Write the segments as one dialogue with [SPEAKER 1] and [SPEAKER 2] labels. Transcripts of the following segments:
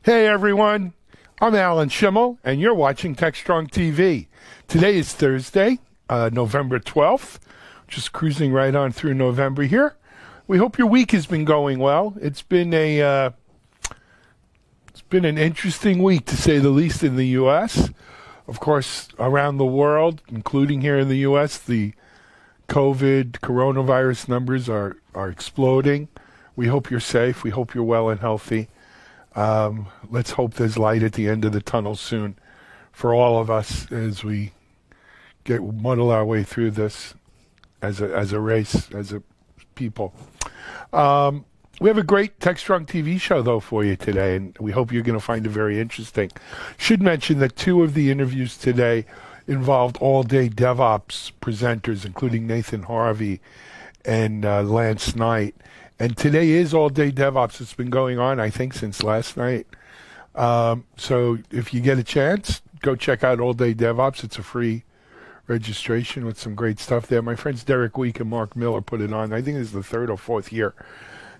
[SPEAKER 1] Hey everyone, I'm Alan Schimmel, and you're watching TechStrong TV. Today is Thursday, November 12th, just cruising right on through November here. We hope your week has been going well. It's been an interesting week, to say the least, in the U.S. Of course, around the world, including here in the U.S., the coronavirus numbers are exploding. We hope you're safe. We hope you're well and healthy. Let's hope there's light at the end of the tunnel soon for all of us as we muddle our way through this as a race, as a people. We have a great TechStrong TV show, though, for you today, and we hope you're going to find it very interesting. Should mention that two of the interviews today involved all-day DevOps presenters, including Nathan Harvey and Lance Knight. And today is all-day DevOps. It's been going on, I think, since last night. So if you get a chance, go check out All Day DevOps. It's a free registration with some great stuff there. My friends Derek Week and Mark Miller put it on. I think it's the third or fourth year.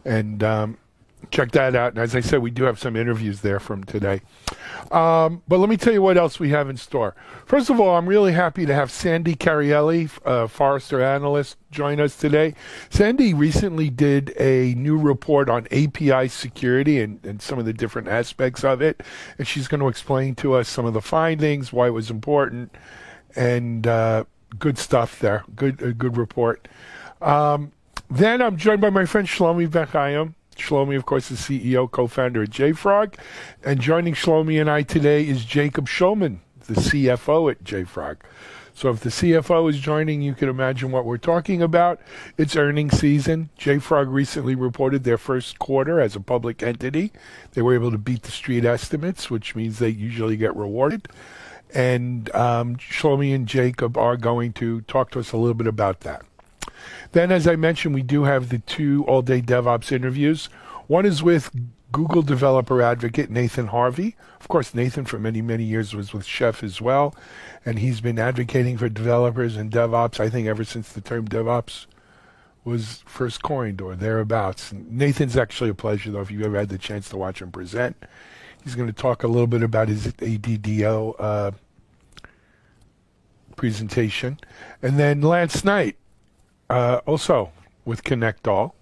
[SPEAKER 1] And check that out. And as I said, we do have some interviews there from today. But let me tell you what else we have in store. First of all, I'm really happy to have Sandy Carielli, Forrester analyst, join us today. Sandy recently did a new report on API security and some of the different aspects of it. And she's going to explain to us some of the findings, why it was important, and good stuff there. A good report. Then I'm joined by my friend Shlomi Ben Chaim. Shlomi, of course, is CEO, co-founder at JFrog. And joining Shlomi and I today is Jacob Shulman, the CFO at JFrog. So if the CFO is joining, you can imagine what we're talking about. It's earnings season. JFrog recently reported their first quarter as a public entity. They were able to beat the street estimates, which means they usually get rewarded. And Shlomi and Jacob are going to talk to us a little bit about that. Then, as I mentioned, we do have the two all-day DevOps interviews. One is with Google developer advocate Nathan Harvey. Of course, Nathan for many, many years was with Chef as well, and he's been advocating for developers and DevOps, I think, ever since the term DevOps was first coined or thereabouts. And Nathan's actually a pleasure, though, if you've ever had the chance to watch him present. He's going to talk a little bit about his ADDO presentation. And then Lance Knight, also with ConnectAll,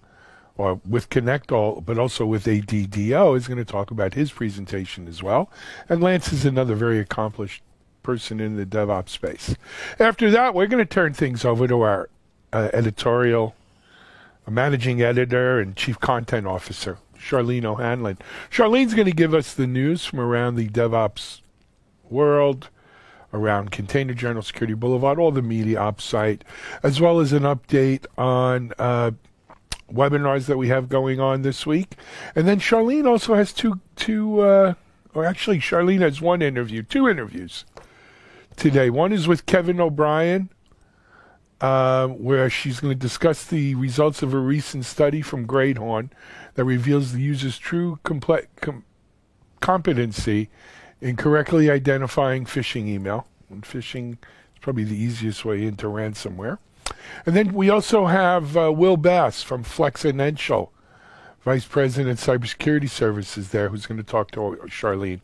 [SPEAKER 1] but also with ADDO, is going to talk about his presentation as well. And Lance is another very accomplished person in the DevOps space. After that, we're going to turn things over to our editorial managing editor and chief content officer, Charlene O'Hanlon. Charlene's going to give us the news from around the DevOps world, around Container Journal, Security Boulevard, all the media ops site, as well as an update on webinars that we have going on this week. And then Charlene also has Charlene has two interviews today. One is with Kevin O'Brien, where she's going to discuss the results of a recent study from Greathorn that reveals the user's true competency in correctly identifying phishing email. And phishing is probably the easiest way into ransomware. And then we also have Will Bass from Flexponential, Vice President of Cybersecurity Services there, who's going to talk to Charlene.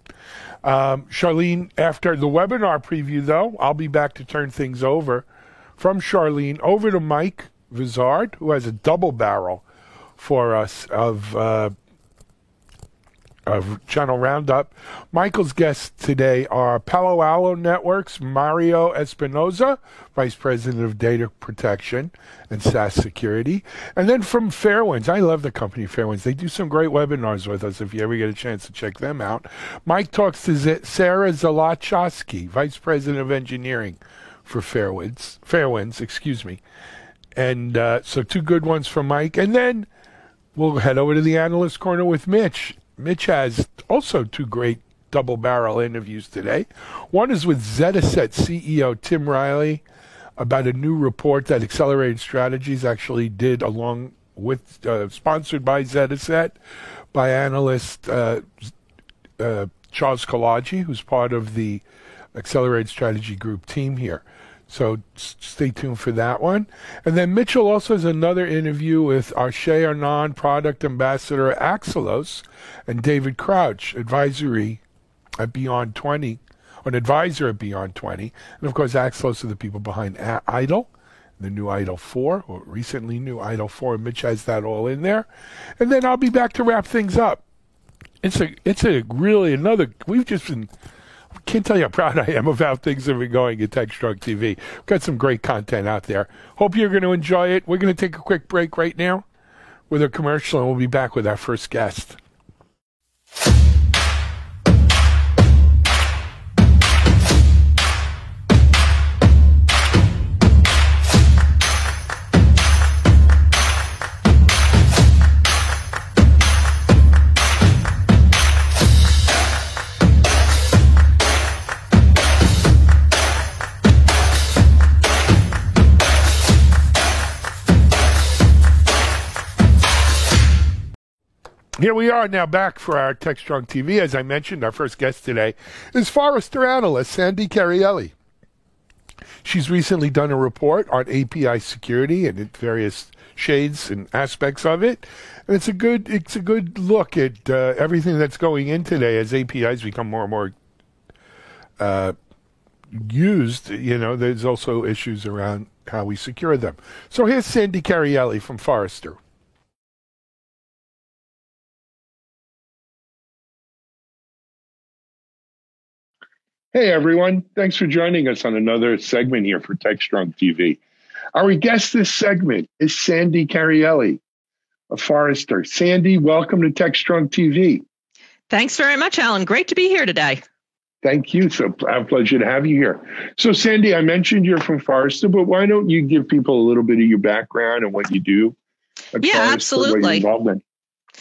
[SPEAKER 1] Charlene, after the webinar preview, though, I'll be back to turn things over from Charlene over to Mike Vizard, who has a double barrel for us of Channel Roundup. Michael's guests today are Palo Alto Networks' Mario Espinoza, Vice President of Data Protection and SaaS Security. And then from Fairwinds, I love the company Fairwinds. They do some great webinars with us if you ever get a chance to check them out. Mike talks to Sarah Zalachowski, Vice President of Engineering for Fairwinds, excuse me. And so two good ones from Mike. And then we'll head over to the Analyst Corner with Mitch. Mitch has also two great double-barrel interviews today. One is with Zetaset CEO Tim Riley about a new report that Accelerated Strategies actually did along with, sponsored by Zetaset, by analyst Charles Kalaji, who's part of the Accelerated Strategy Group team here. So stay tuned for that one. And then Mitchell also has another interview with Arshay Anand, product ambassador at Axelos, and David Crouch, advisory at Beyond 20, an advisor at Beyond 20. And of course, Axelos are the people behind Idle, the new Idle 4, or recently new Idle 4. And Mitch has that all in there. And then I'll be back to wrap things up. It's a really another, we've just been, I can't tell you how proud I am of how things have been going at TechStrong TV. We've got some great content out there. Hope you're going to enjoy it. We're going to take a quick break right now with a commercial, and we'll be back with our first guest. Here we are now back for our TechStrong TV. As I mentioned, our first guest today is Forrester analyst Sandy Carielli. She's recently done a report on API security and its various shades and aspects of it. And it's a good look at everything that's going in today as APIs become more and more used. You know, there's also issues around how we secure them. So here's Sandy Carielli from Forrester. Hey, everyone. Thanks for joining us on another segment here for TechStrong TV. Our guest this segment is Sandy Carielli of Forrester. Sandy, welcome to TechStrong TV.
[SPEAKER 2] Thanks very much, Alan. Great to be here today.
[SPEAKER 1] Thank you. So our pleasure to have you here. So, Sandy, I mentioned you're from Forrester, but why don't you give people a little bit of your background and what you do at
[SPEAKER 2] Yeah,
[SPEAKER 1] Forrester,
[SPEAKER 2] absolutely.
[SPEAKER 1] what you're involved in?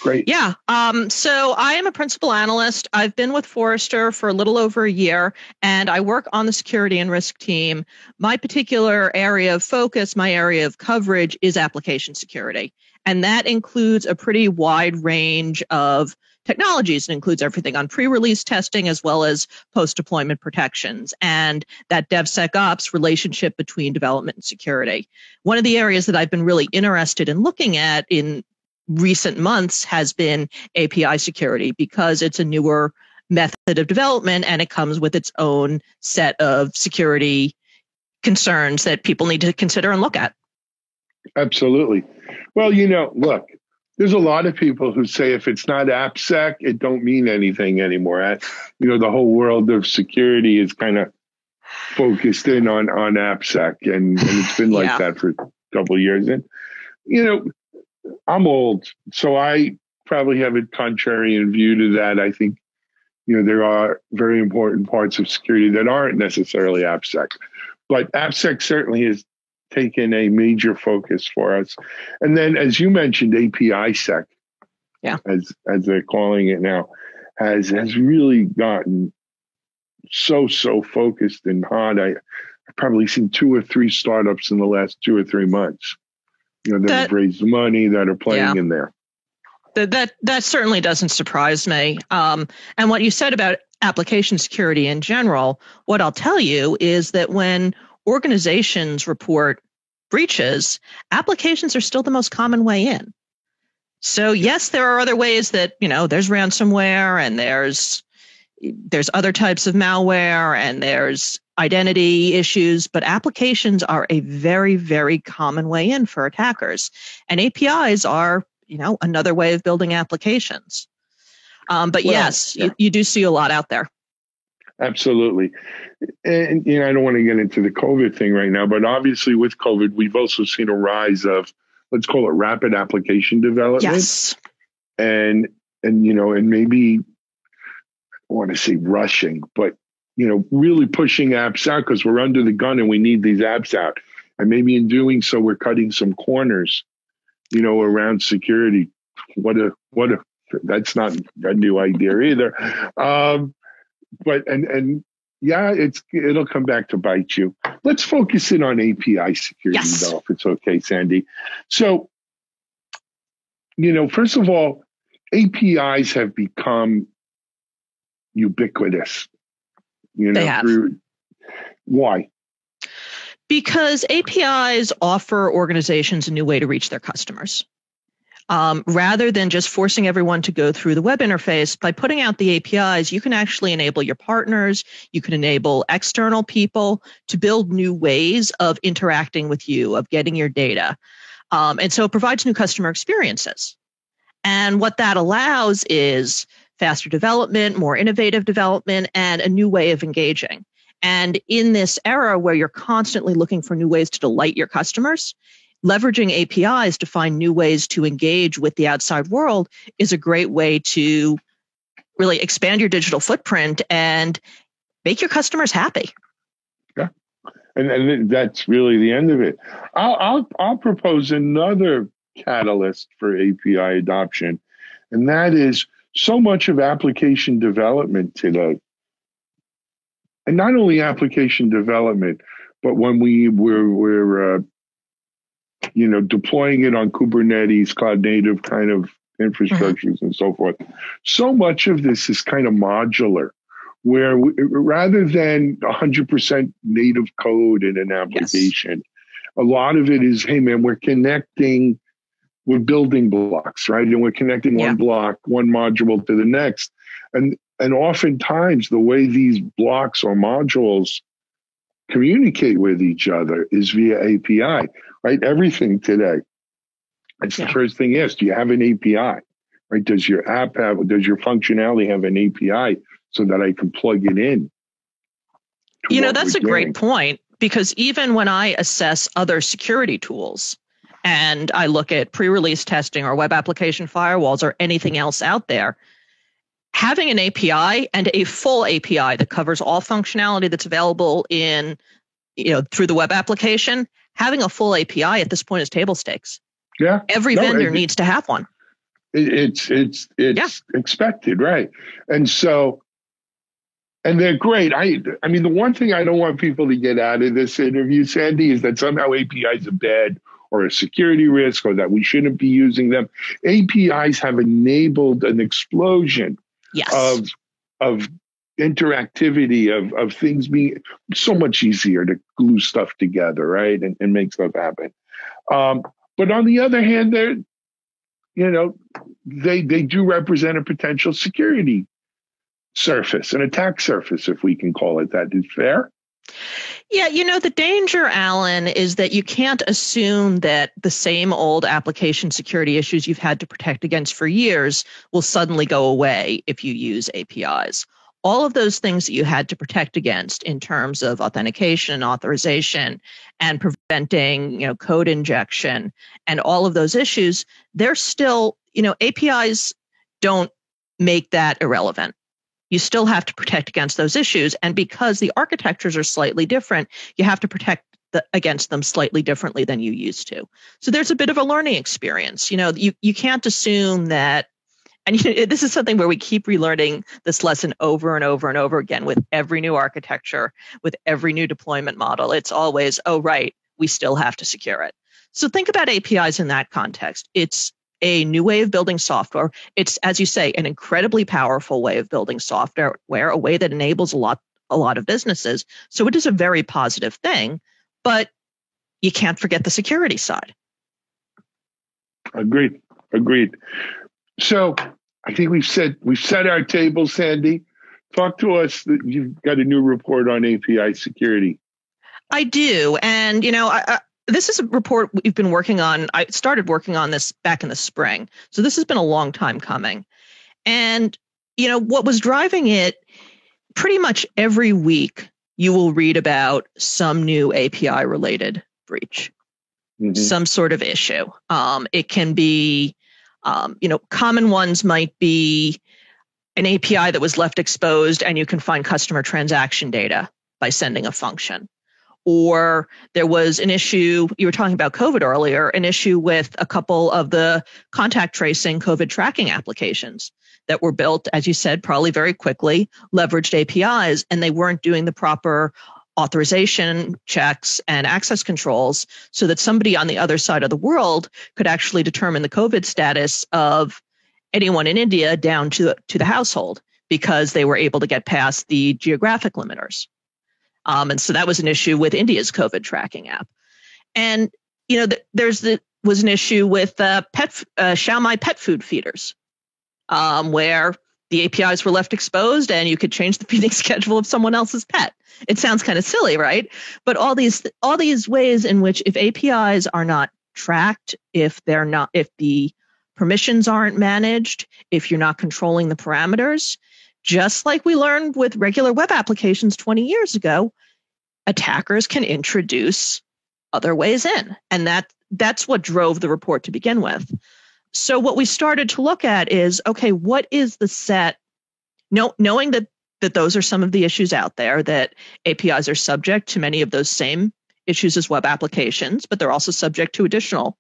[SPEAKER 1] Great.
[SPEAKER 2] Yeah. So I am a principal analyst. I've been with Forrester for a little over a year, and I work on the security and risk team. My particular area of focus, my area of coverage is application security. And that includes a pretty wide range of technologies. It includes everything on pre-release testing as well as post-deployment protections and that DevSecOps relationship between development and security. One of the areas that I've been really interested in looking at in recent months has been API security because it's a newer method of development and it comes with its own set of security concerns that people need to consider and look at.
[SPEAKER 1] Absolutely. Well, look, there's a lot of people who say if it's not AppSec, it don't mean anything anymore. The whole world of security is kind of focused in on AppSec, and it's been like that for a couple of years. And, I'm old, so I probably have a contrarian view to that. I think, there are very important parts of security that aren't necessarily AppSec, but AppSec certainly has taken a major focus for us. And then, as you mentioned, API Sec, as they're calling it now, has really gotten so focused and hot. I've probably seen 2 or 3 startups in the last 2 or 3 months. That have raised money that are playing in there.
[SPEAKER 2] That certainly doesn't surprise me. And what you said about application security in general, what I'll tell you is that when organizations report breaches, applications are still the most common way in. So yes, there are other ways that, there's ransomware and there's other types of malware and there's identity issues, but applications are a very, very common way in for attackers. And APIs are, another way of building applications. You do see a lot out there.
[SPEAKER 1] Absolutely. And, I don't want to get into the COVID thing right now, but obviously with COVID, we've also seen a rise of, let's call it rapid application development.
[SPEAKER 2] Yes.
[SPEAKER 1] And maybe, I want to say rushing, but, really pushing apps out because we're under the gun and we need these apps out. And maybe in doing so, we're cutting some corners, around security. That's not a new idea either. It'll come back to bite you. Let's focus in on API security, though, if it's okay, Sandy. So, first of all, APIs have become ubiquitous.
[SPEAKER 2] They have.
[SPEAKER 1] Why?
[SPEAKER 2] Because APIs offer organizations a new way to reach their customers. Rather than just forcing everyone to go through the web interface, by putting out the APIs, you can actually enable your partners, you can enable external people to build new ways of interacting with you, of getting your data. And so it provides new customer experiences. And what that allows is faster development, more innovative development, and a new way of engaging. And in this era where you're constantly looking for new ways to delight your customers, leveraging APIs to find new ways to engage with the outside world is a great way to really expand your digital footprint and make your customers happy.
[SPEAKER 3] Yeah, and that's really the end of it. I'll propose another catalyst for API adoption, and that is so much of application development today. And not only application development, but when we're deploying it on Kubernetes, cloud native kind of infrastructures and so forth. So much of this is kind of modular, where rather than 100% native code in an application, a lot of it is, hey man, we're building blocks, right? And we're connecting one block, one module to the next. And oftentimes the way these blocks or modules communicate with each other is via API, right? Everything today. It's the first thing is, do you have an API, right? Does your your functionality have an API so that I can plug it in?
[SPEAKER 2] That's a great point, because even when I assess other security tools and I look at pre-release testing or web application firewalls or anything else out there, having an API and a full API that covers all functionality that's available in, through the web application, having a full API at this point is table stakes.
[SPEAKER 3] Yeah.
[SPEAKER 2] Every vendor needs to have one.
[SPEAKER 3] It's expected, right? And so, and they're great. I mean, the one thing I don't want people to get out of this interview, Sandy, is that somehow APIs are bad or a security risk or that we shouldn't be using them. APIs have enabled an explosion of interactivity, of things being so much easier to glue stuff together, right? And make stuff happen. But on the other hand, they do represent a potential security surface, an attack surface, if we can call it that. Is fair?
[SPEAKER 2] Yeah, the danger, Alan, is that you can't assume that the same old application security issues you've had to protect against for years will suddenly go away if you use APIs. All of those things that you had to protect against in terms of authentication and authorization and preventing, code injection and all of those issues, they're still, APIs don't make that irrelevant. You still have to protect against those issues. And because the architectures are slightly different, you have to protect against them slightly differently than you used to. So there's a bit of a learning experience. You can't assume that, and this is something where we keep relearning this lesson over and over and over again with every new architecture, with every new deployment model. It's always, oh, right, we still have to secure it. So think about APIs in that context. It's a new way of building software. It's, as you say, an incredibly powerful way of building software, a way that enables a lot of businesses. So it is a very positive thing, but you can't forget the security side.
[SPEAKER 3] Agreed. So I think we've set our table, Sandy. Talk to us. You've got a new report on API security.
[SPEAKER 2] I do. And, this is a report we've been working on. I started working on this back in the spring. So this has been a long time coming. And, what was driving it, pretty much every week, you will read about some new API related breach, some sort of issue. It can be, common ones might be an API that was left exposed and you can find customer transaction data by sending a function. Or there was an issue, you were talking about COVID earlier, an issue with a couple of the contact tracing COVID tracking applications that were built, as you said, probably very quickly, leveraged APIs, and they weren't doing the proper authorization checks and access controls so that somebody on the other side of the world could actually determine the COVID status of anyone in India down to the household, because they were able to get past the geographic limiters. And so that was an issue with India's COVID tracking app. And, was an issue with Xiaomi pet food feeders, where the APIs were left exposed and you could change the feeding schedule of someone else's pet. It sounds kind of silly, right? But all these ways in which if APIs are not tracked, if the permissions aren't managed, if you're not controlling the parameters, just like we learned with regular web applications 20 years ago, attackers can introduce other ways in. And that's what drove the report to begin with. So what we started to look at is, okay, what is the set? Knowing that those are some of the issues out there, that APIs are subject to many of those same issues as web applications, but they're also subject to additional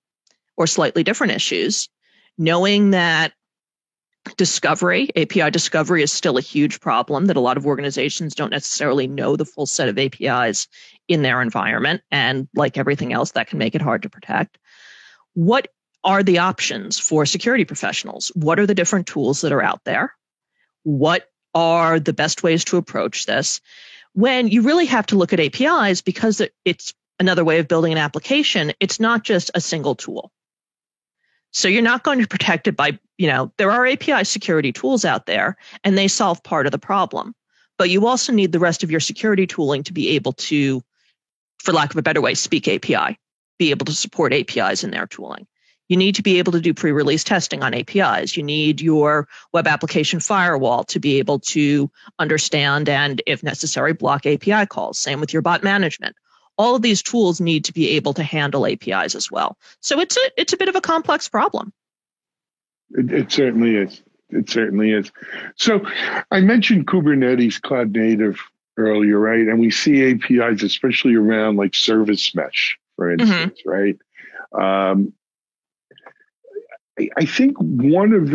[SPEAKER 2] or slightly different issues. Knowing that API discovery is still a huge problem, that a lot of organizations don't necessarily know the full set of APIs in their environment. And like everything else, that can make it hard to protect. What are the options for security professionals? What are the different tools that are out there? What are the best ways to approach this? When you really have to look at APIs, because it's another way of building an application, it's not just a single tool. So you're not going to protect it by, there are API security tools out there and they solve part of the problem. But you also need the rest of your security tooling to be able to, for lack of a better way, speak API, be able to support APIs in their tooling. You need to be able to do pre-release testing on APIs. You need your web application firewall to be able to understand and, if necessary, block API calls. Same with your bot management. All of these tools need to be able to handle APIs as well. So it's a bit of a complex problem.
[SPEAKER 3] It certainly is. It certainly is. So I mentioned Kubernetes Cloud Native earlier, right? And we see APIs, especially around like service mesh, for instance, right? I think one of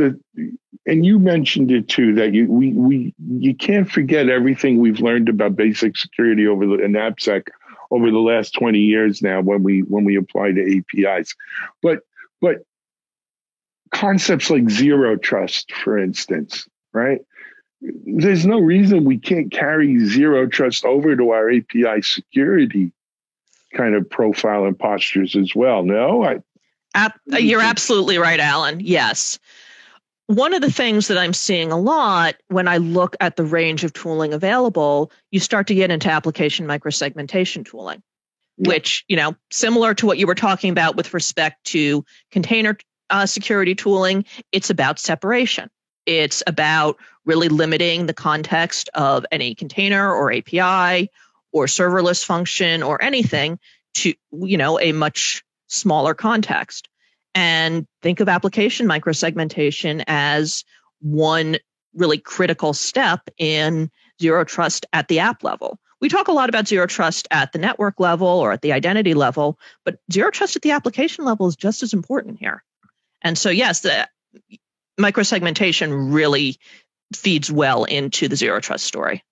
[SPEAKER 3] and you mentioned it too, that you can't forget everything we've learned about basic security in AppSec over the last 20 years now when we apply to APIs. But concepts like zero trust, for instance, right? There's no reason we can't carry zero trust over to our API security kind of profile and postures as well. No?
[SPEAKER 2] You're absolutely right, Alan. Yes. One of the things that I'm seeing a lot when I look at the range of tooling available, you start to get into application microsegmentation tooling, which, similar to what you were talking about with respect to container security tooling, it's about separation. It's about really limiting the context of any container or API or serverless function or anything to, a much smaller context. And think of application microsegmentation as one really critical step in zero trust at the app level. We talk a lot about zero trust at the network level or at the identity level, but zero trust at the application level is just as important here. And so, yes, the microsegmentation really feeds well into the zero trust story.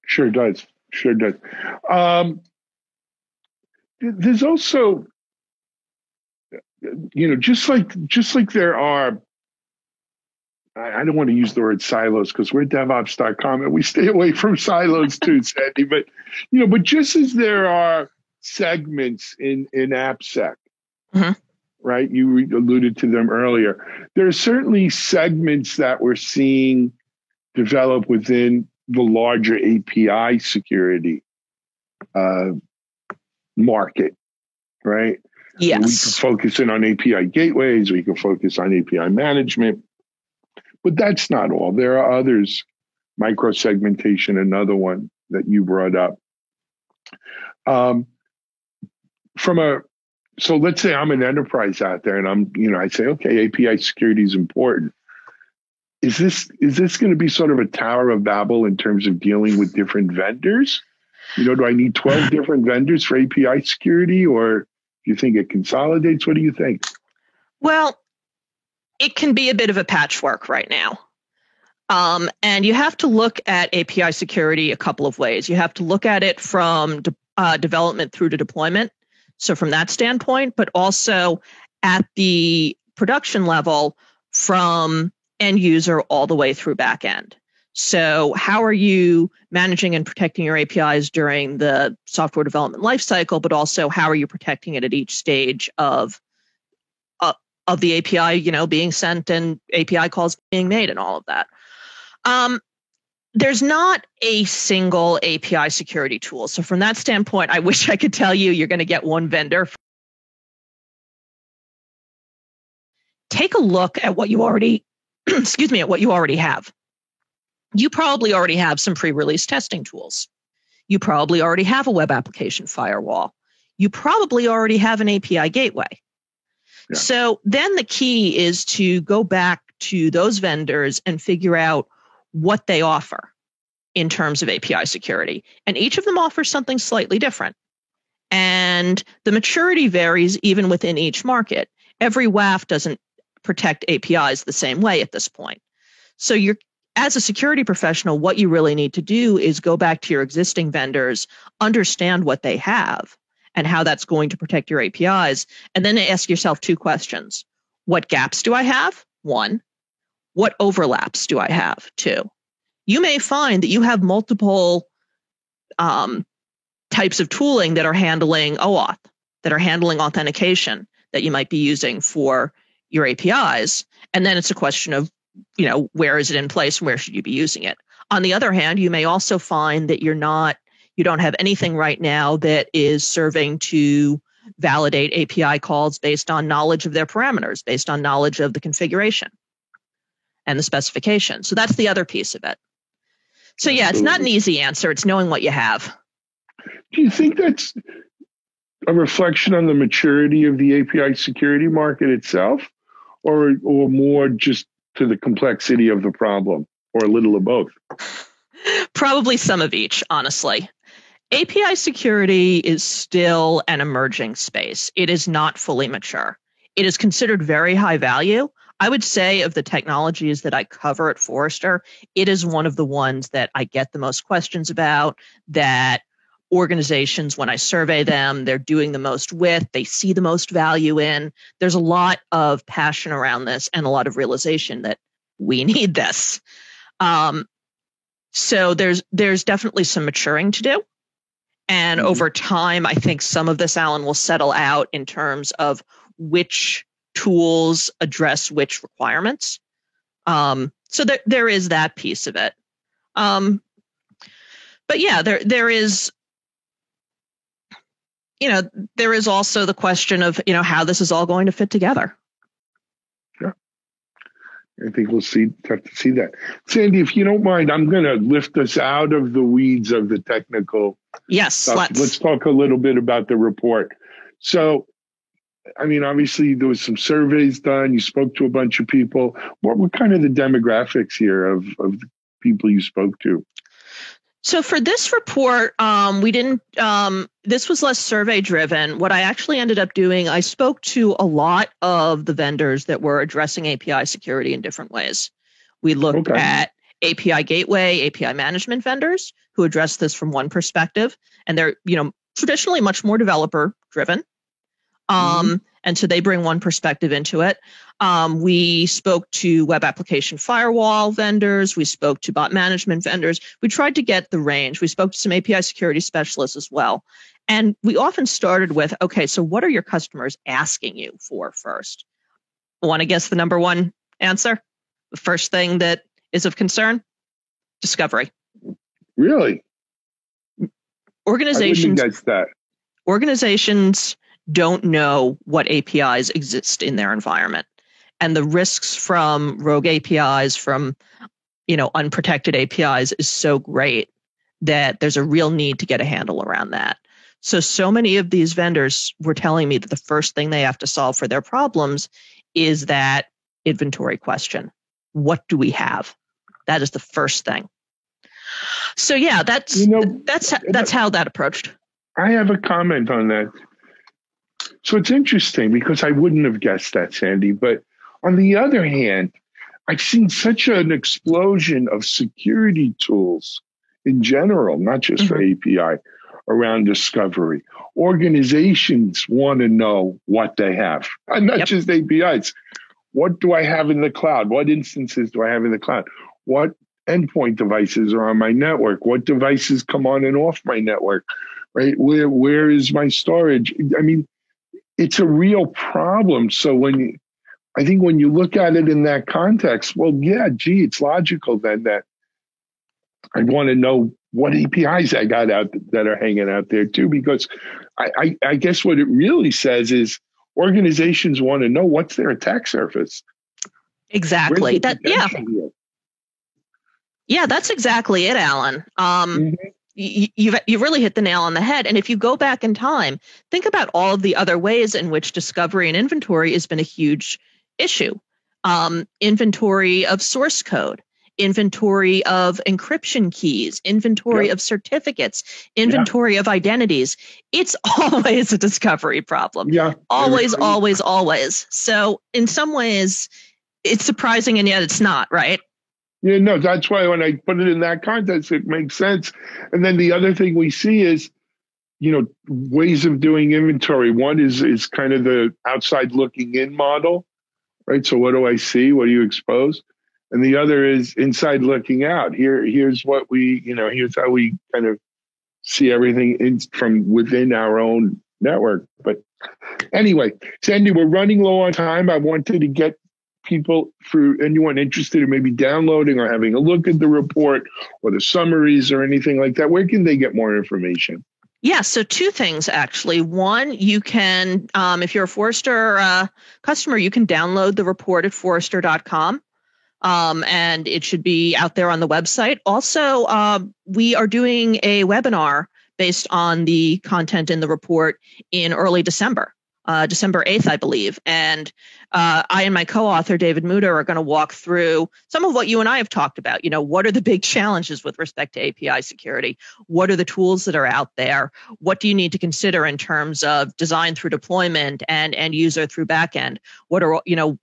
[SPEAKER 3] Sure does. There's also, just like there are, I don't want to use the word silos because we're DevOps.com and we stay away from silos too, Sandy. But just as there are segments in AppSec, right? You alluded to them earlier. There are certainly segments that we're seeing develop within the larger API security market, right?
[SPEAKER 2] Yes.
[SPEAKER 3] We can focus in on API gateways. We can focus on API management. But that's not all. There are others. Microsegmentation, another one that you brought up. So let's say I'm an enterprise out there and I say, okay, API security is important. Is this going to be sort of a Tower of Babel in terms of dealing with different vendors? Do I need 12 different vendors for API security, or do you think it consolidates? What do you think?
[SPEAKER 2] Well, it can be a bit of a patchwork right now. And you have to look at API security a couple of ways. You have to look at it from development through to deployment. So from that standpoint, but also at the production level from end user all the way through back end. So how are you managing and protecting your APIs during the software development lifecycle, but also how are you protecting it at each stage of the API, being sent and API calls being made and all of that? There's not a single API security tool. So from that standpoint, I wish I could tell you you're going to get one vendor. Take a look at what you already, at what you already have. You probably already have some pre-release testing tools. You probably already have a web application firewall. You probably already have an API gateway. Yeah. So then the key is to go back to those vendors and figure out what they offer in terms of API security. And each of them offers something slightly different. And the maturity varies even within each market. Every WAF doesn't protect APIs the same way at this point. So as a security professional, what you really need to do is go back to your existing vendors, understand what they have and how that's going to protect your APIs, and then ask yourself two questions. What gaps do I have? 1. What overlaps do I have? 2. You may find that you have multiple types of tooling that are handling OAuth, that are handling authentication that you might be using for your APIs. And then it's a question of, where is it in place and where should you be using it? On the other hand, you may also find that you don't have anything right now that is serving to validate API calls based on knowledge of their parameters, based on knowledge of the configuration and the specification. So that's the other piece of it. So yeah, it's not an easy answer. It's knowing what you have.
[SPEAKER 3] Do you think that's a reflection on the maturity of the API security market itself, or more just to the complexity of the problem, or a little of both?
[SPEAKER 2] Probably some of each, honestly. API security is still an emerging space. It is not fully mature. It is considered very high value. I would say of the technologies that I cover at Forrester, it is one of the ones that I get the most questions about, that organizations, when I survey them, they're doing the most with, they see the most value in. There's a lot of passion around this and a lot of realization that we need this. So there's definitely some maturing to do. And over time, I think some of this, Alan, will settle out in terms of which tools address which requirements. So there is that piece of it. But yeah, there is, there is also the question of, how this is all going to fit together.
[SPEAKER 3] Yeah. I think we'll have to see that. Sandy, if you don't mind, I'm going to lift us out of the weeds of the technical.
[SPEAKER 2] Yes,
[SPEAKER 3] stuff. Let's talk a little bit about the report. So, obviously there was some surveys done. You spoke to a bunch of people. What were kind of the demographics here of the people you spoke to?
[SPEAKER 2] So for this report, we didn't, this was less survey driven. What I actually ended up doing, I spoke to a lot of the vendors that were addressing API security in different ways. We looked at API gateway, API management vendors who address this from one perspective, and they're, traditionally much more developer driven. And so they bring one perspective into it. We spoke to web application firewall vendors. We spoke to bot management vendors. We tried to get the range. We spoke to some API security specialists as well. And we often started with, okay, so what are your customers asking you for first? Want to guess the number one answer? The first thing that is of concern? Discovery.
[SPEAKER 3] Really?
[SPEAKER 2] Organizations.
[SPEAKER 3] I wouldn't guess that.
[SPEAKER 2] Organizations don't know what APIs exist in their environment. And the risks from rogue APIs, from, unprotected APIs is so great that there's a real need to get a handle around that. So many of these vendors were telling me that the first thing they have to solve for their problems is that inventory question. What do we have? That is the first thing. So yeah, that's how that approached.
[SPEAKER 3] I have a comment on that. So it's interesting because I wouldn't have guessed that, Sandy. But on the other hand, I've seen such an explosion of security tools in general, not just for API, around discovery. Organizations want to know what they have, and not just APIs. What do I have in the cloud? What instances do I have in the cloud? What endpoint devices are on my network? What devices come on and off my network? Right? Where is my storage? I mean, it's a real problem. So I think when you look at it in that context, well, yeah, gee, it's logical then that I want to know what APIs I got out that are hanging out there too, because I guess what it really says is organizations want to know what's their attack surface.
[SPEAKER 2] Exactly. Yeah, that's exactly it, Alan. You've really hit the nail on the head. And if you go back in time, think about all of the other ways in which discovery and inventory has been a huge issue. Inventory of source code, inventory of encryption keys, inventory of certificates, inventory of identities. It's always a discovery problem.
[SPEAKER 3] Yeah.
[SPEAKER 2] Always, always, always. So in some ways, it's surprising and yet it's not, right?
[SPEAKER 3] Yeah, no, that's why when I put it in that context, it makes sense. And then the other thing we see is, ways of doing inventory. One is kind of the outside looking in model, right? So what do I see? What do you expose? And the other is inside looking out. Here's what here's how we kind of see everything from within our own network. But anyway, Sandy, we're running low on time. I wanted to get people, for anyone interested in maybe downloading or having a look at the report or the summaries or anything like that, where can they get more information?
[SPEAKER 2] Yeah, so two things, actually. One, you can, if you're a Forrester customer, you can download the report at Forrester.com, and it should be out there on the website. Also, we are doing a webinar based on the content in the report in early December. December 8th, I believe. And I and my co-author, David Muda, are going to walk through some of what you and I have talked about. What are the big challenges with respect to API security? What are the tools that are out there? What do you need to consider in terms of design through deployment and end user through backend?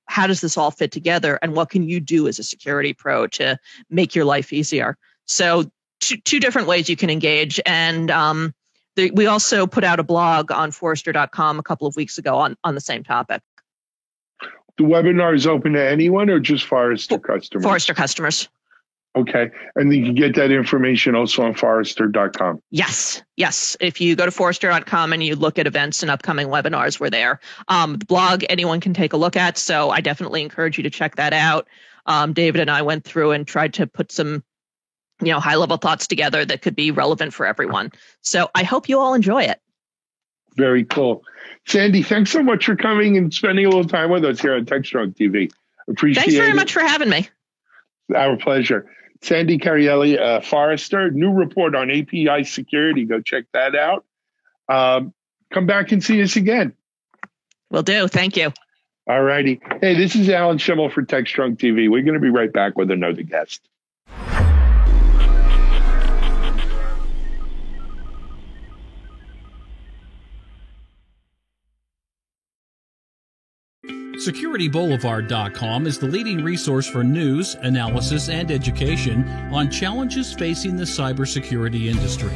[SPEAKER 2] How does this all fit together? And what can you do as a security pro to make your life easier? So two different ways you can engage. And we also put out a blog on Forrester.com a couple of weeks ago on the same topic.
[SPEAKER 3] The webinar is open to anyone or just Forrester customers?
[SPEAKER 2] Forrester customers.
[SPEAKER 3] Okay. And you can get that information also on Forrester.com.
[SPEAKER 2] Yes. If you go to Forrester.com and you look at events and upcoming webinars, we're there. The blog, anyone can take a look at. So I definitely encourage you to check that out. David and I went through and tried to put some high-level thoughts together that could be relevant for everyone. So I hope you all enjoy it.
[SPEAKER 3] Very cool. Sandy, thanks so much for coming and spending a little time with us here on TechStrong TV. Appreciate it.
[SPEAKER 2] Thanks very much for having me.
[SPEAKER 3] Our pleasure. Sandy Carielli, Forrester, new report on API security. Go check that out. Come back and see us again.
[SPEAKER 2] Will do. Thank you.
[SPEAKER 3] All righty. Hey, this is Alan Schimmel for TechStrong TV. We're going to be right back with another guest.
[SPEAKER 4] SecurityBoulevard.com is the leading resource for news, analysis, and education on challenges facing the cybersecurity industry.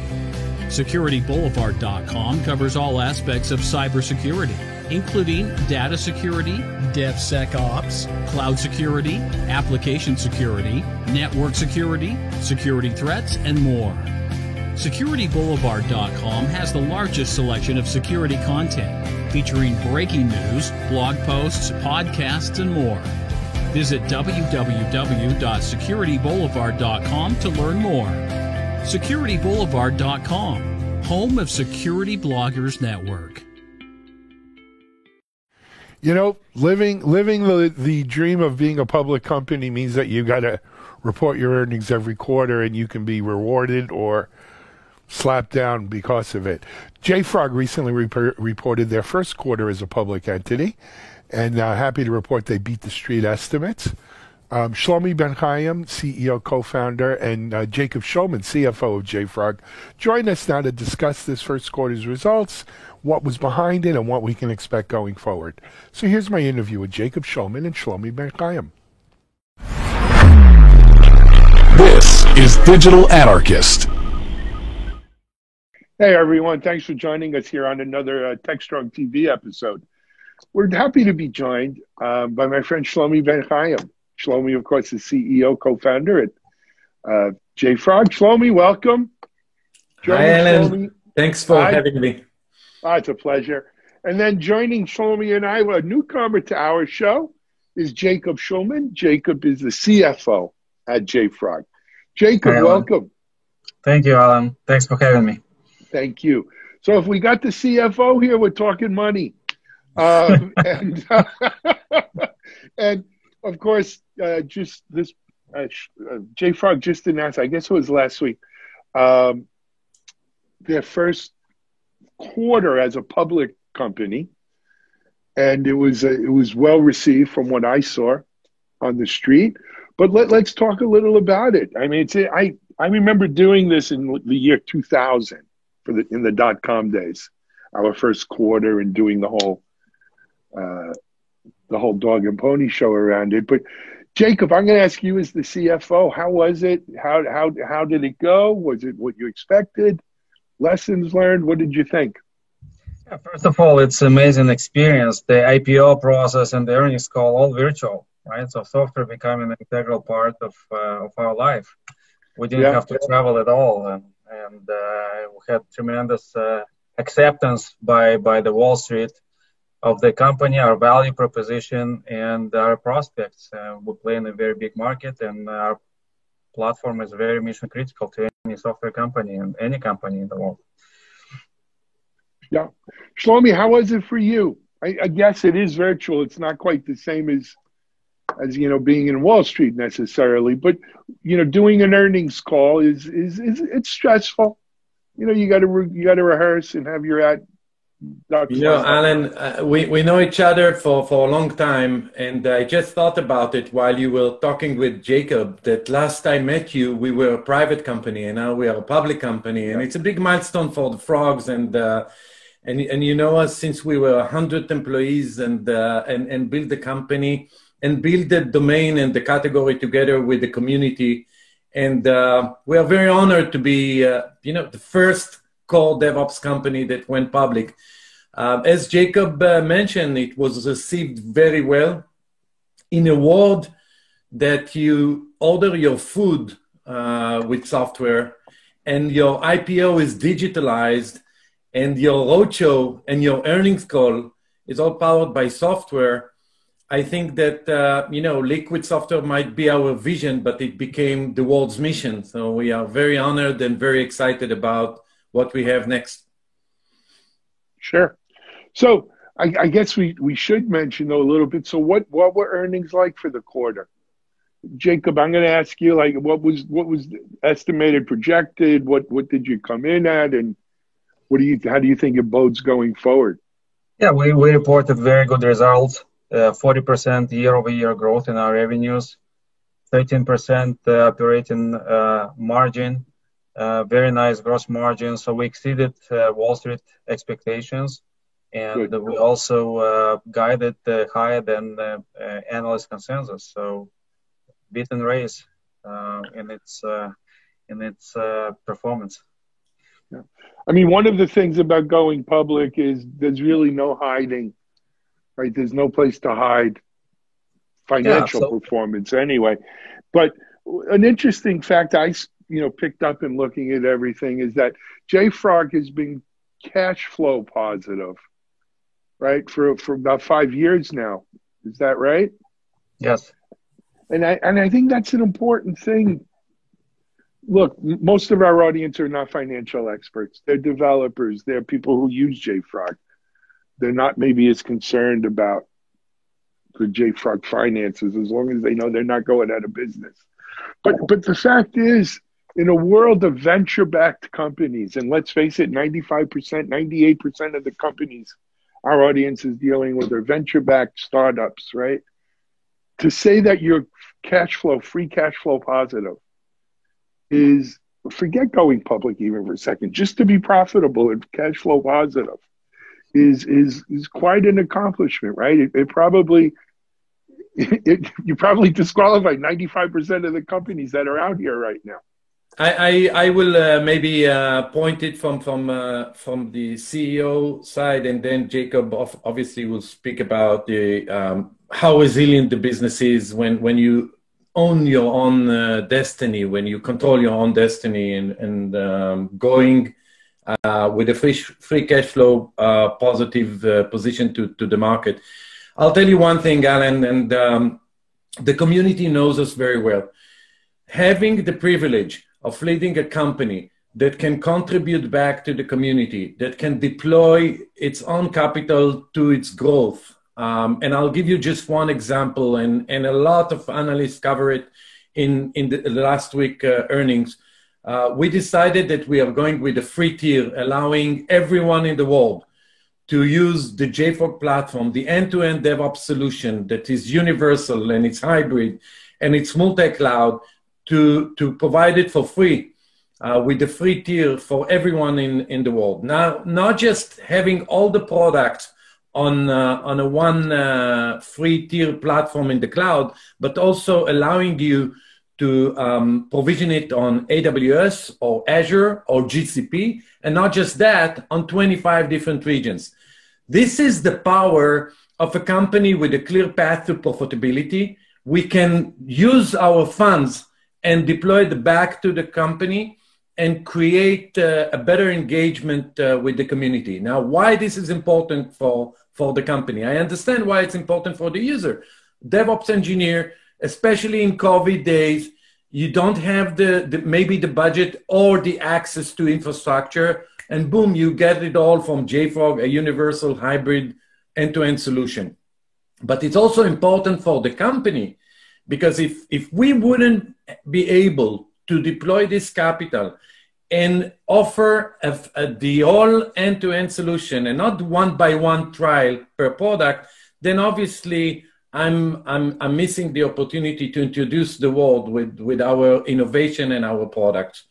[SPEAKER 4] SecurityBoulevard.com covers all aspects of cybersecurity, including data security, DevSecOps, cloud security, application security, network security, security threats, and more. SecurityBoulevard.com has the largest selection of security content, featuring breaking news, blog posts, podcasts, and more. Visit www.securityboulevard.com to learn more. SecurityBoulevard.com, home of Security Bloggers Network.
[SPEAKER 1] Living the dream of being a public company means that you got to report your earnings every quarter, and you can be rewarded or slapped down because of it. JFrog recently reported their first quarter as a public entity, and happy to report they beat the street estimates. Shlomi Ben Chaim, CEO, co-founder, and Jacob Shulman, CFO of JFrog, join us now to discuss this first quarter's results, what was behind it, and what we can expect going forward. So here's my interview with Jacob Shulman and Shlomi Ben Chaim.
[SPEAKER 5] This is Digital Anarchist.
[SPEAKER 3] Hey, everyone. Thanks for joining us here on another TechStrong TV episode. We're happy to be joined by my friend Shlomi Ben Chaim. Shlomi, of course, is CEO, co-founder at JFrog. Shlomi, welcome.
[SPEAKER 6] Hi, Alan. Thanks for having me.
[SPEAKER 3] It's a pleasure. And then joining Shlomi and I, a newcomer to our show, is Jacob Shulman. Jacob is the CFO at JFrog. Jacob, welcome.
[SPEAKER 7] Thank you, Alan. Thanks for having me.
[SPEAKER 3] Thank you. So if we got the CFO here, we're talking money. And of course, just this, JFrog just announced, I guess it was last week, their first quarter as a public company, and it was well received from what I saw on the street. But let's talk a little about it. I mean, I remember doing this in the year 2000 in the .com days, our first quarter, and doing the whole dog and pony show around it. But Jacob, I'm going to ask you as the CFO, how was it? How did it go? Was it what you expected? Lessons learned? What did you think?
[SPEAKER 7] Yeah, first of all, it's an amazing experience. The IPO process and the earnings call, all virtual, right? So software becoming an integral part of our life. We didn't have to travel at all. And we had tremendous acceptance by the Wall Street of the company, our value proposition, and our prospects. We play in a very big market, and our platform is very mission critical to any software company and any company in the world.
[SPEAKER 3] Yeah. Shlomi, how was it for you? I guess it is virtual. It's not quite the same as being in Wall Street necessarily, but doing an earnings call is it's stressful. You got to rehearse and have your
[SPEAKER 6] Alan, we know each other for a long time, and I just thought about it while you were talking with Jacob, that last I met you, we were a private company, and now we are a public company, and it's a big milestone for the Frogs, and you know us since we were 100 employees, and build the company and build the domain and the category together with the community, and we are very honored to be the first core DevOps company that went public. As Jacob mentioned, it was received very well. In a world that you order your food with software, and your IPO is digitalized, and your roadshow and your earnings call is all powered by software, I think that Liquid Software might be our vision, but it became the world's mission. So we are very honored and very excited about what we have next.
[SPEAKER 3] Sure. So I guess we should mention though a little bit. So what were earnings like for the quarter? Jacob, I'm going to ask you, like, what was estimated, projected? What did you come in at, and how do you think it bodes going forward?
[SPEAKER 7] Yeah, we reported very good results. 40% year-over-year growth in our revenues, 13% operating margin. Very nice gross margin. So we exceeded Wall Street expectations, and we also guided higher than analyst consensus. So beat and raise in its performance.
[SPEAKER 3] Yeah. I mean, one of the things about going public is there's really no hiding, right? There's no place to hide financial performance anyway. But an interesting fact I picked up in looking at everything is that JFrog has been cash flow positive, right, for about 5 years now. Is that right?
[SPEAKER 7] Yes.
[SPEAKER 3] And I think that's an important thing. Look, most of our audience are not financial experts. They're developers. They're people who use JFrog. They're not maybe as concerned about the JFrog finances as long as they know they're not going out of business. But the fact is, in a world of venture-backed companies, and let's face it, 95%, 98% of the companies our audience is dealing with are venture-backed startups, right? To say that you're free cash flow positive is, forget going public even for a second, just to be profitable and cash flow positive is quite an accomplishment, right? You probably disqualified 95% of the companies that are out here right now.
[SPEAKER 6] I will maybe point it from the CEO side, and then Jacob obviously will speak about the how resilient the business is when you own your own destiny, when you control your own destiny and going with a free cash flow positive position to the market. I'll tell you one thing, Alan, and the community knows us very well. Having the privilege of leading a company that can contribute back to the community, that can deploy its own capital to its growth. And I'll give you just one example, and a lot of analysts cover it in the last week earnings. We decided that we are going with a free tier, allowing everyone in the world to use the JFrog platform, the end-to-end DevOps solution that is universal and it's hybrid and it's multi-cloud, to provide it for free with the free tier for everyone in the world. Now, not just having all the products on a one free tier platform in the cloud, but also allowing you to provision it on AWS or Azure or GCP, and not just that, on 25 different regions. This is the power of a company with a clear path to profitability. We can use our funds and deploy it back to the company and create a better engagement with the community. Now, why this is important for the company? I understand why it's important for the user. DevOps engineer, especially in COVID days, you don't have maybe the budget or the access to infrastructure, and boom, you get it all from JFrog, a universal hybrid end-to-end solution. But it's also important for the company, because if we wouldn't be able to deploy this capital and offer the all end-to-end solution and not one-by-one trial per product, then obviously I'm missing the opportunity to introduce the world with our innovation and our products.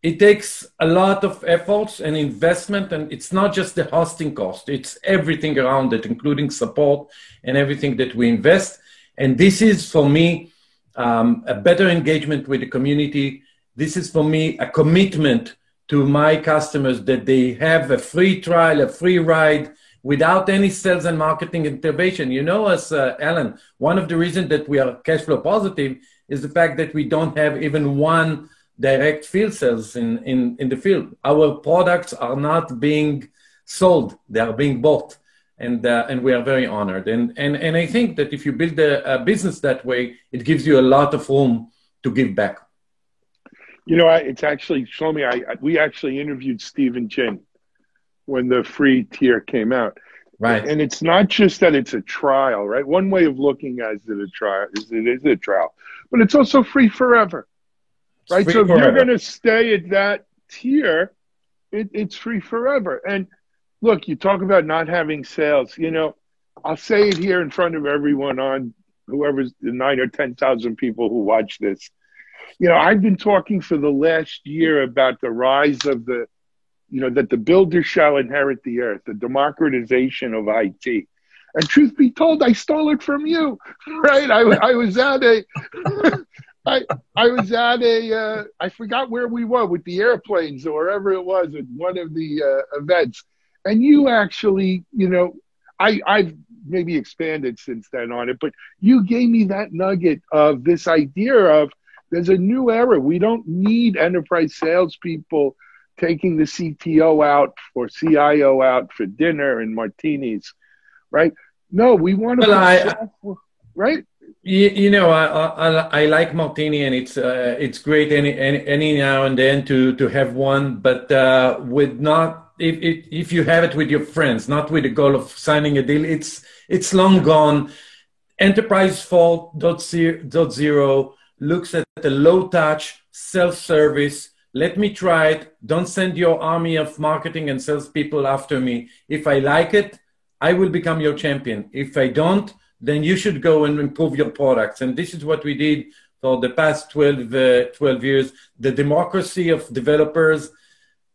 [SPEAKER 6] It takes a lot of efforts and investment, and it's not just the hosting cost, it's everything around it, including support and everything that we invest. And this is, for me, a better engagement with the community. This is, for me, a commitment to my customers that they have a free trial, a free ride, without any sales and marketing intervention. You know us, Alan, one of the reasons that we are cash flow positive is the fact that we don't have even one direct field sales in the field. Our products are not being sold, they are being bought. And we are very honored. And I think that if you build a business that way, it gives you a lot of room to give back.
[SPEAKER 3] You know, it's actually, Shlomi, we actually interviewed Stephen Chin when the free tier came out.
[SPEAKER 6] Right.
[SPEAKER 3] And it's not just that it's a trial, right? One way of looking at it a trial is it is a trial, but it's also free forever, right? So if you're going to stay at that tier, it's free forever. And look, you talk about not having sales. You know, I'll say it here in front of everyone, on whoever's the 9,000 or 10,000 people who watch this. You know, I've been talking for the last year about the rise of the, you know, that the builder shall inherit the earth, the democratization of IT. And truth be told, I stole it from you, right? I was at a, I was at a, I forgot where we were with the airplanes or wherever it was at one of the events. And you actually, you know, I've maybe expanded since then on it, but you gave me that nugget of this idea of there's a new era. We don't need enterprise salespeople taking the CTO out or CIO out for dinner and martinis, right? No, we want to, right?
[SPEAKER 6] You know, I like martini, and it's great any now and then to have one, but with not if you have it with your friends, not with the goal of signing a deal. It's long gone. Enterprise 4.0 looks at the low touch, self-service. Let me try it. Don't send your army of marketing and salespeople after me. If I like it, I will become your champion. If I don't, then you should go and improve your products. And this is what we did for the past 12 years. The democracy of developers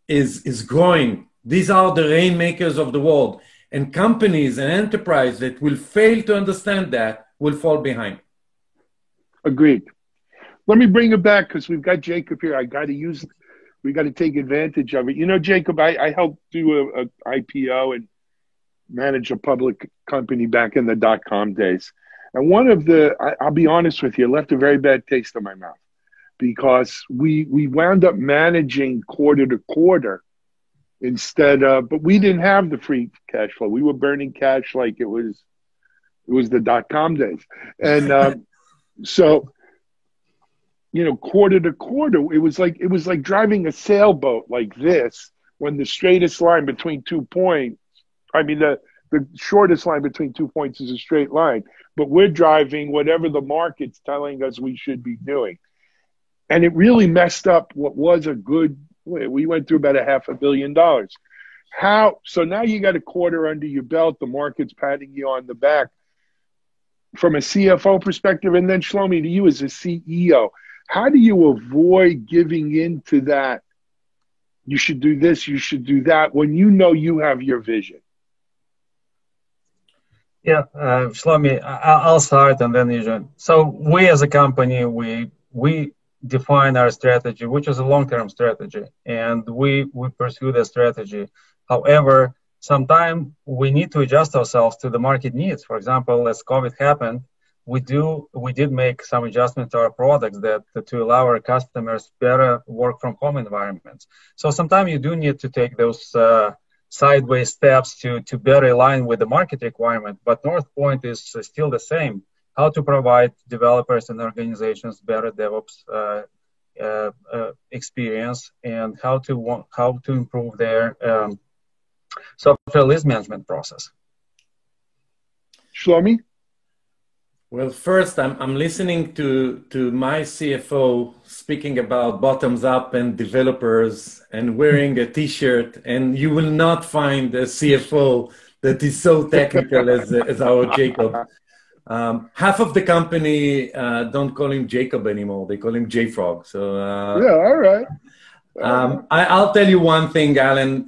[SPEAKER 6] is growing. These are the rainmakers of the world. And companies and enterprise that will fail to understand that will fall behind.
[SPEAKER 3] Agreed. Let me bring it back because we've got Jacob here. We got to take advantage of it. You know, Jacob, I helped do a IPO and manage a public company back in the .com days. And I'll be honest with you, it left a very bad taste in my mouth because we wound up managing quarter to quarter instead of, but we didn't have the free cash flow. We were burning cash like it was the .com days. And so, quarter to quarter, it was like driving a sailboat like this when the straightest line between 2 points, the shortest line between 2 points is a straight line, but we're driving whatever the market's telling us we should be doing. And it really messed up what was we went through about $500 million. So now you got a quarter under your belt, the market's patting you on the back. From a CFO perspective, and then Shlomi, to you as a CEO, how do you avoid giving into that, you should do this, you should do that, when you have your vision?
[SPEAKER 7] Yeah, Shlomi, I'll start and then Eugene. So we as a company, we define our strategy, which is a long-term strategy, and we pursue the strategy. However, sometimes we need to adjust ourselves to the market needs. For example, as COVID happened, we did make some adjustments to our products to allow our customers better work from home environments. So sometimes you do need to take those sideways steps to better align with the market requirement. But North Point is still the same: how to provide developers and organizations better DevOps experience, and how to improve their software release management process.
[SPEAKER 3] Shlomi?
[SPEAKER 6] Well, first, I'm listening to my CFO speaking about bottoms up and developers and wearing a T-shirt, and you will not find a CFO that is so technical as our Jacob. Half of the company don't call him Jacob anymore; they call him JFrog. So
[SPEAKER 3] yeah, all right.
[SPEAKER 6] I'll tell you one thing, Alan.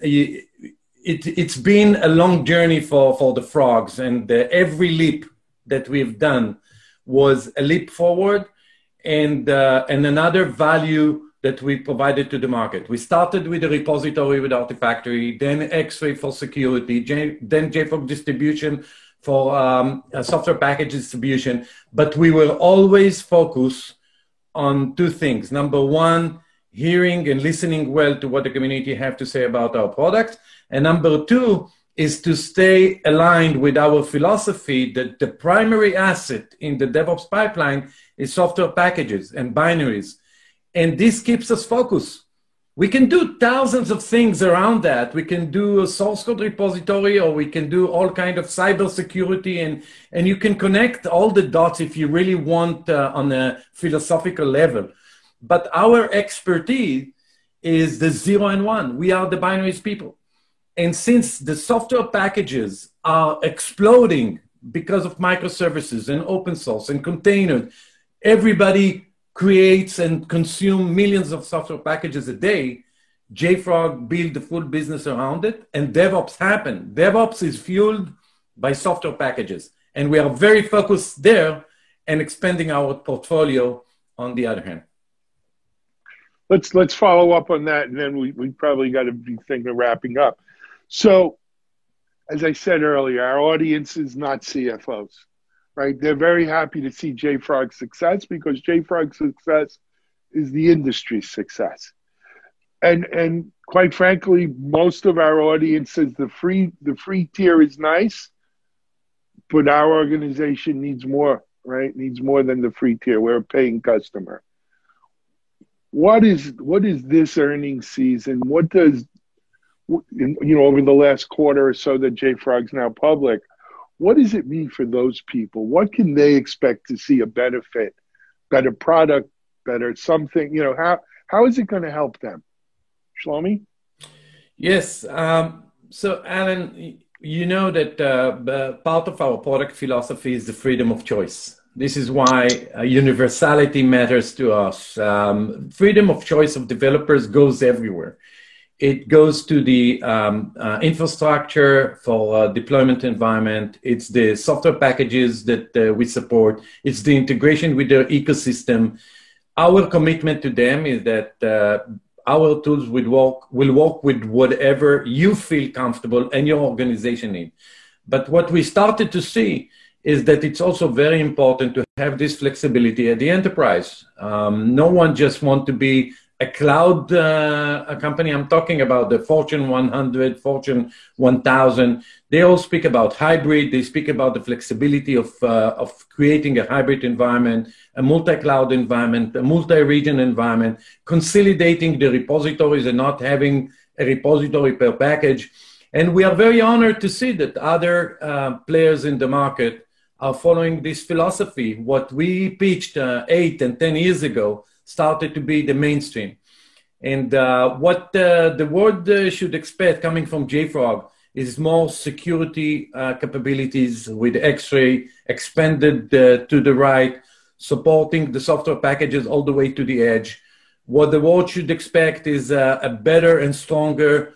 [SPEAKER 6] It's been a long journey for the frogs, and every leap that we've done was a leap forward and another value that we provided to the market. We started with a repository with Artifactory, then Xray for security, then JFrog distribution for software package distribution. But we will always focus on two things. Number one, hearing and listening well to what the community have to say about our products. And number two is to stay aligned with our philosophy that the primary asset in the DevOps pipeline is software packages and binaries. And this keeps us focused. We can do thousands of things around that. We can do a source code repository, or we can do all kind of cybersecurity, and you can connect all the dots if you really want on a philosophical level. But our expertise is the 0 and 1. We are the binaries people. And since the software packages are exploding because of microservices and open source and containers, everybody creates and consumes millions of software packages a day. JFrog built the full business around it, and DevOps happened. DevOps is fueled by software packages, and we are very focused there and expanding our portfolio on the other hand.
[SPEAKER 3] Let's follow up on that, and then we probably got to be thinking of wrapping up. So, as I said earlier, our audience is not CFOs, right? They're very happy to see JFrog's success because JFrog's success is the industry's success. And quite frankly, most of our audience says the free tier is nice, but our organization needs more, right? Needs more than the free tier. We're a paying customer. What is this earnings season? What does, over the last quarter or so that JFrog's now public, what does it mean for those people? What can they expect to see a benefit, better product, better something? How is it going to help them? Shlomi?
[SPEAKER 6] Yes. So, Alan, you know that part of our product philosophy is the freedom of choice. This is why universality matters to us. Freedom of choice of developers goes everywhere. It goes to the infrastructure for deployment environment. It's the software packages that we support. It's the integration with their ecosystem. Our commitment to them is that our tools will work with whatever you feel comfortable and your organization needs. But what we started to see is that it's also very important to have this flexibility at the enterprise. No one just wants to be a cloud a company. I'm talking about the Fortune 100, Fortune 1000. They all speak about hybrid. They speak about the flexibility of creating a hybrid environment, a multi-cloud environment, a multi-region environment, consolidating the repositories and not having a repository per package. And we are very honored to see that other players in the market are following this philosophy. What we pitched 8 and 10 years ago started to be the mainstream. And what the world should expect coming from JFrog is more security capabilities with Xray expanded to the right, supporting the software packages all the way to the edge. What the world should expect is a better and stronger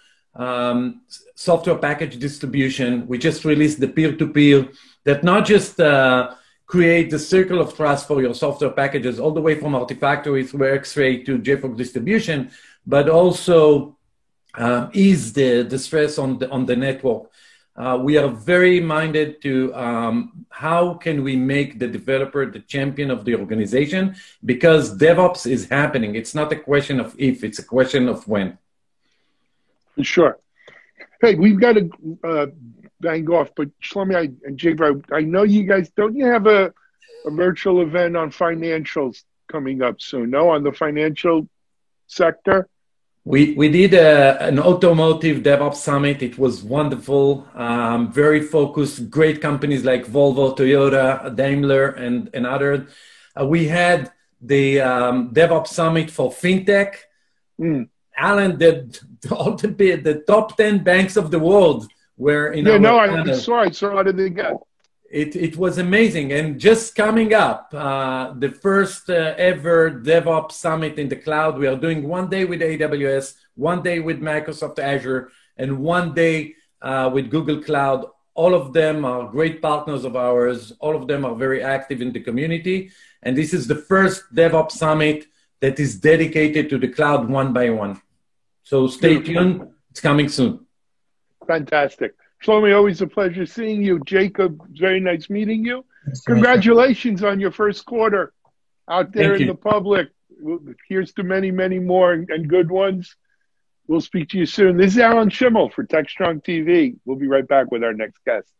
[SPEAKER 6] software package distribution. We just released the peer-to-peer that not just create the circle of trust for your software packages all the way from Artifactory through Xray to JFrog distribution, but also ease the stress on the network. We are very minded to how can we make the developer the champion of the organization, because DevOps is happening. It's not a question of if, it's a question of when.
[SPEAKER 3] Sure. Hey, we've got to bang off, but Shlomi and Jacob, I know you guys, don't you have a virtual event on financials coming up soon? No, on the financial sector?
[SPEAKER 6] We did an automotive DevOps summit. It was wonderful, very focused, great companies like Volvo, Toyota, Daimler, and others. We had the DevOps summit for FinTech. Alan, the top 10 banks of the world were in our panel.
[SPEAKER 3] I saw it in the gut.
[SPEAKER 6] It was amazing. And just coming up, the first ever DevOps summit in the cloud. We are doing one day with AWS, one day with Microsoft Azure, and one day with Google Cloud. All of them are great partners of ours. All of them are very active in the community. And this is the first DevOps summit that is dedicated to the cloud one by one. So stay tuned. It's coming soon.
[SPEAKER 3] Fantastic. Shlomi, always a pleasure seeing you. Jacob, very nice meeting you. Congratulations on your first quarter out there in the public. Here's to many, many more and good ones. We'll speak to you soon. This is Alan Shimel for TechStrong TV. We'll be right back with our next guest.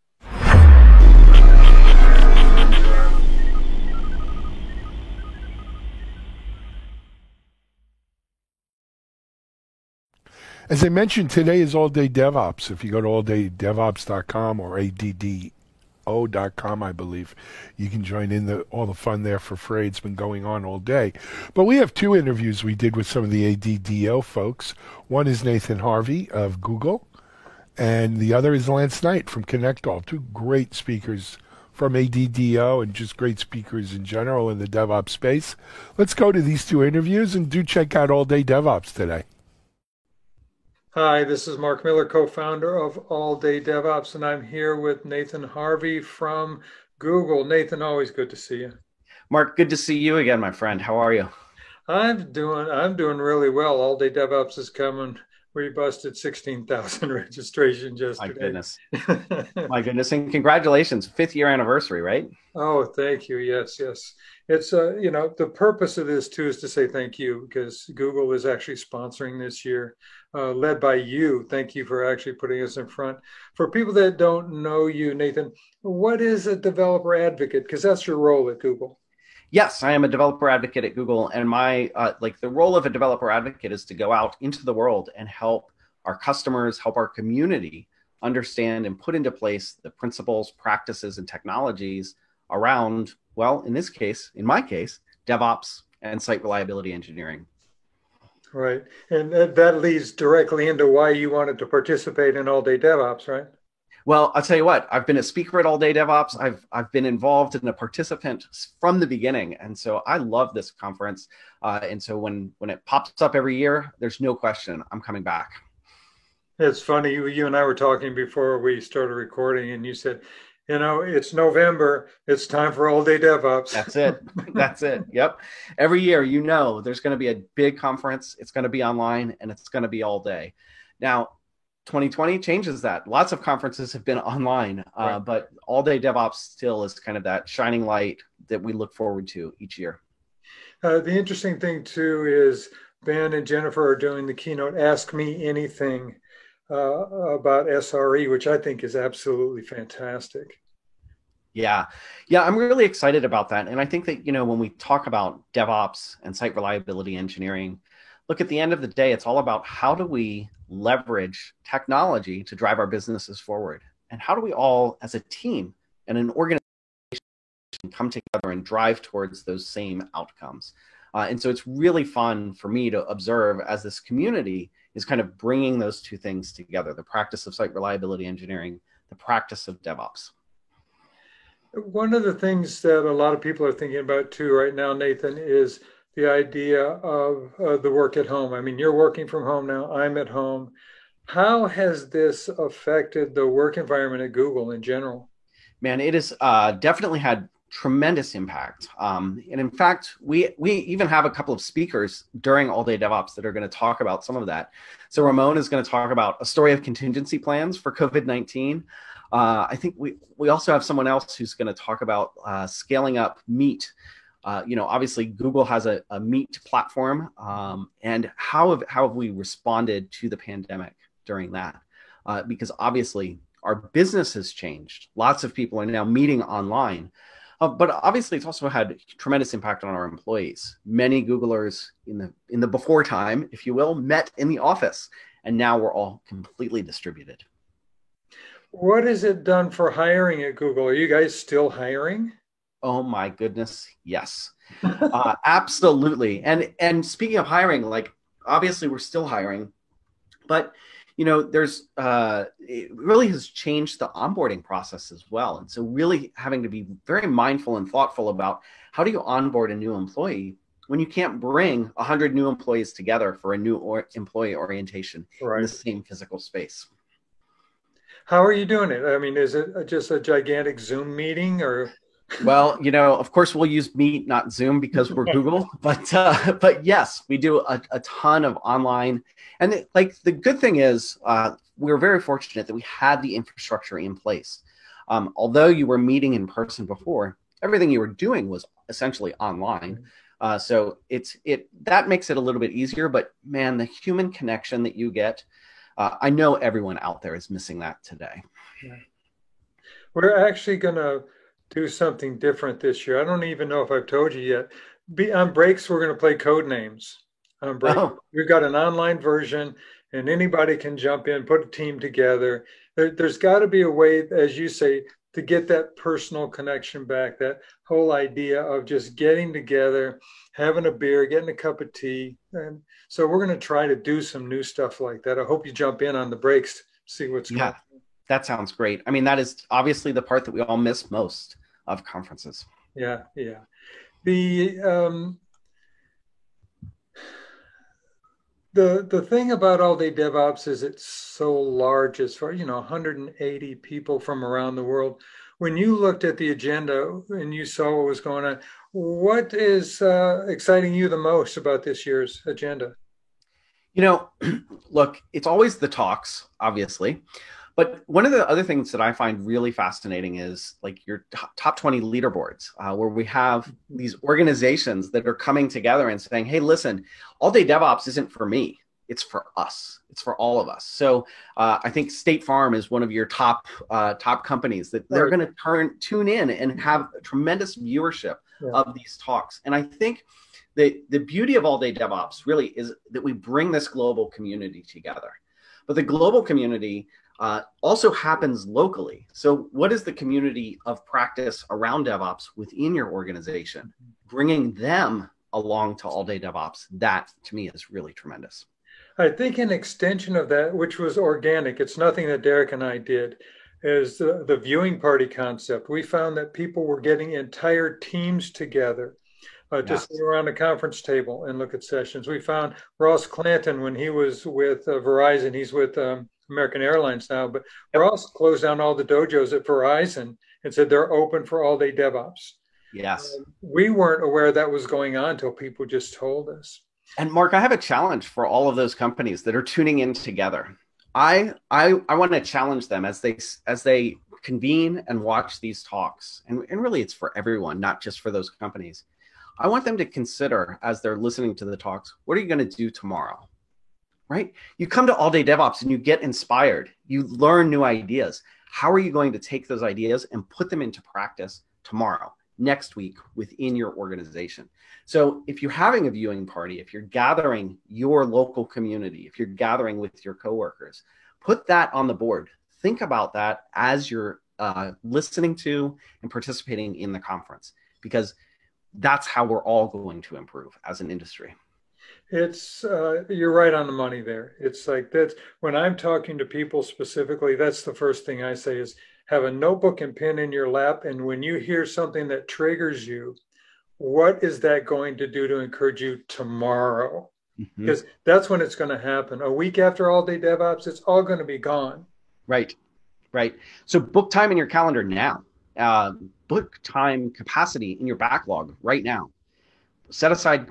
[SPEAKER 1] As I mentioned, today is All Day DevOps. If you go to alldaydevops.com or addo.com, I believe, you can join in all the fun there for free. It's been going on all day. But we have 2 interviews we did with some of the ADDO folks. One is Nathan Harvey of Google, and the other is Lance Knight from ConnectAll. 2 great speakers from ADDO and just great speakers in general in the DevOps space. Let's go to these 2 interviews, and do check out All Day DevOps today.
[SPEAKER 8] Hi, this is Mark Miller, co-founder of All Day DevOps, and I'm here with Nathan Harvey from Google. Nathan, always good to see you.
[SPEAKER 9] Mark, good to see you again, my friend. How are you?
[SPEAKER 8] I'm doing really well. All Day DevOps is coming. We busted 16,000 registrations yesterday.
[SPEAKER 9] My goodness. My goodness. And congratulations. 5th year anniversary, right?
[SPEAKER 8] Oh, thank you. Yes. It's, the purpose of this too is to say thank you, because Google is actually sponsoring this year, led by you. Thank you for actually putting us in front. For people that don't know you, Nathan, what is a developer advocate? Because that's your role at Google.
[SPEAKER 9] Yes, I am a developer advocate at Google, and my the role of a developer advocate is to go out into the world and help our customers, help our community understand and put into place the principles, practices, and technologies around, well, in my case, DevOps and site reliability engineering.
[SPEAKER 8] Right, and that leads directly into why you wanted to participate in All Day DevOps, right?
[SPEAKER 9] Well, I'll tell you what, I've been a speaker at All Day DevOps. I've been involved and a participant from the beginning. And so I love this conference. And so when it pops up every year, there's no question I'm coming back.
[SPEAKER 8] It's funny, you and I were talking before we started recording, and you said, it's November, it's time for All Day DevOps.
[SPEAKER 9] That's it. Yep. Every year, there's going to be a big conference. It's going to be online, and it's going to be all day. Now, 2020 changes that. Lots of conferences have been online,
[SPEAKER 8] Right.
[SPEAKER 9] but All Day DevOps still is kind of that shining light that we look forward to each year.
[SPEAKER 8] The interesting thing too is Ben and Jennifer are doing the keynote Ask Me Anything about SRE, which I think is absolutely fantastic.
[SPEAKER 9] Yeah, I'm really excited about that. And I think that, when we talk about DevOps and site reliability engineering, look, at the end of the day, it's all about how do we leverage technology to drive our businesses forward? And how do we all, as a team and an organization, come together and drive towards those same outcomes? And so it's really fun for me to observe as this community is kind of bringing those two things together, the practice of site reliability engineering, the practice of DevOps.
[SPEAKER 8] One of the things that a lot of people are thinking about too right now, Nathan, is the idea of the work at home. I mean, you're working from home now, I'm at home. How has this affected the work environment at Google in general?
[SPEAKER 9] Man, it has definitely had tremendous impact. And in fact, we even have a couple of speakers during All Day DevOps that are going to talk about some of that. So Ramon is going to talk about a story of contingency plans for COVID-19. I think we also have someone else who's going to talk about scaling up Meet. Obviously Google has a Meet platform, and how have we responded to the pandemic during that? Because obviously our business has changed. Lots of people are now meeting online, but obviously it's also had tremendous impact on our employees. Many Googlers in the before time, if you will, met in the office, and now we're all completely distributed.
[SPEAKER 8] What has it done for hiring at Google? Are you guys still hiring?
[SPEAKER 9] Oh my goodness, yes, absolutely. And speaking of hiring, like obviously we're still hiring, but there's it really has changed the onboarding process as well. And so really having to be very mindful and thoughtful about how do you onboard a new employee when you can't bring 100 new employees together for a new employee orientation in the same physical space.
[SPEAKER 8] How are you doing it? I mean, is it just a gigantic Zoom meeting or?
[SPEAKER 9] Well, of course we'll use Meet, not Zoom, because we're Google, but yes, we do a ton of online. And the good thing is we're very fortunate that we had the infrastructure in place. Although you were meeting in person before, everything you were doing was essentially online. So that makes it a little bit easier, but man, the human connection that you get, I know everyone out there is missing that today.
[SPEAKER 8] Yeah. We're actually going to do something different this year. I don't even know if I've told you yet. On breaks, we're going to play code names. On break, We've got an online version, and anybody can jump in, put a team together. There's got to be a way, as you say, to get that personal connection back, that whole idea of just getting together, having a beer, getting a cup of tea. And so we're going to try to do some new stuff like that. I hope you jump in on the breaks, see what's going on.
[SPEAKER 9] That sounds great. I mean, that is obviously the part that we all miss most of conferences.
[SPEAKER 8] Yeah. The thing about All Day DevOps is it's so large, as far 180 people from around the world. When you looked at the agenda and you saw what was going on, what is exciting you the most about this year's agenda?
[SPEAKER 9] Look, it's always the talks, obviously. But one of the other things that I find really fascinating is like your top 20 leaderboards, where we have these organizations that are coming together and saying, hey, listen, All Day DevOps isn't for me. It's for us. It's for all of us. So I think State Farm is one of your top companies that they're going to tune in and have tremendous viewership of these talks. And I think the beauty of All Day DevOps really is that we bring this global community together. But the global community also happens locally. So what is the community of practice around DevOps within your organization? Bringing them along to All Day DevOps, that to me is really tremendous.
[SPEAKER 8] I think an extension of that, which was organic, it's nothing that Derek and I did, is the viewing party concept. We found that people were getting entire teams together to sit around a conference table and look at sessions. We found Ross Clanton when he was with Verizon, he's with American Airlines now, but Ross closed down all the dojos at Verizon and said they're open for All Day DevOps.
[SPEAKER 9] Yes.
[SPEAKER 8] We weren't aware that was going on until people just told us.
[SPEAKER 9] And Mark, I have a challenge for all of those companies that are tuning in together. I want to challenge them as they convene and watch these talks, and really it's for everyone, not just for those companies. I want them to consider, as they're listening to the talks, what are you going to do tomorrow? Right? You come to All Day DevOps and you get inspired. You learn new ideas. How are you going to take those ideas and put them into practice tomorrow, next week, within your organization? So if you're having a viewing party, if you're gathering your local community, if you're gathering with your coworkers, put that on the board. Think about that as you're listening to and participating in the conference, because that's how we're all going to improve as an industry.
[SPEAKER 8] It's you're right on the money there. It's like that. When I'm talking to people specifically, that's the first thing I say is have a notebook and pen in your lap. And when you hear something that triggers you, what is that going to do to encourage you tomorrow? Because that's when it's going to happen. A week after All Day DevOps, it's all going to be gone.
[SPEAKER 9] Right. So book time in your calendar now. Book time capacity in your backlog right now. Set aside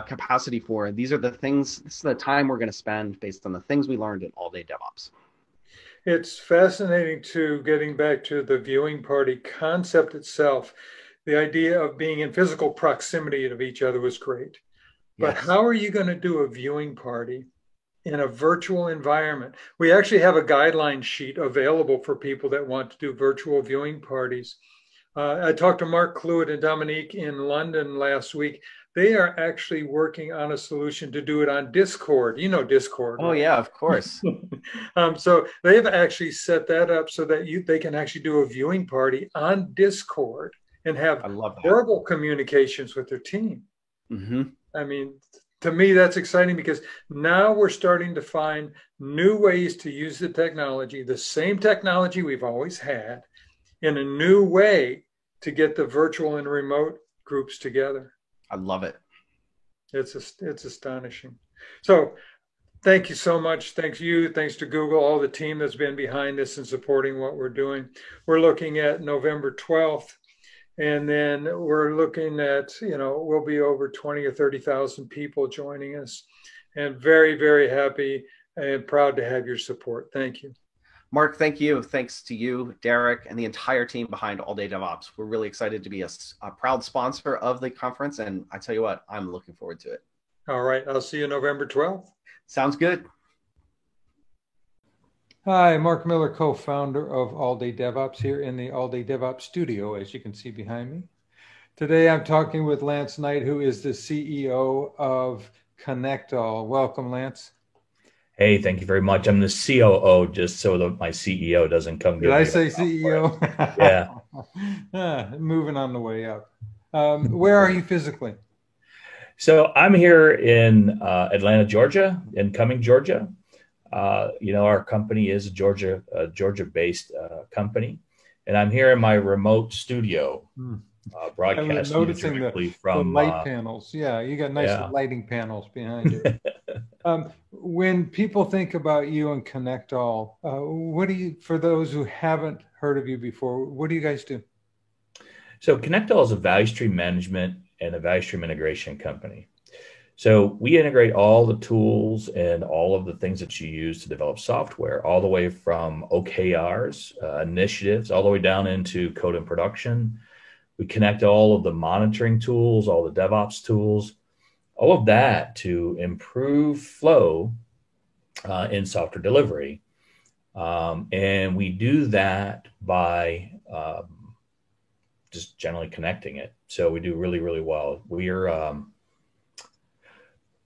[SPEAKER 9] capacity for these are the things. This is the time we're going to spend based on the things we learned in All Day DevOps.
[SPEAKER 8] It's fascinating to getting back to the viewing party concept itself. The idea of being in physical proximity of each other was great. But how are you going to do a viewing party in a virtual environment? We actually have a guideline sheet available for people that want to do virtual viewing parties. I talked to Mark Cluett and Dominique in London last week. They are actually working on a solution to do it on Discord. You know Discord.
[SPEAKER 9] Oh, right? Yeah, of course.
[SPEAKER 8] So they've actually set that up so that they can actually do a viewing party on Discord and have verbal communications with their team. I mean, to me, that's exciting because now we're starting to find new ways to use the technology, the same technology we've always had, in a new way to get the virtual and remote groups together.
[SPEAKER 9] I love it.
[SPEAKER 8] It's astonishing. So thank you so much. Thanks you. Thanks to Google, all the team that's been behind this and supporting what we're doing. We're looking at November 12th. And then we're looking at, we'll be over 20 or 30,000 people joining us, and very, very happy and proud to have your support. Thank you.
[SPEAKER 9] Mark, thank you. Thanks to you, Derek, and the entire team behind All Day DevOps. We're really excited to be a proud sponsor of the conference. And I tell you what, I'm looking forward to it.
[SPEAKER 8] All right. I'll see you November 12th.
[SPEAKER 9] Sounds good.
[SPEAKER 8] Hi, Mark Miller, co-founder of All Day DevOps here in the All Day DevOps studio, as you can see behind me. Today, I'm talking with Lance Knight, who is the CEO of ConnectAll. Welcome, Lance.
[SPEAKER 10] Hey, thank you very much. I'm the COO, just so that my CEO doesn't come.
[SPEAKER 8] Did I say CEO?
[SPEAKER 10] Yeah.
[SPEAKER 8] Moving on the way up. Where are you physically?
[SPEAKER 10] So I'm here in Atlanta, Georgia, in Cumming, Georgia. Our company is a Georgia-based company, and I'm here in my remote studio, broadcasting directly from
[SPEAKER 8] the light panels. Yeah, you got nice lighting panels behind you. When people think about you and ConnectAll, for those who haven't heard of you before, what do you guys do?
[SPEAKER 10] So ConnectAll is a value stream management and a value stream integration company. So we integrate all the tools and all of the things that you use to develop software, all the way from OKRs, initiatives, all the way down into code and production. We connect all of the monitoring tools, all the DevOps tools, all of that to improve flow in software delivery. And we do that by just generally connecting it. So we do really, really well.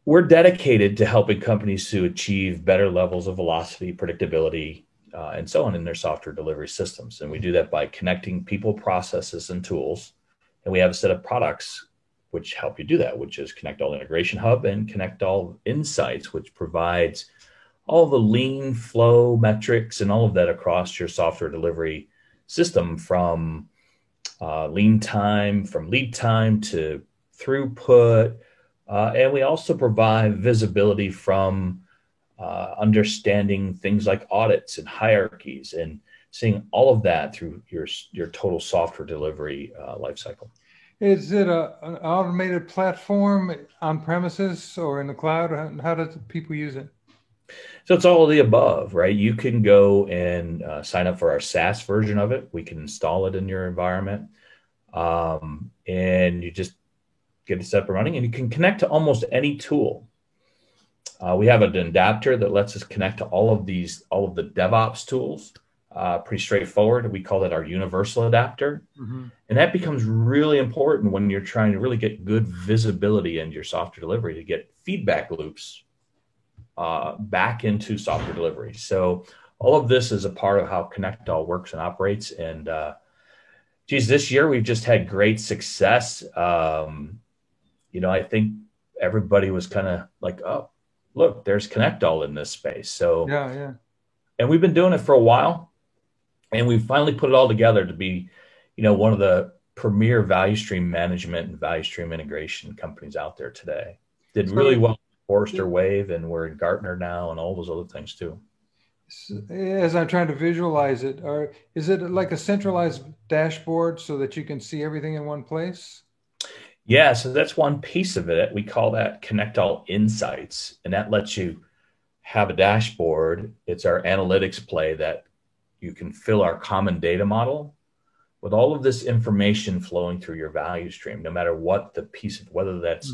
[SPEAKER 10] We're dedicated to helping companies to achieve better levels of velocity, predictability, and so on in their software delivery systems. And we do that by connecting people, processes, and tools. And we have a set of products which help you do that, which is ConnectAll Integration Hub and ConnectAll Insights, which provides all the lean flow metrics and all of that across your software delivery system, from lead time to throughput. And we also provide visibility from understanding things like audits and hierarchies, and seeing all of that through your total software delivery lifecycle.
[SPEAKER 8] Is it an automated platform on premises or in the cloud? How do people use it?
[SPEAKER 10] So it's all of the above, right? You can go and sign up for our SaaS version of it. We can install it in your environment, and you just get it set up and running, and you can connect to almost any tool. We have an adapter that lets us connect to all of the DevOps tools. Pretty straightforward. We call it our universal adapter. Mm-hmm. And that becomes really important when you're trying to really get good visibility into your software delivery, to get feedback loops back into software delivery. So all of this is a part of how ConnectAll works and operates. And this year we've just had great success. I think everybody was kind of like, oh, look, there's ConnectAll in this space. So
[SPEAKER 8] yeah.
[SPEAKER 10] And we've been doing it for a while, and we finally put it all together to be, one of the premier value stream management and value stream integration companies out there today. Did really well in Forrester Wave, and we're in Gartner now, and all those other things too.
[SPEAKER 8] As I'm trying to visualize it, is it like a centralized dashboard so that you can see everything in one place?
[SPEAKER 10] Yeah, so that's one piece of it. We call that ConnectAll Insights, and that lets you have a dashboard. It's our analytics play that you can fill our common data model with all of this information flowing through your value stream, no matter what the piece of, whether that's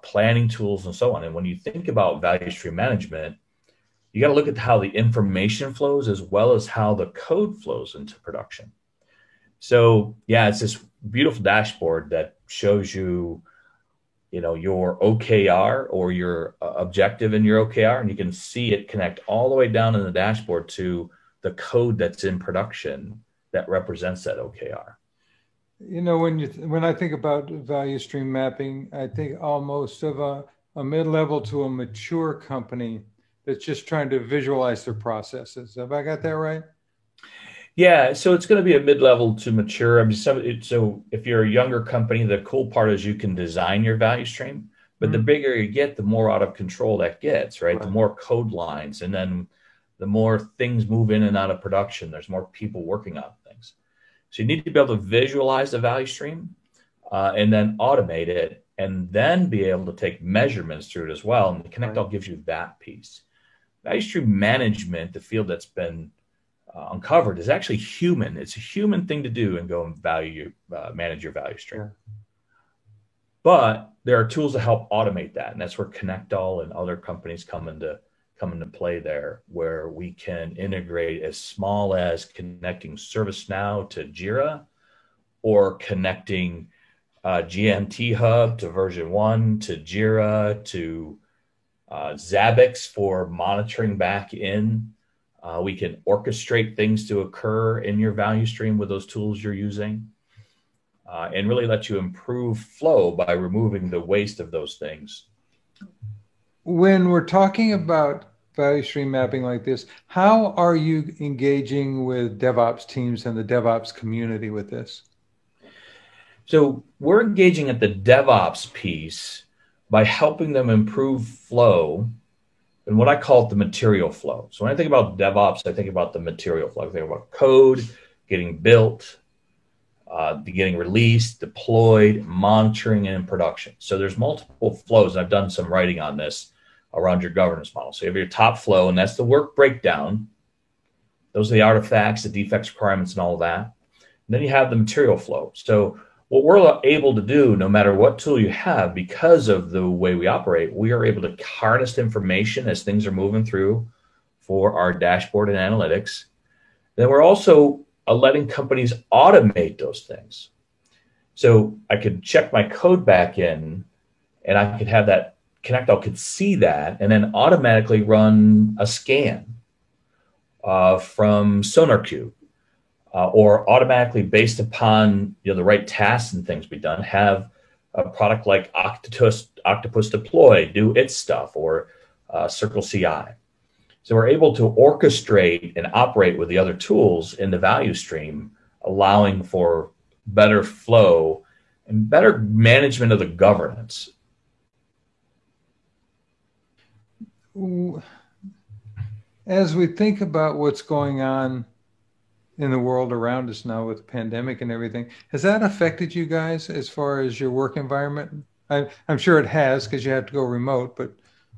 [SPEAKER 10] planning tools and so on. And when you think about value stream management, you got to look at how the information flows as well as how the code flows into production. So yeah, it's this beautiful dashboard that shows you, your OKR or your objective in your OKR, and you can see it connect all the way down in the dashboard to the code that's in production that represents that OKR.
[SPEAKER 8] When I think about value stream mapping, I think almost of a mid-level to a mature company that's just trying to visualize their processes. Have I got that right?
[SPEAKER 10] Yeah, so it's going to be a mid-level to mature. So if you're a younger company, the cool part is you can design your value stream, but the bigger you get, the more out of control that gets, right? The more code lines, and then the more things move in and out of production. There's more people working on things. So you need to be able to visualize the value stream and then automate it, and then be able to take measurements through it as well. And the ConnectAll gives you that piece. Value stream management, the field that's been uncovered, is actually human. It's a human thing to do and go and manage your value stream. Yeah. But there are tools to help automate that, and that's where ConnectAll and other companies come into play there, where we can integrate as small as connecting ServiceNow to Jira, or connecting GMT Hub to version 1 to Jira to Zabbix for monitoring back in. We can orchestrate things to occur in your value stream with those tools you're using, and really let you improve flow by removing the waste of those things.
[SPEAKER 8] When we're talking about value stream mapping like this, how are you engaging with DevOps teams and the DevOps community with this?
[SPEAKER 10] So we're engaging at the DevOps piece by helping them improve flow and what I call it the material flow. So when I think about DevOps, I think about the material flow. I think about code getting built, getting released, deployed, monitoring, and in production. So there's multiple flows. I've done some writing on this around your governance model. So you have your top flow, and that's the work breakdown. Those are the artifacts, the defects, requirements, and all of that. And then you have the material flow. So what we're able to do, no matter what tool you have, because of the way we operate, we are able to harness information as things are moving through for our dashboard and analytics. Then we're also letting companies automate those things. So I could check my code back in, and I could have that ConnectAll could see that and then automatically run a scan from SonarQube. Or automatically, based upon the right tasks and things we've done, have a product like Octopus Deploy do its stuff, or Circle CI. So we're able to orchestrate and operate with the other tools in the value stream, allowing for better flow and better management of the governance.
[SPEAKER 8] As we think about what's going on in the world around us now with the pandemic and everything, has that affected you guys as far as your work environment? I'm sure it has, because you have to go remote, but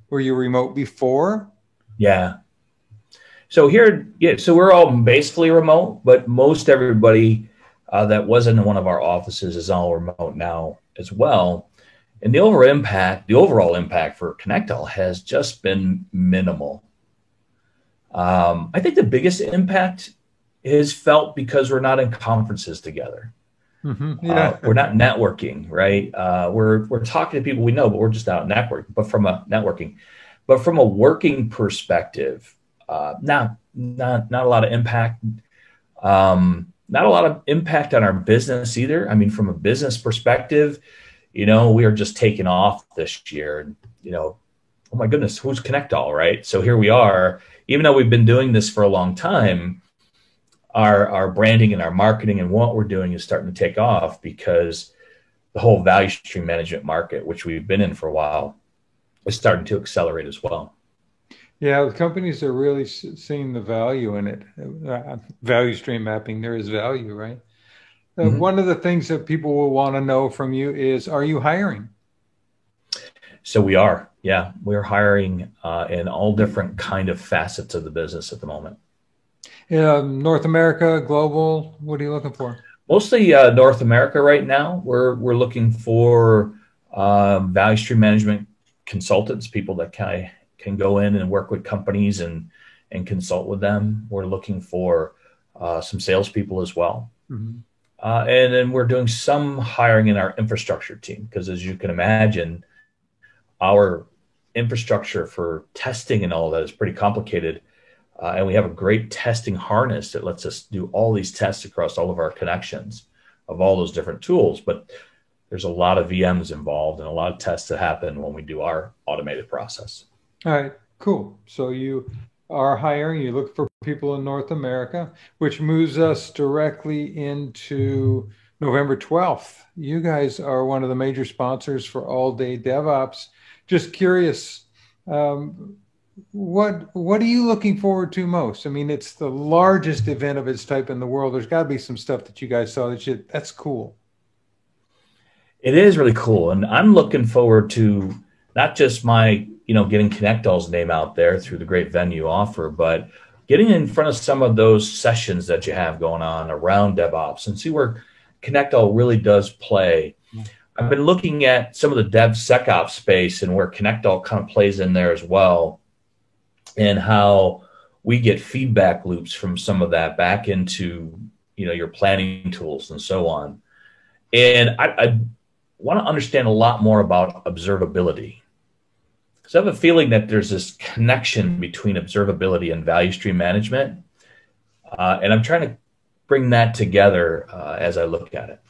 [SPEAKER 8] were you remote before?
[SPEAKER 10] Yeah. So here, so we're all basically remote, but most everybody that wasn't in one of our offices is all remote now as well. And the overall impact for ConnectAll has just been minimal. I think the biggest impact is felt because we're not in conferences together.
[SPEAKER 8] Mm-hmm. Yeah.
[SPEAKER 10] We're not networking, right? We're talking to people we know, but we're just not networking. But from a working perspective, not a lot of impact. Not a lot of impact on our business either. I mean, from a business perspective, we are just taking off this year, and oh my goodness, who's ConnectAll, right? So here we are. Even though we've been doing this for a long time, our branding and our marketing and what we're doing is starting to take off because the whole value stream management market, which we've been in for a while, is starting to accelerate as well.
[SPEAKER 8] Yeah, the companies are really seeing the value in it. Value stream mapping, there is value, right?
[SPEAKER 10] Mm-hmm.
[SPEAKER 8] One of the things that people will want to know from you is, are you hiring?
[SPEAKER 10] So we are, yeah. We're hiring in all different kind of facets of the business at the moment.
[SPEAKER 8] North America, global, what are you looking for?
[SPEAKER 10] Mostly North America right now. We're looking for value stream management consultants, people that can go in and work with companies and consult with them. We're looking for some salespeople as well.
[SPEAKER 8] Mm-hmm.
[SPEAKER 10] And then we're doing some hiring in our infrastructure team because, as you can imagine, our infrastructure for testing and all of that is pretty complicated. And we have a great testing harness that lets us do all these tests across all of our connections of all those different tools. But there's a lot of VMs involved and a lot of tests that happen when we do our automated process.
[SPEAKER 8] All right, cool. So you are hiring, you look for people in North America, which moves us directly into November 12th. You guys are one of the major sponsors for All Day DevOps. Just curious, what are you looking forward to most? I mean, it's the largest event of its type in the world. There's got to be some stuff that you guys saw that's cool.
[SPEAKER 10] It is really cool. And I'm looking forward to not just my, getting ConnectAll's name out there through the great venue offer, but getting in front of some of those sessions that you have going on around DevOps and see where ConnectAll really does play. I've been looking at some of the DevSecOps space and where ConnectAll kind of plays in there as well, and how we get feedback loops from some of that back into, your planning tools and so on. And I want to understand a lot more about observability. So I have a feeling that there's this connection between observability and value stream management. And I'm trying to bring that together as I look at it.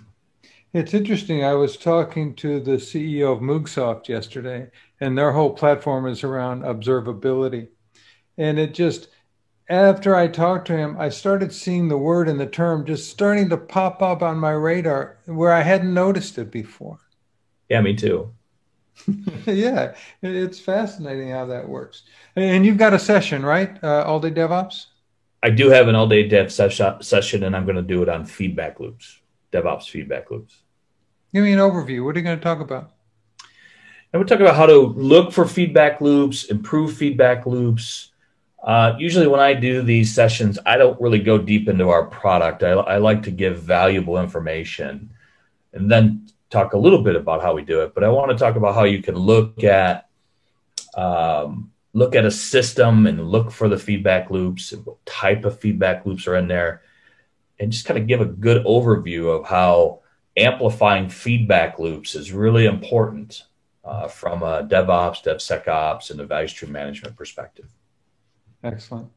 [SPEAKER 8] It's interesting. I was talking to the CEO of Moogsoft yesterday, and their whole platform is around observability. And it just, after I talked to him, I started seeing the word and the term just starting to pop up on my radar where I hadn't noticed it before.
[SPEAKER 10] Yeah, me too.
[SPEAKER 8] Yeah, it's fascinating how that works. And you've got a session, right? All Day DevOps?
[SPEAKER 10] I do have an all-day dev session, and I'm going to do it on feedback loops, DevOps feedback loops.
[SPEAKER 8] Give me an overview. What are you going to talk about?
[SPEAKER 10] And we'll talk about how to look for feedback loops, improve feedback loops. Usually when I do these sessions, I don't really go deep into our product. I like to give valuable information and then talk a little bit about how we do it. But I want to talk about how you can look at a system and look for the feedback loops and what type of feedback loops are in there, and just kind of give a good overview of how amplifying feedback loops is really important from a DevOps, DevSecOps, and a value stream management perspective.
[SPEAKER 8] Excellent.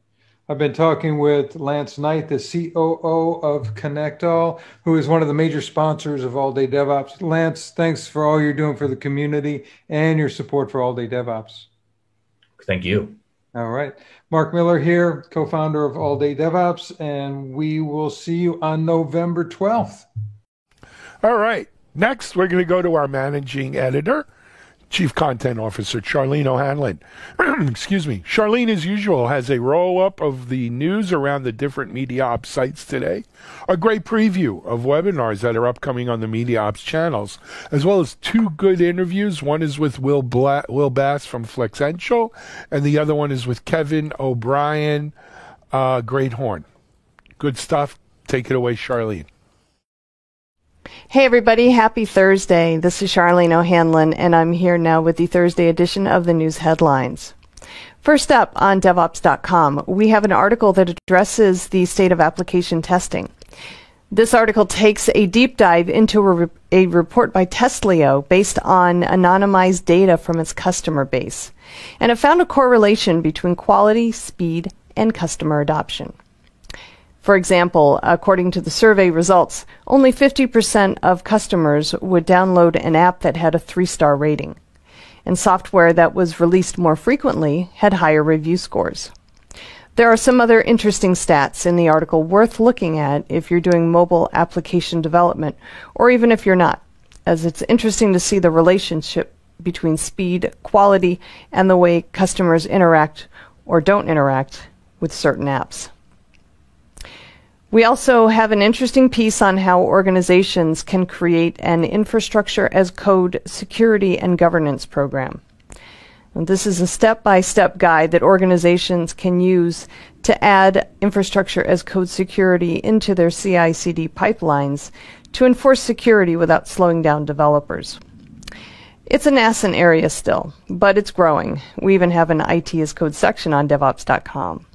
[SPEAKER 8] I've been talking with Lance Knight, the COO of ConnectAll, who is one of the major sponsors of All Day DevOps. Lance, thanks for all you're doing for the community and your support for All Day DevOps.
[SPEAKER 10] Thank you.
[SPEAKER 8] All right. Mark Miller here, co-founder of All Day DevOps, and we will see you on November 12th.
[SPEAKER 1] All right. Next, we're going to go to our managing editor, Chief Content Officer Charlene O'Hanlon. Excuse me. Charlene, as usual, has a roll-up of the news around the different Media Ops sites today, a great preview of webinars that are upcoming on the Media Ops channels, as well as two good interviews. One is with Will Bass from Flexential, and the other one is with Kevin O'Brien, Great Horn. Good stuff. Take it away, Charlene.
[SPEAKER 11] Hey everybody, happy Thursday. This is Charlene O'Hanlon, and I'm here now with the Thursday edition of the news headlines. First up on DevOps.com, we have an article that addresses the state of application testing. This article takes a deep dive into a report by Testlio based on anonymized data from its customer base, and it found a correlation between quality, speed, and customer adoption. For example, according to the survey results, only 50% of customers would download an app that had a 3-star rating, and software that was released more frequently had higher review scores. There are some other interesting stats in the article worth looking at if you're doing mobile application development, or even if you're not, as it's interesting to see the relationship between speed, quality, and the way customers interact or don't interact with certain apps. We also have an interesting piece on how organizations can create an infrastructure as code security and governance program. And this is a step-by-step guide that organizations can use to add infrastructure as code security into their CI/CD pipelines to enforce security without slowing down developers. It's a nascent area still, but it's growing. We even have an IT as code section on DevOps.com.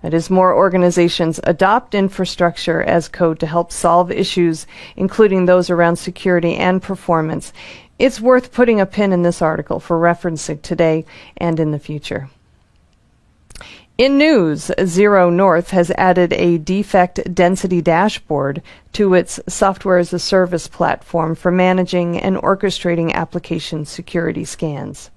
[SPEAKER 11] As more organizations adopt infrastructure as code to help solve issues, including those around security and performance, it's worth putting a pin in this article for referencing today and in the future. In news, Zero North has added a defect density dashboard to its software as a service platform for managing and orchestrating application security scans.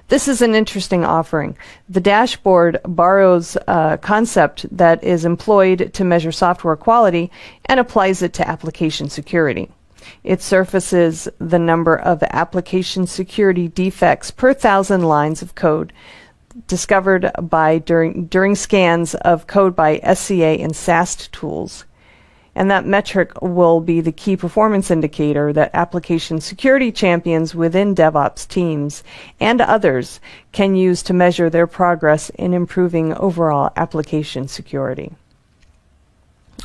[SPEAKER 11] This is an interesting offering. The dashboard borrows a concept that is employed to measure software quality and applies it to application security. It surfaces the number of application security defects per 1,000 lines of code discovered during scans of code by SCA and SAST tools. And that metric will be the key performance indicator that application security champions within DevOps teams and others can use to measure their progress in improving overall application security.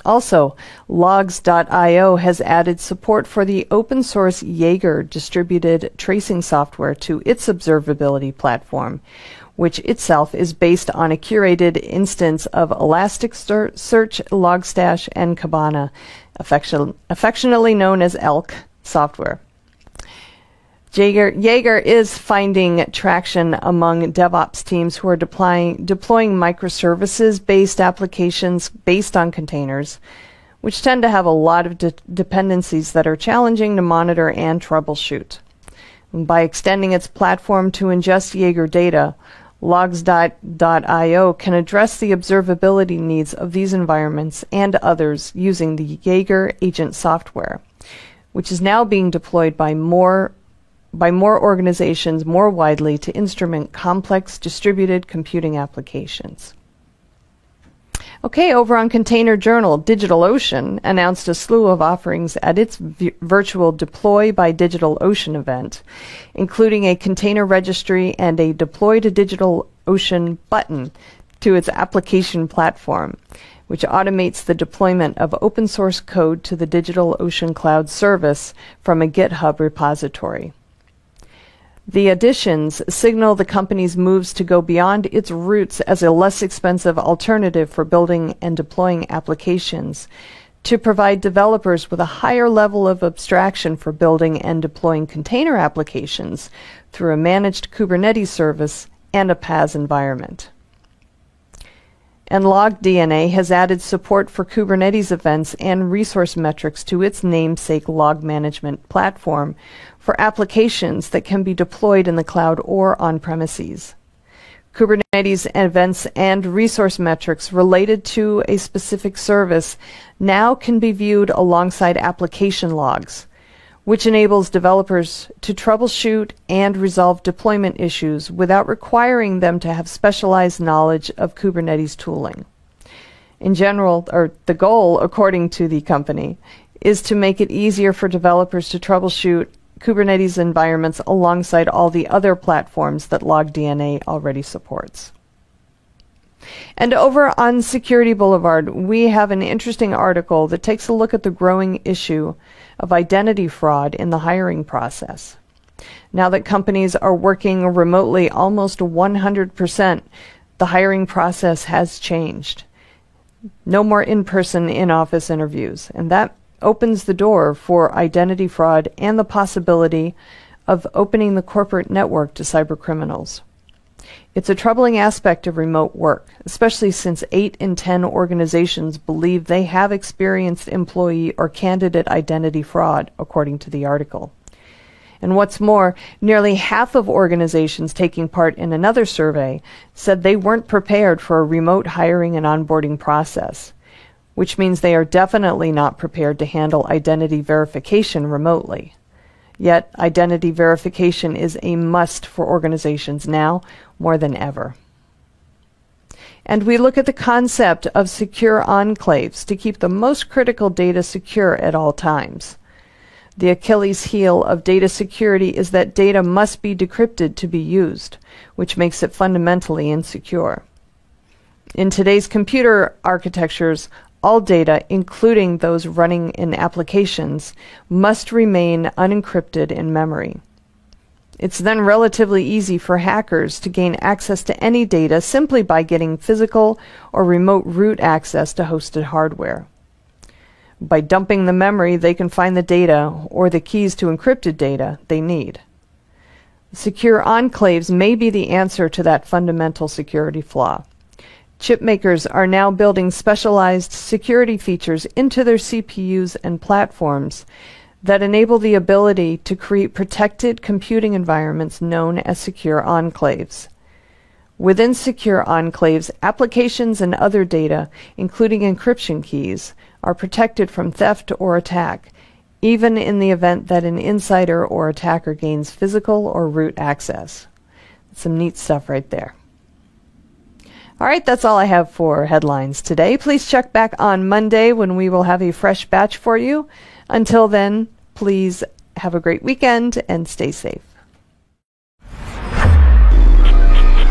[SPEAKER 11] Also, Logs.io has added support for the open source Jaeger distributed tracing software to its observability platform, which itself is based on a curated instance of Elasticsearch, Logstash, and Kibana, affectionately known as ELK software. Jaeger is finding traction among DevOps teams who are deploying microservices-based applications based on containers, which tend to have a lot of dependencies that are challenging to monitor and troubleshoot. And by extending its platform to ingest Jaeger data, Logs.io can address the observability needs of these environments and others using the Jaeger agent software, which is now being deployed by more organizations more widely to instrument complex distributed computing applications. Okay, over on Container Journal, DigitalOcean announced a slew of offerings at its virtual Deploy by DigitalOcean event, including a container registry and a Deploy to DigitalOcean button to its application platform, which automates the deployment of open source code to the DigitalOcean Cloud service from a GitHub repository. The additions signal the company's moves to go beyond its roots as a less expensive alternative for building and deploying applications to provide developers with a higher level of abstraction for building and deploying container applications through a managed Kubernetes service and a PaaS environment. And LogDNA has added support for Kubernetes events and resource metrics to its namesake log management platform for applications that can be deployed in the cloud or on premises. Kubernetes events and resource metrics related to a specific service now can be viewed alongside application logs, which enables developers to troubleshoot and resolve deployment issues without requiring them to have specialized knowledge of Kubernetes tooling. In general, or the goal, according to the company, is to make it easier for developers to troubleshoot Kubernetes environments alongside all the other platforms that LogDNA already supports. And over on Security Boulevard, we have an interesting article that takes a look at the growing issue of identity fraud in the hiring process. Now that companies are working remotely almost 100%, the hiring process has changed. No more in-person, in-office interviews, and that opens the door for identity fraud and the possibility of opening the corporate network to cybercriminals. It's a troubling aspect of remote work, especially since 8 in 10 organizations believe they have experienced employee or candidate identity fraud, according to the article. And what's more, nearly half of organizations taking part in another survey said they weren't prepared for a remote hiring and onboarding process, which means they are definitely not prepared to handle identity verification remotely. Yet, identity verification is a must for organizations now more than ever. And we look at the concept of secure enclaves to keep the most critical data secure at all times. The Achilles heel of data security is that data must be decrypted to be used, which makes it fundamentally insecure. In today's computer architectures, all data, including those running in applications, must remain unencrypted in memory. It's then relatively easy for hackers to gain access to any data simply by getting physical or remote root access to hosted hardware. By dumping the memory, they can find the data or the keys to encrypted data they need. Secure enclaves may be the answer to that fundamental security flaw. Chip makers are now building specialized security features into their CPUs and platforms that enable the ability to create protected computing environments known as secure enclaves. Within secure enclaves, applications and other data, including encryption keys, are protected from theft or attack, even in the event that an insider or attacker gains physical or root access. Some neat stuff right there. All right, that's all I have for headlines today. Please check back on Monday when we will have a fresh batch for you. Until then, please have a great weekend and stay safe.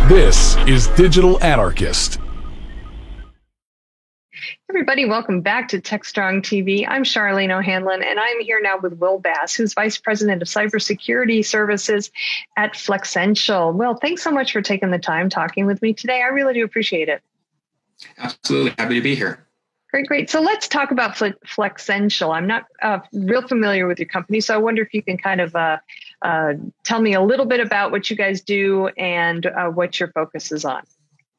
[SPEAKER 5] This is Digital Anarchist.
[SPEAKER 11] Everybody, welcome back to TechStrong TV. I'm Charlene O'Hanlon, and I'm here now with Will Bass, who's Vice President of Cybersecurity Services at Flexential. Will, thanks so much for taking the time talking with me today. I really do appreciate it.
[SPEAKER 12] Absolutely. Happy to be here.
[SPEAKER 11] Great. So let's talk about Flexential. I'm not real familiar with your company, so I wonder if you can kind of tell me a little bit about what you guys do and what your focus is on.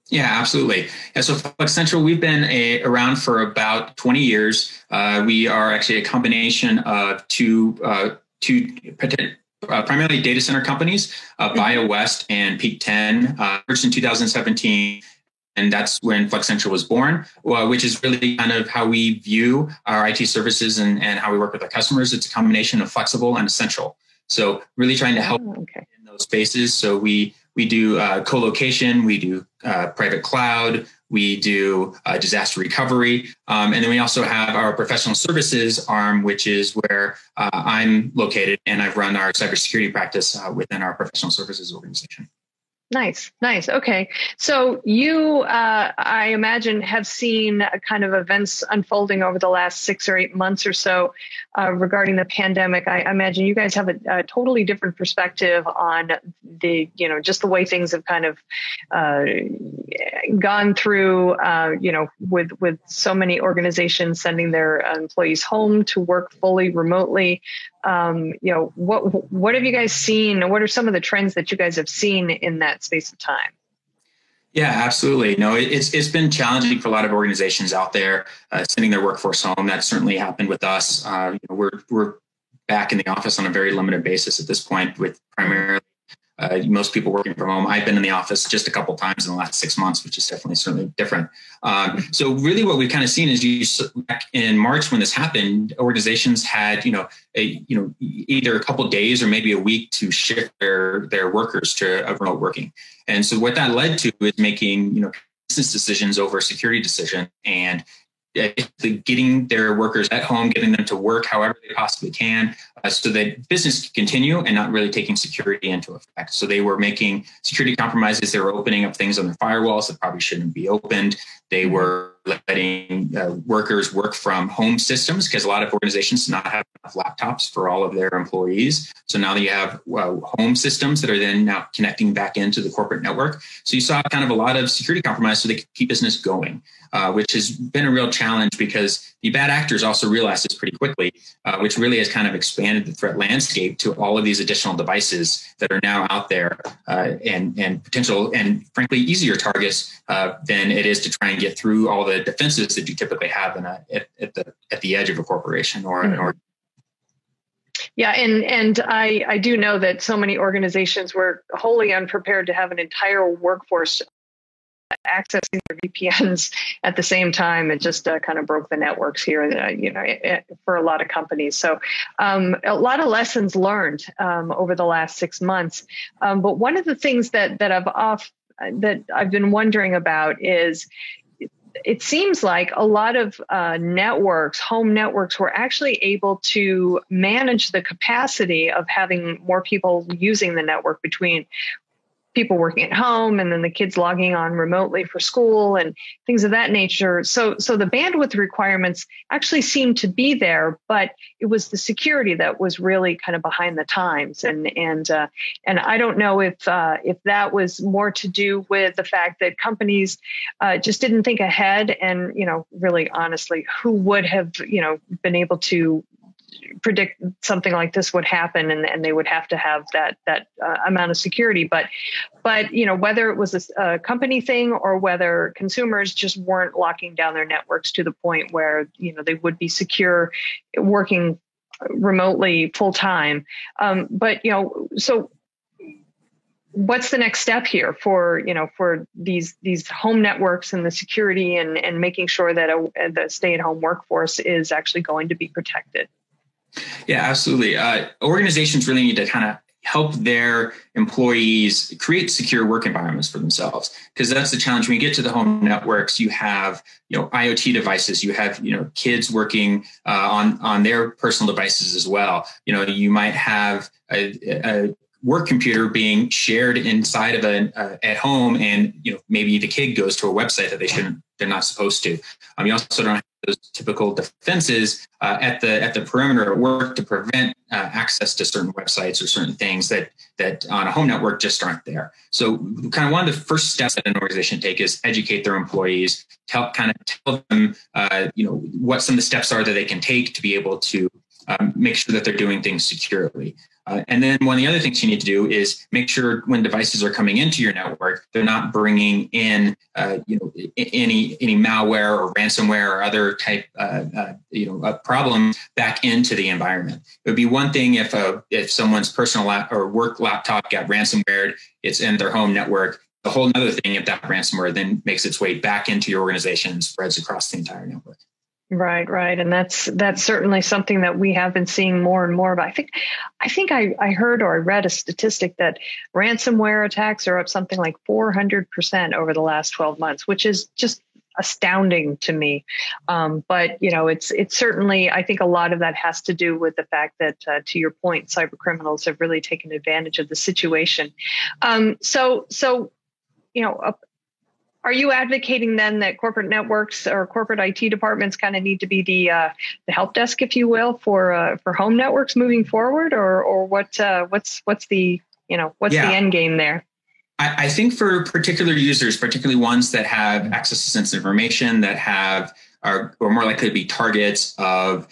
[SPEAKER 12] Yeah, absolutely. Yeah, so Flexential, we've been around for about 20 years. We are actually a combination of two primarily data center companies, BioWest and Peak 10, merged in 2017. And that's when Flexential was born, which is really kind of how we view our IT services and how we work with our customers. It's a combination of flexible and essential. So really trying to help in those spaces. So we do co-location, we do private cloud, we do disaster recovery. And then we also have our professional services arm, which is where I'm located, and I've run our cybersecurity practice within our professional services organization.
[SPEAKER 11] Nice. Okay. So you, I imagine, have seen kind of events unfolding over the last 6 or 8 months or so regarding the pandemic. I imagine you guys have a totally different perspective on the, just the way things have kind of gone through, with so many organizations sending their employees home to work fully remotely. What have you guys seen? What are some of the trends that you guys have seen in that space of time?
[SPEAKER 12] Yeah, absolutely. No, it's been challenging for a lot of organizations out there sending their workforce home. That certainly happened with us. We're back in the office on a very limited basis at this point, with primarily most people working from home. I've been in the office just a couple of times in the last 6 months, which is certainly different. So really what we've kind of seen is back in March when this happened, organizations had, either a couple of days or maybe a week to shift their workers to remote working. And so what that led to is making, business decisions over security decision and getting their workers at home, getting them to work however they possibly can, so that business can continue and not really taking security into effect. So they were making security compromises. They were opening up things on their firewalls that probably shouldn't be opened. They were letting workers work from home systems because a lot of organizations do not have enough laptops for all of their employees. So now that you have home systems that are then now connecting back into the corporate network. So you saw kind of a lot of security compromise so they could keep business going, which has been a real challenge because the bad actors also realized this pretty quickly, which really has kind of expanded the threat landscape to all of these additional devices that are now out there and potential and frankly easier targets than it is to try and get through all the defenses that you typically have at the edge of a corporation or
[SPEAKER 11] Yeah, and I do know that so many organizations were wholly unprepared to have an entire workforce accessing their VPNs at the same time. It just kind of broke the networks here, for a lot of companies. So a lot of lessons learned over the last 6 months. But one of the things that I've been wondering about is, it seems like a lot of home networks, were actually able to manage the capacity of having more people using the network between people working at home and then the kids logging on remotely for school and things of that nature. So the bandwidth requirements actually seemed to be there, but it was the security that was really kind of behind the times. And I don't know if that was more to do with the fact that companies just didn't think ahead, and really honestly, who would have been able to predict something like this would happen, and they would have to have that amount of security. But whether it was a company thing or whether consumers just weren't locking down their networks to the point where they would be secure working remotely full time. So what's the next step here for these home networks and the security and making sure that the stay-at-home workforce is actually going to be protected?
[SPEAKER 12] Yeah, absolutely. Organizations really need to kind of help their employees create secure work environments for themselves, because that's the challenge. When you get to the home networks, you have IoT devices, you have kids working on their personal devices as well. You might have a work computer being shared inside of at home, and maybe the kid goes to a website that they're not supposed to. You also don't have those typical defenses at the perimeter at work to prevent access to certain websites or certain things that on a home network just aren't there. So kind of one of the first steps that an organization take is educate their employees, tell them what some of the steps are that they can take to be able to make sure that they're doing things securely. And then one of the other things you need to do is make sure when devices are coming into your network, they're not bringing in any malware or ransomware or other type problem back into the environment. It would be one thing if someone's personal or work laptop got ransomware, it's in their home network. A whole other thing if that ransomware then makes its way back into your organization and spreads across the entire network.
[SPEAKER 11] Right. And that's certainly something that we have been seeing more and more about. I think I heard or I read a statistic that ransomware attacks are up something like 400% over the last 12 months, which is just astounding to me. But it's certainly, I think a lot of that has to do with the fact that, to your point, cyber criminals have really taken advantage of the situation. Are you advocating then that corporate networks or corporate IT departments kind of need to be the help desk, if you will, for home networks moving forward, or what's the end game there?
[SPEAKER 12] I think for particular users, particularly ones that have access to sensitive information, that are more likely to be targets of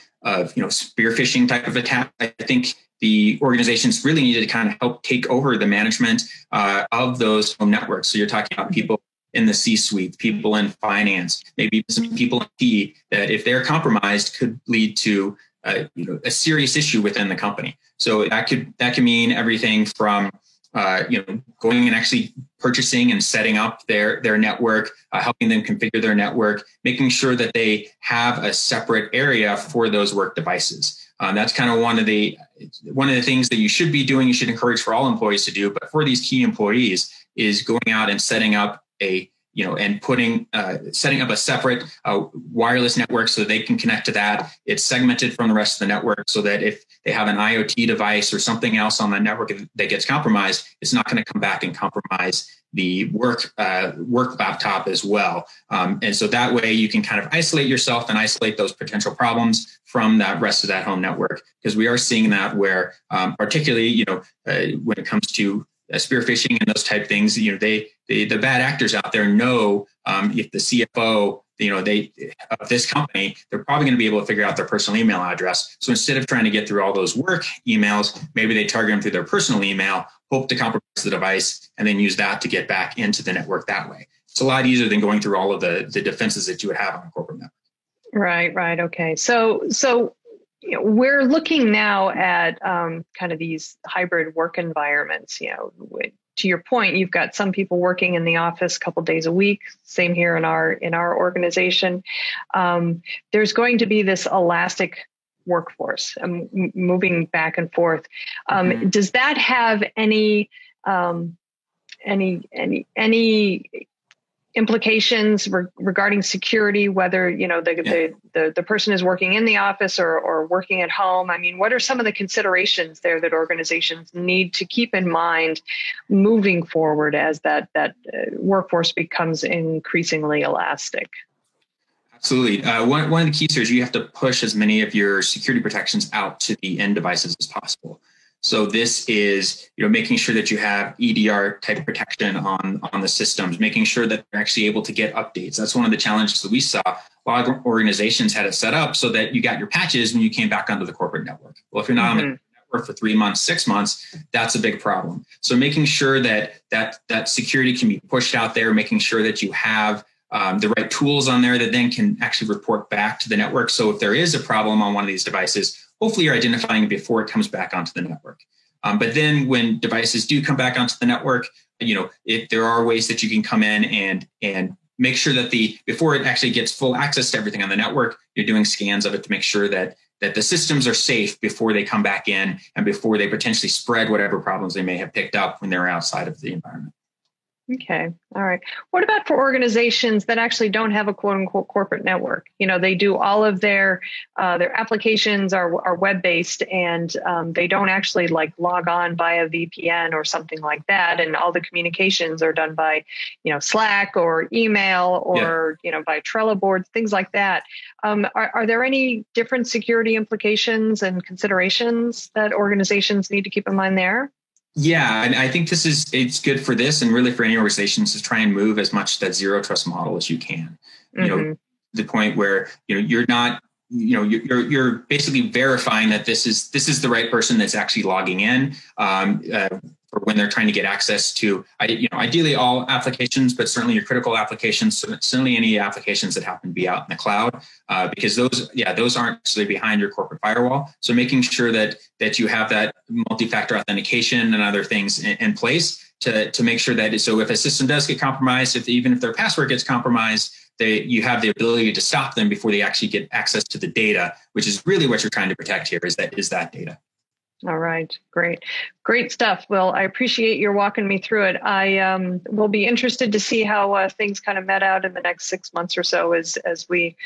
[SPEAKER 12] spear phishing type of attack, I think the organizations really needed to kind of help take over the management of those home networks. So you're talking about people in the C-suite, people in finance, maybe some people in IT that, if they're compromised, could lead to a serious issue within the company. So that could mean everything from going and actually purchasing and setting up their network, helping them configure their network, making sure that they have a separate area for those work devices. That's kind of one of the things that you should be doing. You should encourage for all employees to do, but for these key employees is going out and setting up setting up a separate wireless network so they can connect to that. It's segmented from the rest of the network so that if they have an IoT device or something else on the network that gets compromised, it's not going to come back and compromise the work laptop as well. And so that way you can kind of isolate yourself and isolate those potential problems from that rest of that home network, because we are seeing that where particularly, when it comes to spear phishing and those type things, the bad actors out there know if the CFO, of this company, they're probably going to be able to figure out their personal email address. So instead of trying to get through all those work emails, maybe they target them through their personal email, hope to compromise the device, and then use that to get back into the network that way. It's a lot easier than going through all of the defenses that you would have on a corporate network.
[SPEAKER 13] Right. Okay. So we're looking now at kind of these hybrid work environments. To your point, you've got some people working in the office a couple days a week. Same here in our organization. There's going to be this elastic workforce moving back and forth. Does that have any implications regarding security, whether the person is working in the office or working at home? I mean, what are some of the considerations there that organizations need to keep in mind moving forward as that workforce becomes increasingly elastic?
[SPEAKER 12] Absolutely. One of the keys here is you have to push as many of your security protections out to the end devices as possible. So this is, making sure that you have EDR type protection on the systems, making sure that they're actually able to get updates. That's one of the challenges that we saw. A lot of organizations had it set up so that you got your patches when you came back onto the corporate network. Well, if you're not on the network for 3 months, 6 months, that's a big problem. So making sure that security can be pushed out there, making sure that you have the right tools on there that then can actually report back to the network. So if there is a problem on one of these devices, hopefully you're identifying it before it comes back onto the network. But then when devices do come back onto the network, if there are ways that you can come in and make sure that before it actually gets full access to everything on the network, you're doing scans of it to make sure that the systems are safe before they come back in and before they potentially spread whatever problems they may have picked up when they're outside of the environment.
[SPEAKER 13] Okay. All right. What about for organizations that actually don't have a quote unquote corporate network? They do all of their applications are web-based and they don't actually log on via VPN or something like that. And all the communications are done by, Slack or email or, by Trello boards, things like that. Are there any different security implications and considerations that organizations need to keep in mind there?
[SPEAKER 12] Yeah, and I think it's good for this and really for any organizations to try and move as much that zero trust model as you can. The point where you're not you're basically verifying that this is the right person that's actually logging in for when they're trying to get access to ideally all applications, but certainly your critical applications, certainly any applications that happen to be out in the cloud, because those aren't necessarily behind your corporate firewall. So making sure that you have that multi-factor authentication and other things in place to make sure that so if a system does get compromised, even if their password gets compromised, you have the ability to stop them before they actually get access to the data, which is really what you're trying to protect here is that data.
[SPEAKER 13] All right. Great stuff. Well, I appreciate your walking me through it. I will be interested to see how things kind of met out in the next 6 months or so as we,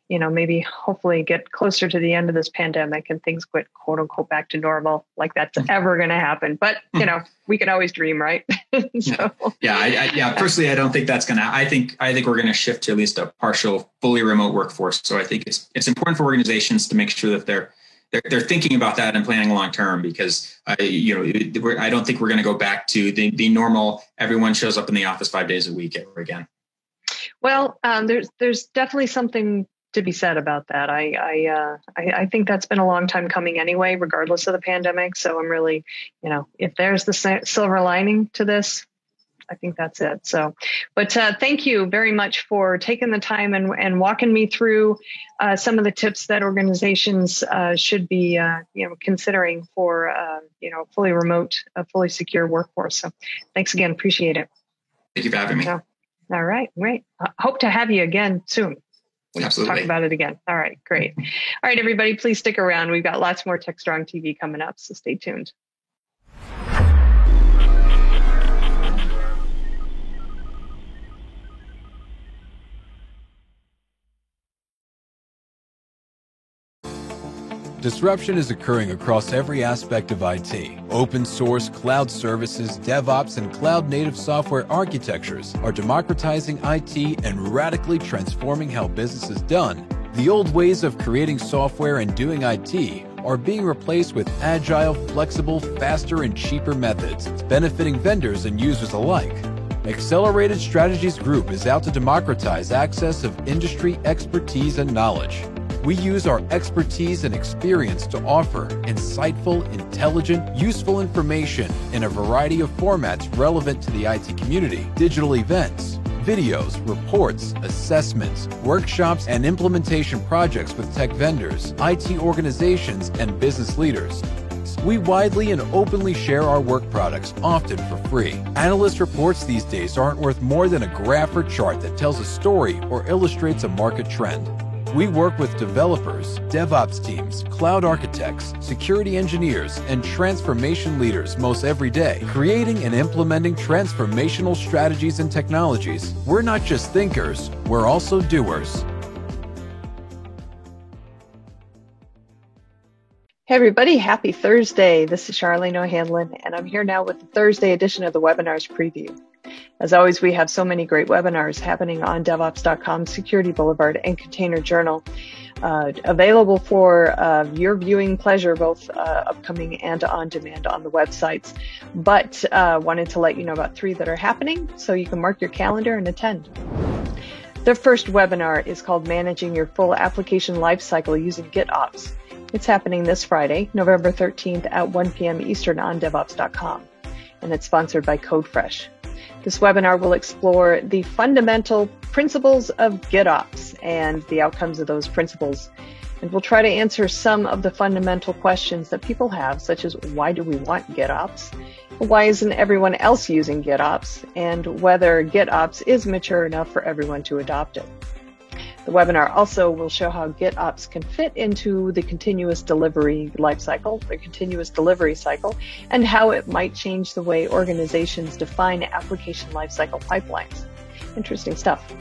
[SPEAKER 13] maybe hopefully get closer to the end of this pandemic and things get quote unquote back to normal, like that's ever going to happen. But, we can always dream, right? So.
[SPEAKER 12] Personally, I don't think that's going to, I think we're going to shift to at least a partial, fully remote workforce. So I think it's important for organizations to make sure that they're thinking about that and planning long term, because I don't think we're going to go back to the normal. Everyone shows up in the office 5 days a week ever again.
[SPEAKER 13] Well, there's definitely something to be said about that. I think that's been a long time coming anyway, regardless of the pandemic. So I'm really, if there's the silver lining to this, I think that's it. So, but thank you very much for taking the time and walking me through some of the tips that organizations should be considering for fully remote, fully secure workforce. So, thanks again. Appreciate it.
[SPEAKER 12] Thank you for having me.
[SPEAKER 13] So, all right, great. Hope to have you again soon. We'll
[SPEAKER 12] Absolutely.
[SPEAKER 13] Talk about it again. All right, great. All right, everybody, please stick around. We've got lots more TechStrong TV coming up, so stay tuned.
[SPEAKER 14] Disruption is occurring across every aspect of IT. Open source, cloud services, DevOps, and cloud-native software architectures are democratizing IT and radically transforming how business is done. The old ways of creating software and doing IT are being replaced with agile, flexible, faster, and cheaper methods, benefiting vendors and users alike. Accelerated Strategies Group is out to democratize access of industry expertise and knowledge. We use our expertise and experience to offer insightful, intelligent, useful information in a variety of formats relevant to the IT community: digital events, videos, reports, assessments, workshops, and implementation projects with tech vendors, IT organizations, and business leaders. We widely and openly share our work products, often for free. Analyst reports these days aren't worth more than a graph or chart that tells a story or illustrates a market trend. We work with developers, DevOps teams, cloud architects, security engineers, and transformation leaders most every day, creating and implementing transformational strategies and technologies. We're not just thinkers, we're also doers.
[SPEAKER 11] Hey everybody, happy Thursday. This is Charlene O'Hanlon, and I'm here now with the Thursday edition of the Webinars Preview. As always, we have so many great webinars happening on DevOps.com, Security Boulevard, and Container Journal, available for your viewing pleasure, both upcoming and on demand on the websites. But wanted to let you know about 3 that are happening, so you can mark your calendar and attend. The first webinar is called Managing Your Full Application Lifecycle Using GitOps. It's happening this Friday, November 13th at 1 p.m. Eastern on DevOps.com, and it's sponsored by CodeFresh. This webinar will explore the fundamental principles of GitOps and the outcomes of those principles. And we'll try to answer some of the fundamental questions that people have, such as why do we want GitOps? Why isn't everyone else using GitOps? And whether GitOps is mature enough for everyone to adopt it. The webinar also will show how GitOps can fit into the continuous delivery lifecycle, the continuous delivery cycle, and how it might change the way organizations define application lifecycle pipelines. Interesting stuff.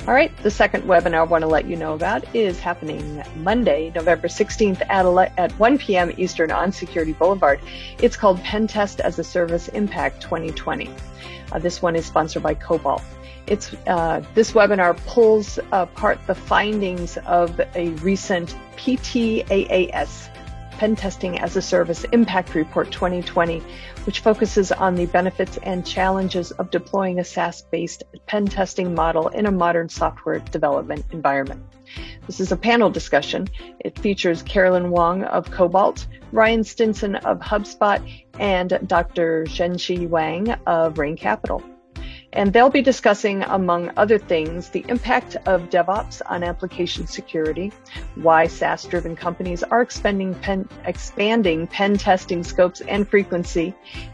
[SPEAKER 11] All right, the second webinar I want to let you know about is happening Monday, November 16th at 1 p.m. Eastern on Security Boulevard. It's called Pen Test as a Service Impact 2020. This one is sponsored by Cobalt. This webinar pulls apart the findings of a recent PTAAS, Pen Testing as a Service Impact Report 2020, which focuses on the benefits and challenges of deploying a SaaS-based pen testing model in a modern software development environment. This is a panel discussion. It features Carolyn Wong of Cobalt, Ryan Stinson of HubSpot, and Dr. Zhenxi Wang of Rain Capital. And they'll be discussing, among other things, the impact of DevOps on application security, why SaaS-driven companies are expanding pen testing scopes and frequency,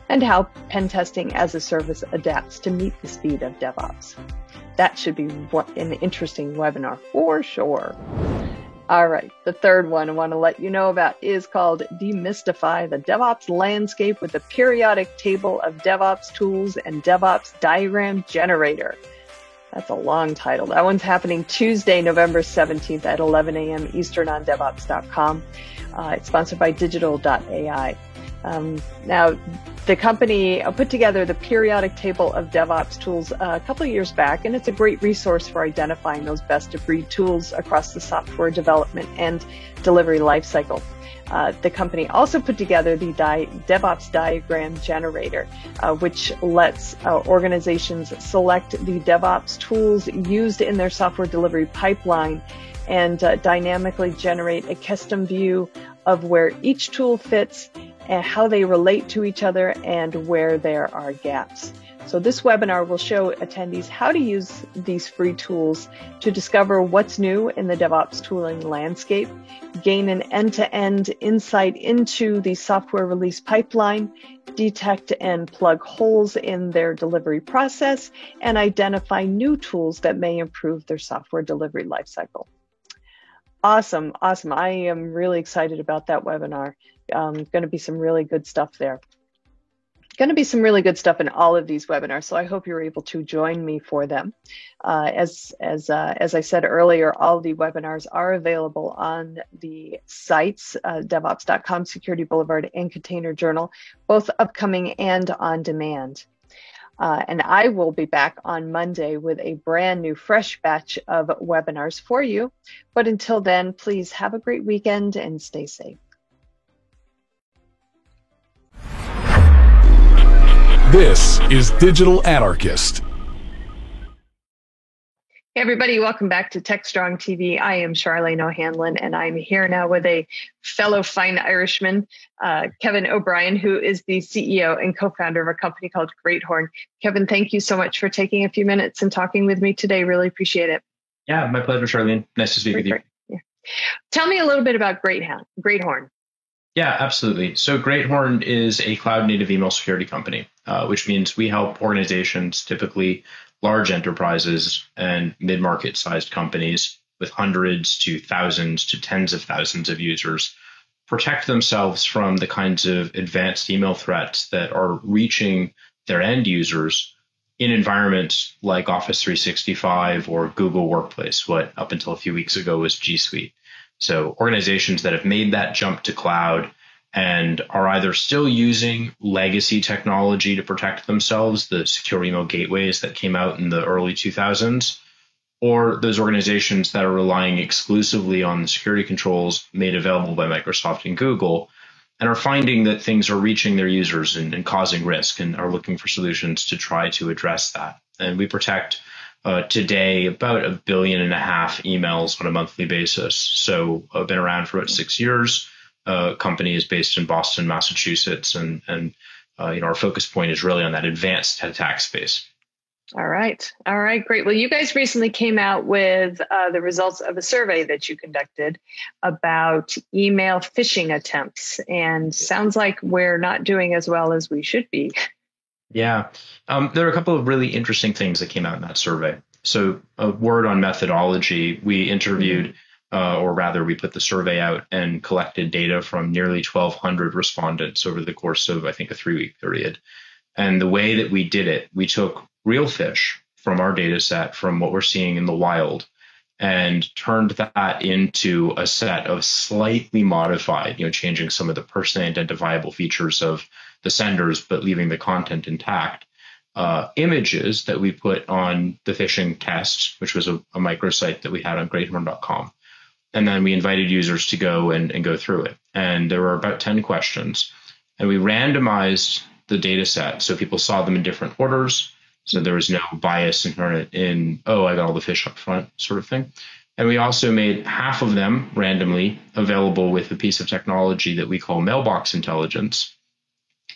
[SPEAKER 11] and how pen testing as a service adapts to meet the speed of DevOps. That should be an interesting webinar for sure. All right, the third one I want to let you know about is called Demystify the DevOps Landscape with a Periodic Table of DevOps Tools and DevOps Diagram Generator. That's a long title. That one's happening Tuesday, November 17th at 11 a.m. Eastern on DevOps.com. It's sponsored by Digital.ai. Now, the company put together the periodic table of DevOps tools a couple of years back, and it's a great resource for identifying those best-of-breed tools across the software development and delivery lifecycle. The company also put together the DevOps Diagram Generator, which lets organizations select the DevOps tools used in their software delivery pipeline and dynamically generate a custom view of where each tool fits and how they relate to each other and where there are gaps. So this webinar will show attendees how to use these free tools to discover what's new in the DevOps tooling landscape, gain an end-to-end insight into the software release pipeline, detect and plug holes in their delivery process, and identify new tools that may improve their software delivery lifecycle. Awesome. I am really excited about that webinar. Going to be some really good stuff there. Going to be some really good stuff in all of these webinars, so I hope you're able to join me for them. As I said earlier, all the webinars are available on the sites, DevOps.com, Security Boulevard, and Container Journal, both upcoming and on demand. And I will be back on Monday with a brand new, fresh batch of webinars for you. But until then, please have a great weekend and stay safe.
[SPEAKER 5] This is Digital Anarchist.
[SPEAKER 13] Hey everybody, welcome back to TechStrong TV. I am Charlene O'Hanlon, and I'm here now with a fellow fine Irishman, Kevin O'Brien, who is the CEO and co-founder of a company called Greathorn. Kevin, thank you so much for taking a few minutes and talking with me today. Really appreciate it.
[SPEAKER 15] Yeah, my pleasure, Charlene. Nice to speak with you.
[SPEAKER 13] Yeah. Tell me a little bit about Greathorn.
[SPEAKER 15] Yeah, absolutely. So Greathorn is a cloud-native email security company, which means we help organizations, typically large enterprises and mid-market sized companies with hundreds to thousands to tens of thousands of users, protect themselves from the kinds of advanced email threats that are reaching their end users in environments like Office 365 or Google Workplace, what up until a few weeks ago was G Suite. So organizations that have made that jump to cloud and are either still using legacy technology to protect themselves, the secure email gateways that came out in the early 2000s, or those organizations that are relying exclusively on the security controls made available by Microsoft and Google, and are finding that things are reaching their users and causing risk, and are looking for solutions to try to address that. And we protect today about 1.5 billion emails on a monthly basis. So I've been around for about 6 years. Company is based in Boston, Massachusetts, and our focus point is really on that advanced attack space.
[SPEAKER 13] All right, great. Well, you guys recently came out with the results of a survey that you conducted about email phishing attempts, and sounds like we're not doing as well as we should be.
[SPEAKER 15] Yeah, there are a couple of really interesting things that came out in that survey. So a word on methodology, we interviewed, or rather we put the survey out and collected data from nearly 1,200 respondents over the course of, I think, a 3-week period. And the way that we did it, we took real fish from our data set, from what we're seeing in the wild, and turned that into a set of slightly modified, changing some of the personally identifiable features of the senders, but leaving the content intact, images that we put on the phishing test, which was a microsite that we had on greathorn.com. And then we invited users to go and go through it. And there were about 10 questions. And we randomized the data set so people saw them in different orders. So there was no bias inherent in, oh, I got all the fish up front sort of thing. And we also made half of them randomly available with a piece of technology that we call Mailbox Intelligence.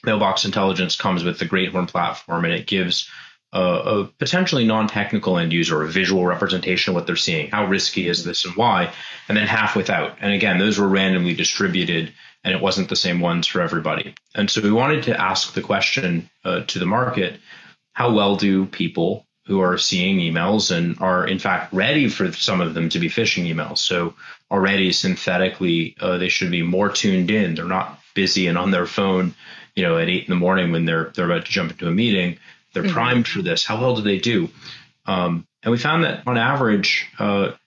[SPEAKER 15] Mailbox Intelligence comes with the Greathorn platform, and it gives a potentially non-technical end user a visual representation of what they're seeing. How risky is this and why? And then half without. And again, those were randomly distributed, and it wasn't the same ones for everybody. And so we wanted to ask the question to the market, how well do people who are seeing emails and are in fact ready for some of them to be phishing emails? So already synthetically, they should be more tuned in. They're not busy and on their phone, at 8 a.m. when they're about to jump into a meeting. They're primed for this. How well do they do? And we found that on average,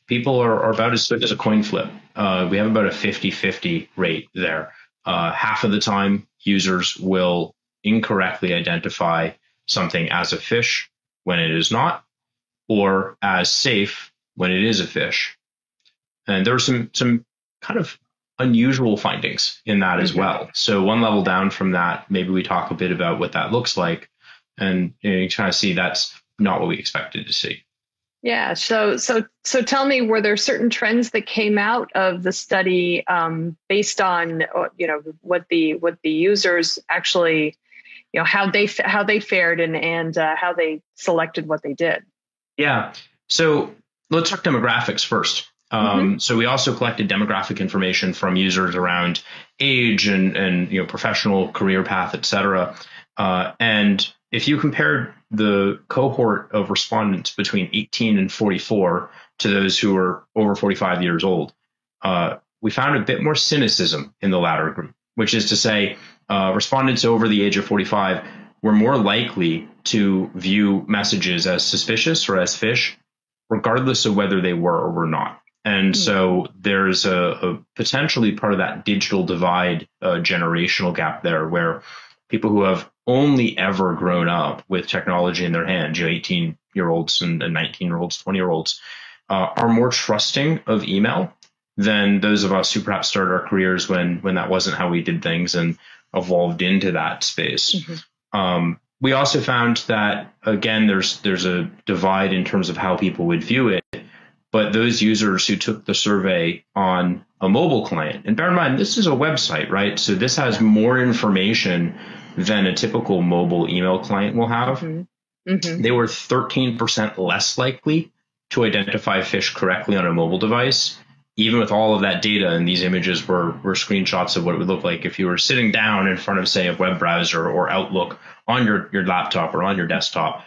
[SPEAKER 15] people are about as good as a coin flip. We have about a 50-50 rate there. Half of the time, users will incorrectly identify something as a phish when it is not, or as safe when it is a phish. And there were some kind of unusual findings in that as well. So one level down from that, maybe we talk a bit about what that looks like, and you kind of see that's not what we expected to see.
[SPEAKER 13] Yeah. So tell me, were there certain trends that came out of the study based on what the users actually how they fared and how they selected what they did.
[SPEAKER 15] Yeah. So let's talk demographics first. So we also collected demographic information from users around age and professional career path, et cetera. And if you compared the cohort of respondents between 18 and 44 to those who were over 45 years old, we found a bit more cynicism in the latter group, which is to say respondents over the age of 45 were more likely to view messages as suspicious or as phish, regardless of whether they were or were not. And so there's a potentially part of that digital divide, generational gap there, where people who have only ever grown up with technology in their hands, 18-year-olds and 19-year-olds, 20-year-olds, are more trusting of email than those of us who perhaps started our careers when that wasn't how we did things and evolved into that space. We also found that, again, there's a divide in terms of how people would view it. But those users who took the survey on a mobile client, and bear in mind, this is a website, right? So this has more information than a typical mobile email client will have. They were 13% less likely to identify phish correctly on a mobile device, even with all of that data. And these images were screenshots of what it would look like if you were sitting down in front of, say, a web browser or Outlook on your laptop or on your desktop.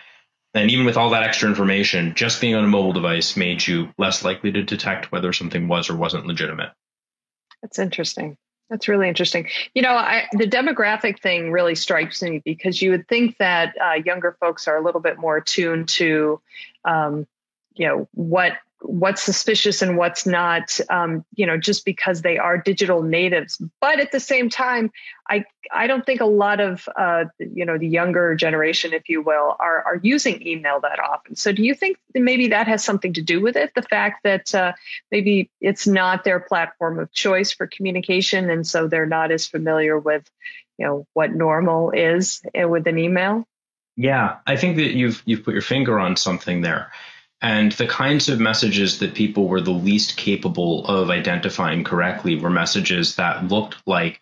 [SPEAKER 15] And even with all that extra information, just being on a mobile device made you less likely to detect whether something was or wasn't legitimate.
[SPEAKER 13] That's interesting. That's really interesting. The demographic thing really strikes me because you would think that younger folks are a little bit more attuned to, what's suspicious and what's not, just because they are digital natives. But at the same time, I don't think a lot of, the younger generation, if you will, are using email that often. So do you think that maybe that has something to do with it? The fact that maybe it's not their platform of choice for communication. And so they're not as familiar with, what normal is with an email?
[SPEAKER 15] Yeah, I think that you've put your finger on something there. And the kinds of messages that people were the least capable of identifying correctly were messages that looked like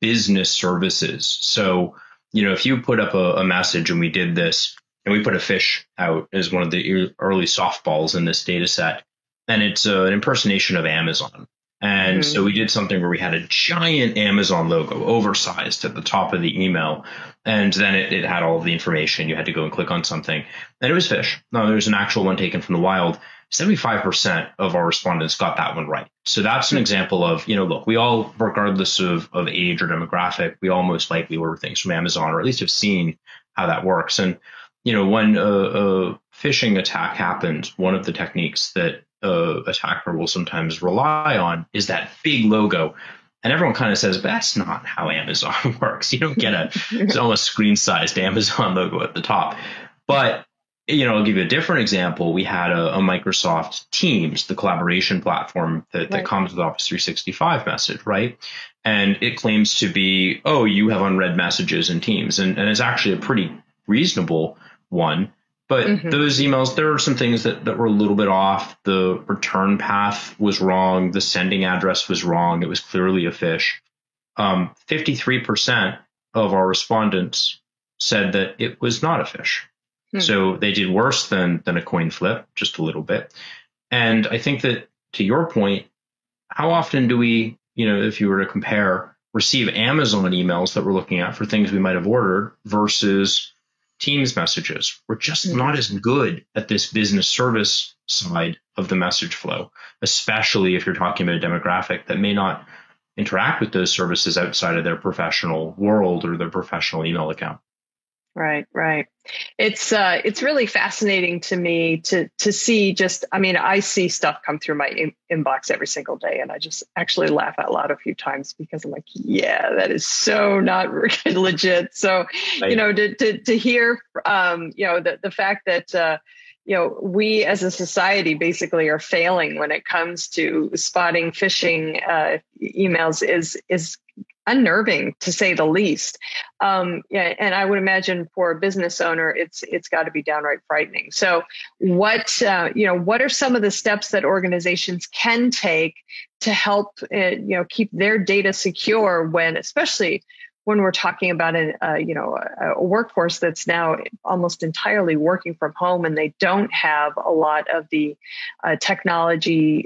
[SPEAKER 15] business services. So, if you put up a message, and we did this, and we put a phish out as one of the early softballs in this data set, and it's an impersonation of Amazon. And so we did something where we had a giant Amazon logo, oversized at the top of the email. And then it had all of the information. You had to go and click on something. And it was phish. No, there's an actual one taken from the wild. 75% of our respondents got that one right. So that's an example of, look, we all, regardless of age or demographic, we all most likely order things from Amazon, or at least have seen how that works. And, when a phishing attack happens, one of the techniques that attacker will sometimes rely on is that big logo. And everyone kind of says, but that's not how Amazon works. You don't get it's almost screen-sized Amazon logo at the top. But, I'll give you a different example. We had a Microsoft Teams, the collaboration platform that comes with Office 365 message, right? And it claims to be, you have unread messages in Teams. And it's actually a pretty reasonable one. But those emails, there are some things that were a little bit off. The return path was wrong. The sending address was wrong. It was clearly a phish. 53% of our respondents said that it was not a phish. So they did worse than a coin flip, just a little bit. And I think that, to your point, how often do we, if you were to compare, receive Amazon emails that we're looking at for things we might have ordered versus Teams messages? We're just not as good at this business service side of the message flow, especially if you're talking about a demographic that may not interact with those services outside of their professional world or their professional email account.
[SPEAKER 13] Right. It's really fascinating to me to see I see stuff come through my inbox every single day, and I just actually laugh out loud a few times because I'm like, yeah, that is so not legit. So, to hear, the fact that, we as a society basically are failing when it comes to spotting phishing emails is unnerving, to say the least. And I would imagine for a business owner, it's got to be downright frightening. So what are some of the steps that organizations can take to help, keep their data secure especially when we're talking about a workforce that's now almost entirely working from home, and they don't have a lot of the technology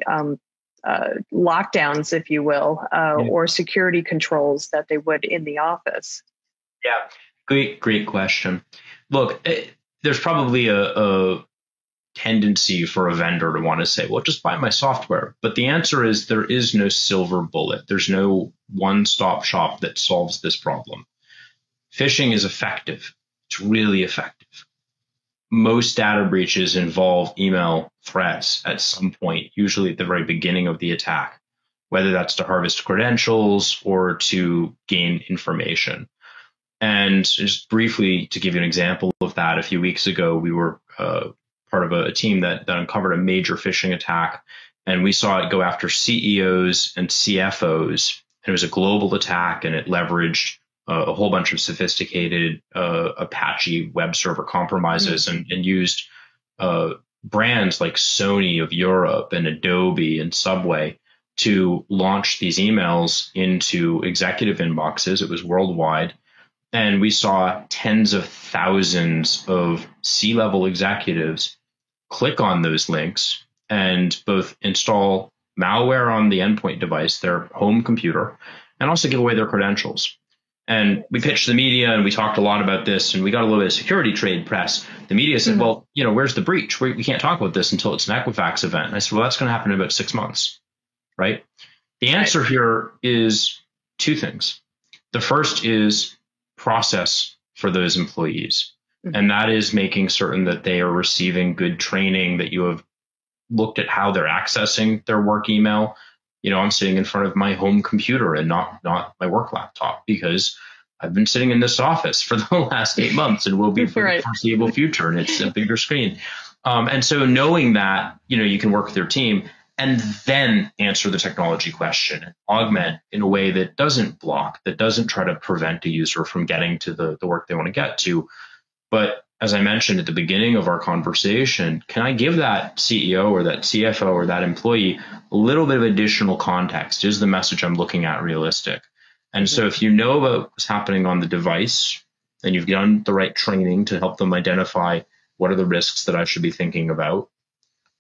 [SPEAKER 13] lockdowns, if you will, or security controls that they would in the office?
[SPEAKER 15] Yeah, great question. Look, there's probably a tendency for a vendor to want to say, well, just buy my software. But the answer is there is no silver bullet. There's no one-stop shop that solves this problem. Phishing is effective. It's really effective. Most data breaches involve email threats at some point, usually at the very beginning of the attack, whether that's to harvest credentials or to gain information. And just briefly to give you an example of that, a few weeks ago, we were part of a team that uncovered a major phishing attack, and we saw it go after CEOs and CFOs. And it was a global attack, and it leveraged a whole bunch of sophisticated Apache web server compromises and used brands like Sony of Europe and Adobe and Subway to launch these emails into executive inboxes. It was worldwide. And we saw tens of thousands of C-level executives click on those links and both install malware on the endpoint device, their home computer, and also give away their credentials. And we pitched the media, and we talked a lot about this, and we got a little bit of security trade press. The media said, well, where's the breach? We can't talk about this until it's an Equifax event. And I said, well, that's going to happen in about 6 months, right? The answer here is two things. The first is process for those employees. And that is making certain that they are receiving good training, that you have looked at how they're accessing their work email. I'm sitting in front of my home computer and not my work laptop, because I've been sitting in this office for the last 8 months and will be for the foreseeable future, and it's a bigger screen. And so knowing that, you can work with your team and then answer the technology question and augment in a way that doesn't block, that doesn't try to prevent a user from getting to the work they want to get to. But as I mentioned at the beginning of our conversation, can I give that CEO or that CFO or that employee a little bit of additional context? Is the message I'm looking at realistic? And so if you know about what's happening on the device, and you've done the right training to help them identify what are the risks that I should be thinking about,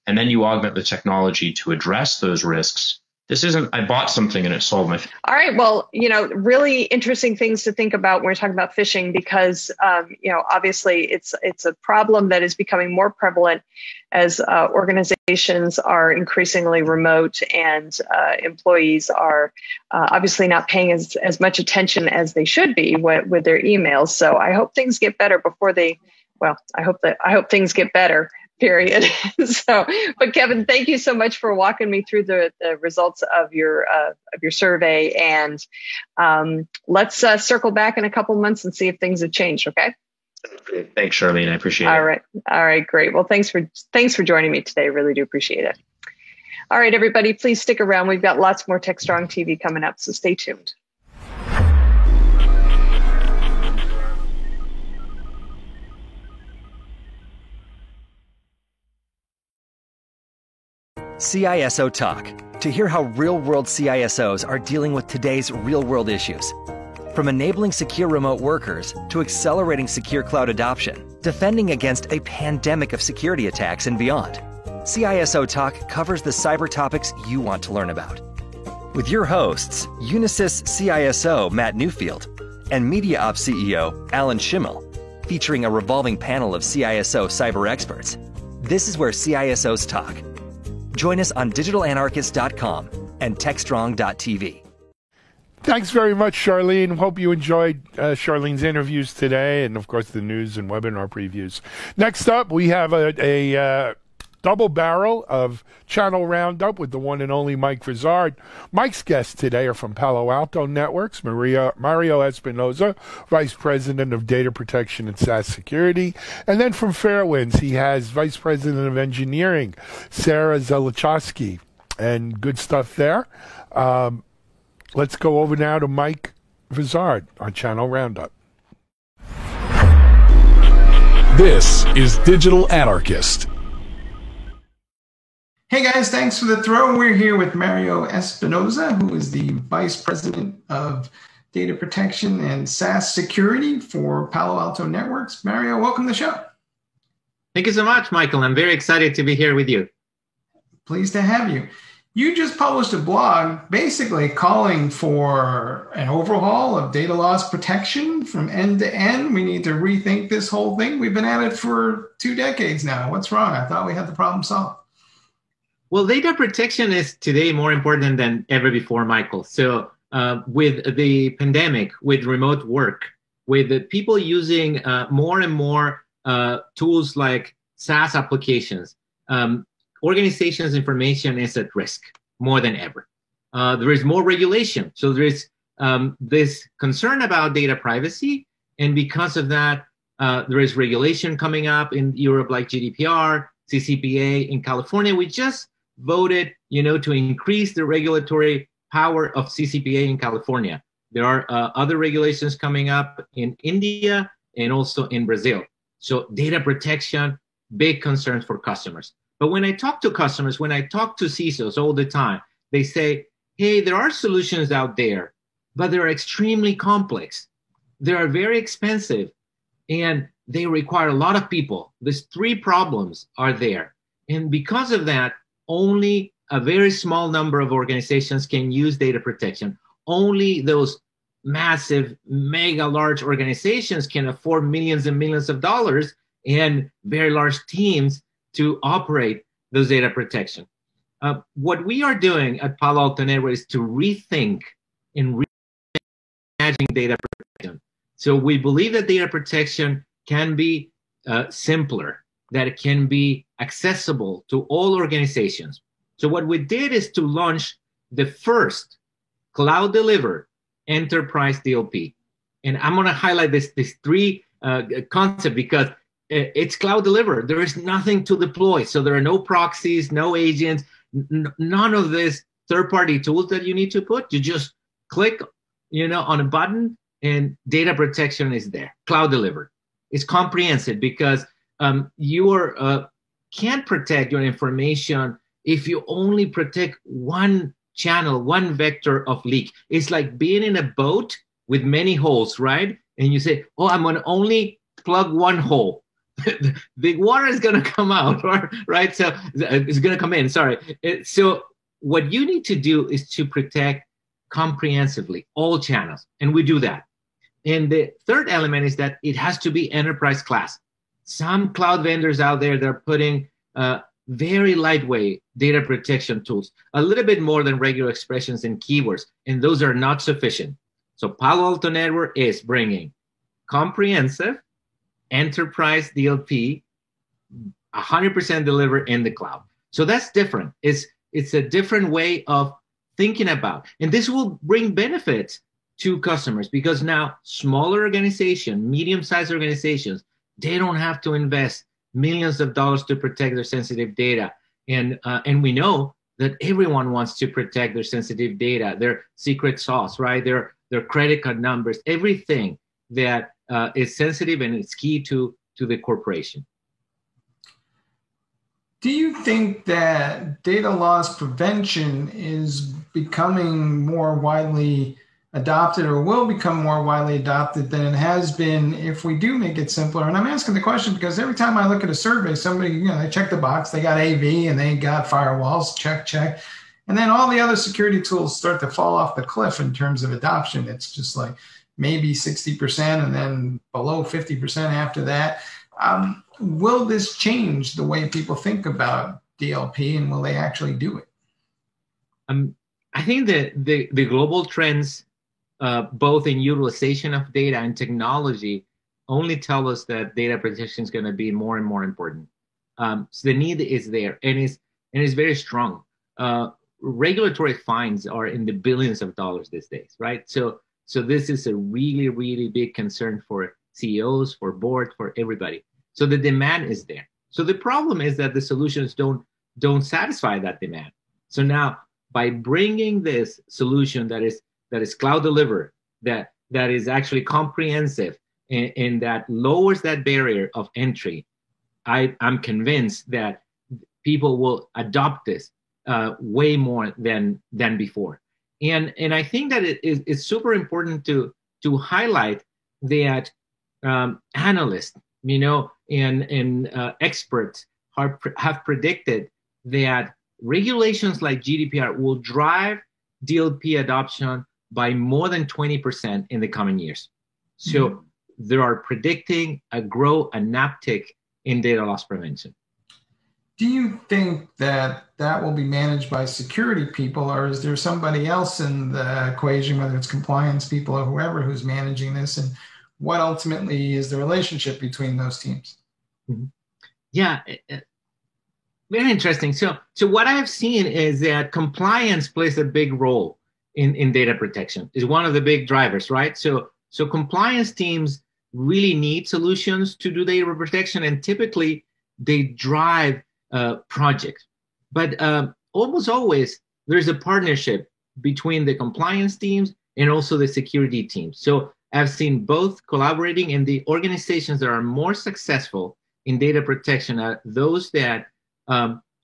[SPEAKER 15] and then you augment the technology to address those risks, this isn't, I bought something and it solved my.
[SPEAKER 13] All right. Well, really interesting things to think about when we're talking about phishing, because, obviously it's a problem that is becoming more prevalent as organizations are increasingly remote, and employees are obviously not paying as much attention as they should be with their emails. So I hope things get better before I hope things get better. Period. But Kevin, thank you so much for walking me through the results of your survey, and let's circle back in a couple months and see if things have changed. Okay.
[SPEAKER 15] Thanks, Charlene. I appreciate it.
[SPEAKER 13] All right, great. Well, thanks for joining me today. Really do appreciate it. All right, everybody, please stick around. We've got lots more TechStrong TV coming up, so stay tuned.
[SPEAKER 16] CISO Talk, to hear how real-world CISOs are dealing with today's real-world issues. From enabling secure remote workers to accelerating secure cloud adoption, defending against a pandemic of security attacks and beyond. CISO Talk covers the cyber topics you want to learn about. With your hosts, Unisys CISO Matt Newfield and MediaOps CEO Alan Schimmel, featuring a revolving panel of CISO cyber experts. This is where CISOs talk. Join us on digitalanarchist.com and techstrong.tv.
[SPEAKER 1] Thanks very much, Charlene. Hope you enjoyed Charlene's interviews today, and of course the news and webinar previews. Next up, we have a double barrel of Channel Roundup with the one and only Mike Vizard. Mike's guests today are from Palo Alto Networks, Mario Espinoza, Vice President of Data Protection and SaaS Security. And then from Fairwinds, he has Vice President of Engineering, Sarah Zelichowski. And good stuff there. Let's go over now to Mike Vizard on Channel Roundup.
[SPEAKER 5] This is Digital Anarchist.
[SPEAKER 17] Hey guys, thanks for the throw. We're here with Mario Espinoza, who is the Vice President of data protection and SaaS security for Palo Alto Networks. Mario, welcome to the show.
[SPEAKER 18] Thank you so much, Michael. I'm very excited to be here with you.
[SPEAKER 17] Pleased to have you. You just published a blog basically calling for an overhaul of data loss protection from end to end. We need to rethink this whole thing. We've been at it for 2 decades now. What's wrong? I thought we had the problem solved.
[SPEAKER 18] Well, data protection is today more important than ever before, Michael. So with the pandemic, with remote work, with the people using more and more tools like SaaS applications, organizations' information is at risk more than ever. There is more regulation. So there is this concern about data privacy. And because of that, there is regulation coming up in Europe like GDPR, CCPA. In California, we just voted, to increase the regulatory power of CCPA in California. There are other regulations coming up in India and also in Brazil. So data protection, big concerns for customers. But when I talk to customers, when I talk to CISOs all the time, they say, hey, there are solutions out there, but they're extremely complex. They are very expensive, and they require a lot of people. These 3 problems are there. And because of that, only a very small number of organizations can use data protection. Only those massive, mega large organizations can afford millions and millions of dollars and very large teams to operate those data protection. What we are doing at Palo Alto Networks is to rethink and reimagine data protection. So we believe that data protection can be simpler, that it can be accessible to all organizations. So what we did is to launch the first cloud-delivered enterprise DLP. And I'm going to highlight this 3 concept because it's cloud delivered. There is nothing to deploy. So there are no proxies, no agents, none of these third-party tools that you need to put. You just click, on a button and data protection is there, cloud delivered. It's comprehensive because you can't protect your information if you only protect one channel, one vector of leak. It's like being in a boat with many holes, right? And you say, oh, I'm going to only plug one hole. The water is going to come out, right? So it's going to come in, sorry. So what you need to do is to protect comprehensively all channels, and we do that. And the third element is that it has to be enterprise class. Some cloud vendors out there, they're putting very lightweight data protection tools, a little bit more than regular expressions and keywords, and those are not sufficient. So Palo Alto Network is bringing comprehensive enterprise DLP, 100% delivered in the cloud. So that's different. It's a different way of thinking about, and this will bring benefits to customers because now smaller organizations, medium-sized organizations, they don't have to invest millions of dollars to protect their sensitive data. And we know that everyone wants to protect their sensitive data, their secret sauce, right? Their credit card numbers, everything that is sensitive and it's key to the corporation.
[SPEAKER 17] Do you think that data loss prevention is becoming more widely adopted or will become more widely adopted than it has been if we do make it simpler? And I'm asking the question because every time I look at a survey, somebody, they check the box, they got AV and they got firewalls, check. And then all the other security tools start to fall off the cliff in terms of adoption. It's just like maybe 60% and then below 50% after that. Will this change the way people think about DLP and will they actually do it?
[SPEAKER 18] I think that the global trends, both in utilization of data and technology, only tell us that data protection is going to be more and more important. So the need is there and it's very strong. Regulatory fines are in the billions of dollars these days, right? So this is a really, really big concern for CEOs, for boards, for everybody. So the demand is there. So the problem is that the solutions don't satisfy that demand. So now by bringing this solution that is cloud delivered, that is actually comprehensive and that lowers that barrier of entry, I'm convinced that people will adopt this way more than before. And I think that it's super important to highlight that analysts, and experts have predicted that regulations like GDPR will drive DLP adoption by more than 20% in the coming years. So they are predicting an uptick in data loss prevention.
[SPEAKER 17] Do you think that will be managed by security people, or is there somebody else in the equation, whether it's compliance people or whoever, who's managing this? And what ultimately is the relationship between those teams?
[SPEAKER 18] Mm-hmm. Yeah, very interesting. So what I've seen is that compliance plays a big role in data protection. Is one of the big drivers, right? So compliance teams really need solutions to do data protection, and typically they drive projects. But almost always there's a partnership between the compliance teams and also the security teams. So I've seen both collaborating, and the organizations that are more successful in data protection are those that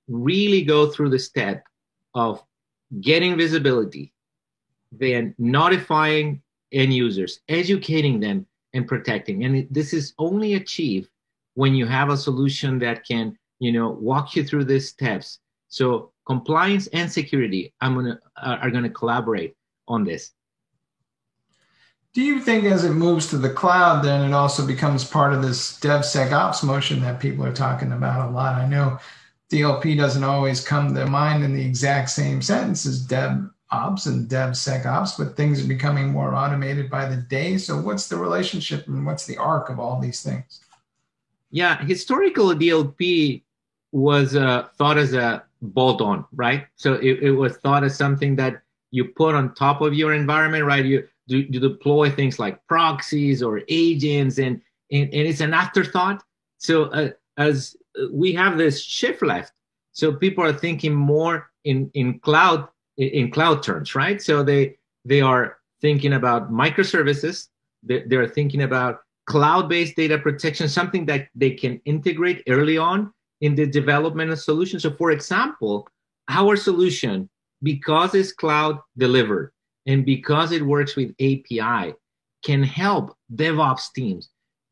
[SPEAKER 18] really go through the step of getting visibility, then notifying end users, educating them, and protecting. And this is only achieved when you have a solution that can, walk you through these steps. So compliance and security are gonna collaborate on this.
[SPEAKER 17] Do you think as it moves to the cloud, then it also becomes part of this DevSecOps motion that people are talking about a lot? I know DLP doesn't always come to mind in the exact same sentence as DevOps and DevSecOps, but things are becoming more automated by the day. So what's the relationship and what's the arc of all these things?
[SPEAKER 18] Yeah, historical DLP was thought as a bolt-on, right? So it was thought as something that you put on top of your environment, right? You deploy things like proxies or agents, and it's an afterthought. So as we have this shift left, so people are thinking more in cloud terms, right? So they are thinking about microservices. They're thinking about cloud-based data protection, something that they can integrate early on in the development of solutions. So for example, our solution, because it's cloud delivered and because it works with API, can help DevOps teams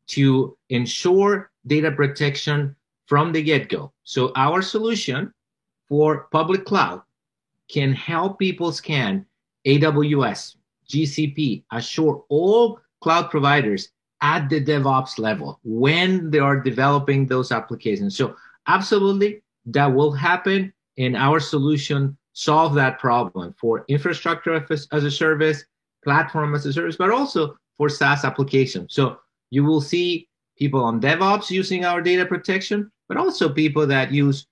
[SPEAKER 18] to ensure data protection from the get-go. So our solution for public cloud can help people scan AWS, GCP, Azure, all cloud providers at the DevOps level when they are developing those applications. So absolutely, that will happen, and our solution solve that problem for infrastructure as a service, platform as a service, but also for SaaS applications. So you will see people on DevOps using our data protection, but also people that use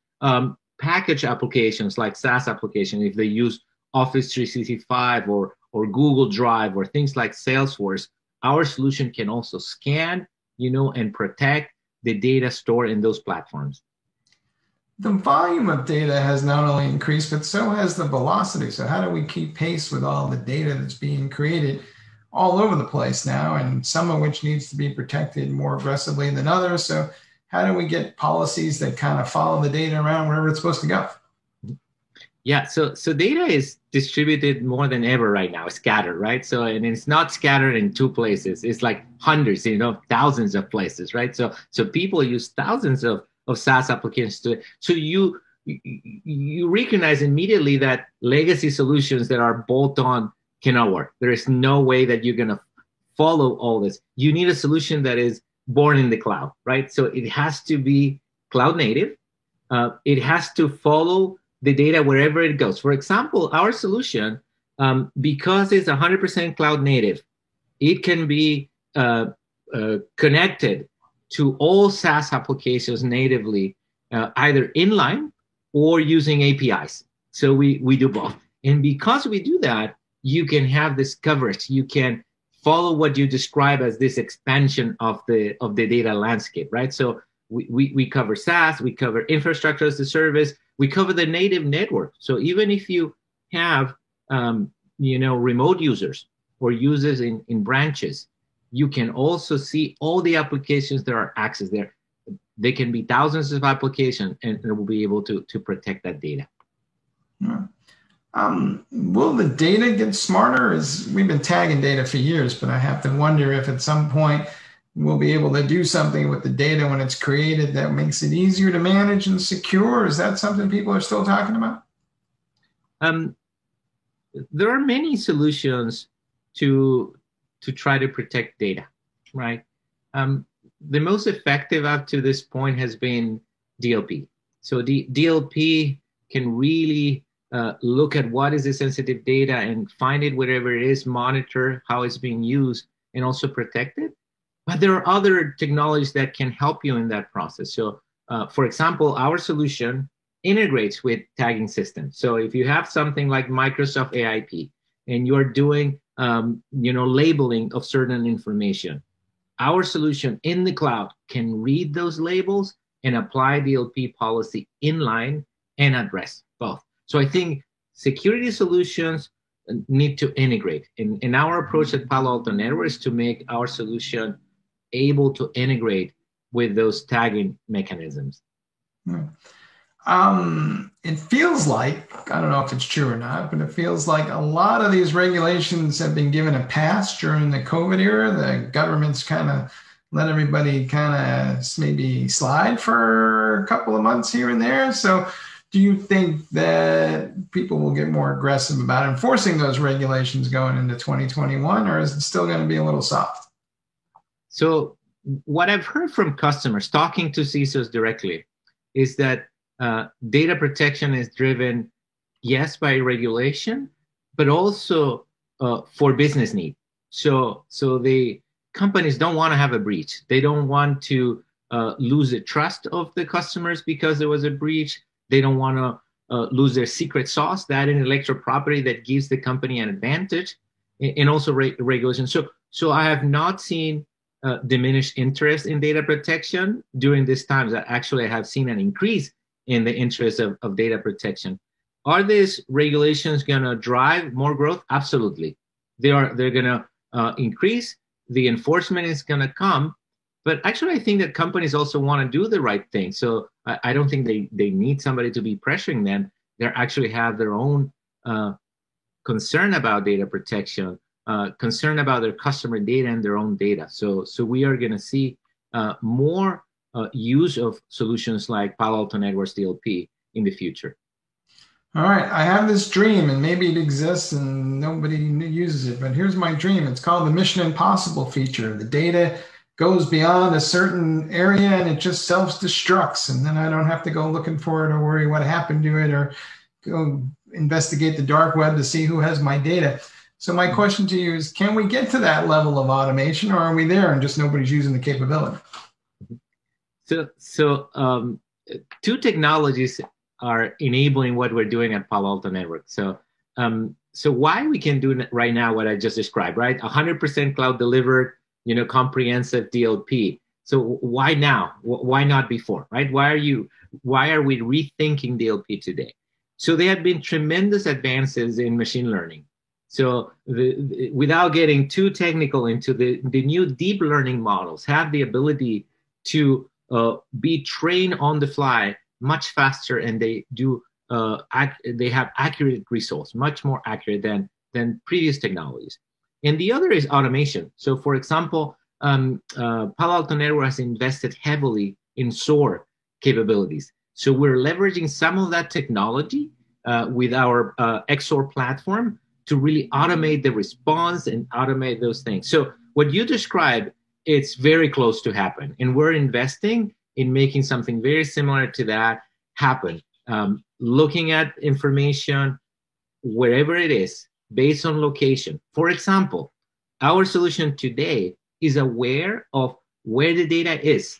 [SPEAKER 18] package applications like SaaS applications, if they use Office 365 or Google Drive or things like Salesforce. Our solution can also scan, and protect the data stored in those platforms.
[SPEAKER 17] The volume of data has not only increased, but so has the velocity. So how do we keep pace with all the data that's being created all over the place now, and some of which needs to be protected more aggressively than others? So how do we get policies that kind of follow the data around wherever it's supposed to go?
[SPEAKER 18] Yeah, so data is distributed more than ever right now, scattered, right? So, and it's not scattered in two places. It's like hundreds, thousands of places, right? So people use thousands of SaaS applications to it. So you recognize immediately that legacy solutions that are bolt-on cannot work. There is no way that you're going to follow all this. You need a solution that is born in the cloud, right? So it has to be cloud native. It has to follow the data wherever it goes. For example, our solution, because it's 100% cloud native, it can be connected to all SaaS applications natively, either inline or using APIs. So we do both. And because we do that, you can have this coverage. You can follow what you describe as this expansion of the data landscape, right? So we cover SaaS, we cover infrastructure as a service, we cover the native network. So even if you have remote users or users in branches, you can also see all the applications that are accessed there. They can be thousands of applications, and it will be able to protect that data.
[SPEAKER 17] Will the data get smarter? We've been tagging data for years, but I have to wonder if at some point we'll be able to do something with the data when it's created that makes it easier to manage and secure. Is that something people are still talking about?
[SPEAKER 18] There are many solutions to try to protect data, right? The most effective up to this point has been DLP. So the DLP can really look at what is the sensitive data and find it wherever it is, monitor how it's being used, and also protect it. But there are other technologies that can help you in that process. So, for example, our solution integrates with tagging systems. So if you have something like Microsoft AIP and you're doing labeling of certain information, our solution in the cloud can read those labels and apply DLP policy inline and address both. So I think security solutions need to integrate. And our approach at Palo Alto Networks is to make our solution able to integrate with those tagging mechanisms.
[SPEAKER 17] It feels like, I don't know if it's true or not, but it feels like a lot of these regulations have been given a pass during the COVID era. The government's kind of let everybody kind of maybe slide for a couple of months here and there. So do you think that people will get more aggressive about enforcing those regulations going into 2021, or is it still going to be a little soft?
[SPEAKER 18] So what I've heard from customers talking to CISOs directly is that data protection is driven, yes, by regulation, but also for business need. So the companies don't want to have a breach. They don't want to lose the trust of the customers because there was a breach. They don't want to lose their secret sauce, that intellectual property that gives the company an advantage, and also regulation. So I have not seen diminished interest in data protection during these times. Actually, I have seen an increase in the interest of data protection. Are these regulations going to drive more growth? Absolutely. They're going to increase. The enforcement is going to come. But actually, I think that companies also want to do the right thing. So I don't think they need somebody to be pressuring them. They actually have their own concern about data protection, concern about their customer data and their own data. So we are going to see more use of solutions like Palo Alto Networks DLP in the future.
[SPEAKER 17] All right, I have this dream, and maybe it exists and nobody uses it, but here's my dream. It's called the Mission Impossible feature. The data goes beyond a certain area and it just self-destructs, and then I don't have to go looking for it or worry what happened to it or go investigate the dark web to see who has my data. So my question to you is, can we get to that level of automation, or are we there and just nobody's using the capability?
[SPEAKER 18] So two technologies are enabling what we're doing at Palo Alto Networks. So why we can do right now what I just described, right? 100% cloud delivered, comprehensive DLP. So why now? Why not before, right? Why are we rethinking DLP today? So there have been tremendous advances in machine learning. So without getting too technical into the new deep learning models have the ability to be trained on the fly much faster, and they have accurate results, much more accurate than previous technologies. And the other is automation. So for example, Palo Alto Networks has invested heavily in SOAR capabilities. So we're leveraging some of that technology with our XSOAR platform to really automate the response and automate those things. So what you described, it's very close to happen. And we're investing in making something very similar to that happen. Looking at information wherever it is, based on location. For example, our solution today is aware of where the data is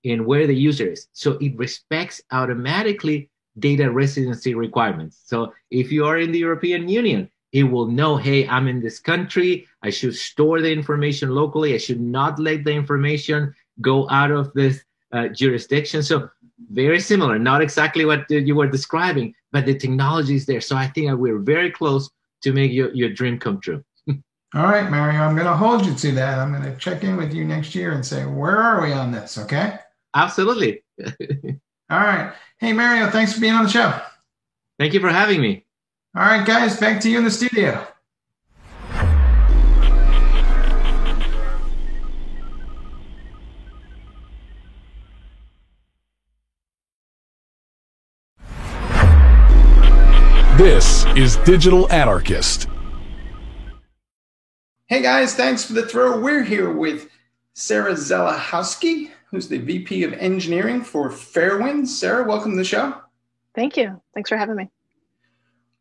[SPEAKER 18] and where the user is. So it respects automatically data residency requirements. So if you are in the European Union, it will know, hey, I'm in this country. I should store the information locally. I should not let the information go out of this jurisdiction. So very similar, not exactly what you were describing, but the technology is there. So I think we're very close to make your dream come true.
[SPEAKER 17] All right, Mario, I'm going to hold you to that. I'm going to check in with you next year and say, where are we on this? Okay.
[SPEAKER 18] Absolutely.
[SPEAKER 17] All right. Hey, Mario, thanks for being on the show.
[SPEAKER 18] Thank you for having me.
[SPEAKER 17] All right, guys, back to you in the studio.
[SPEAKER 5] This is Digital Anarchist.
[SPEAKER 17] Hey guys, thanks for the throw. We're here with Sarah Zelahowski, who's the VP of Engineering for Fairwind. Sarah, welcome to the show.
[SPEAKER 19] Thank you. Thanks for having me.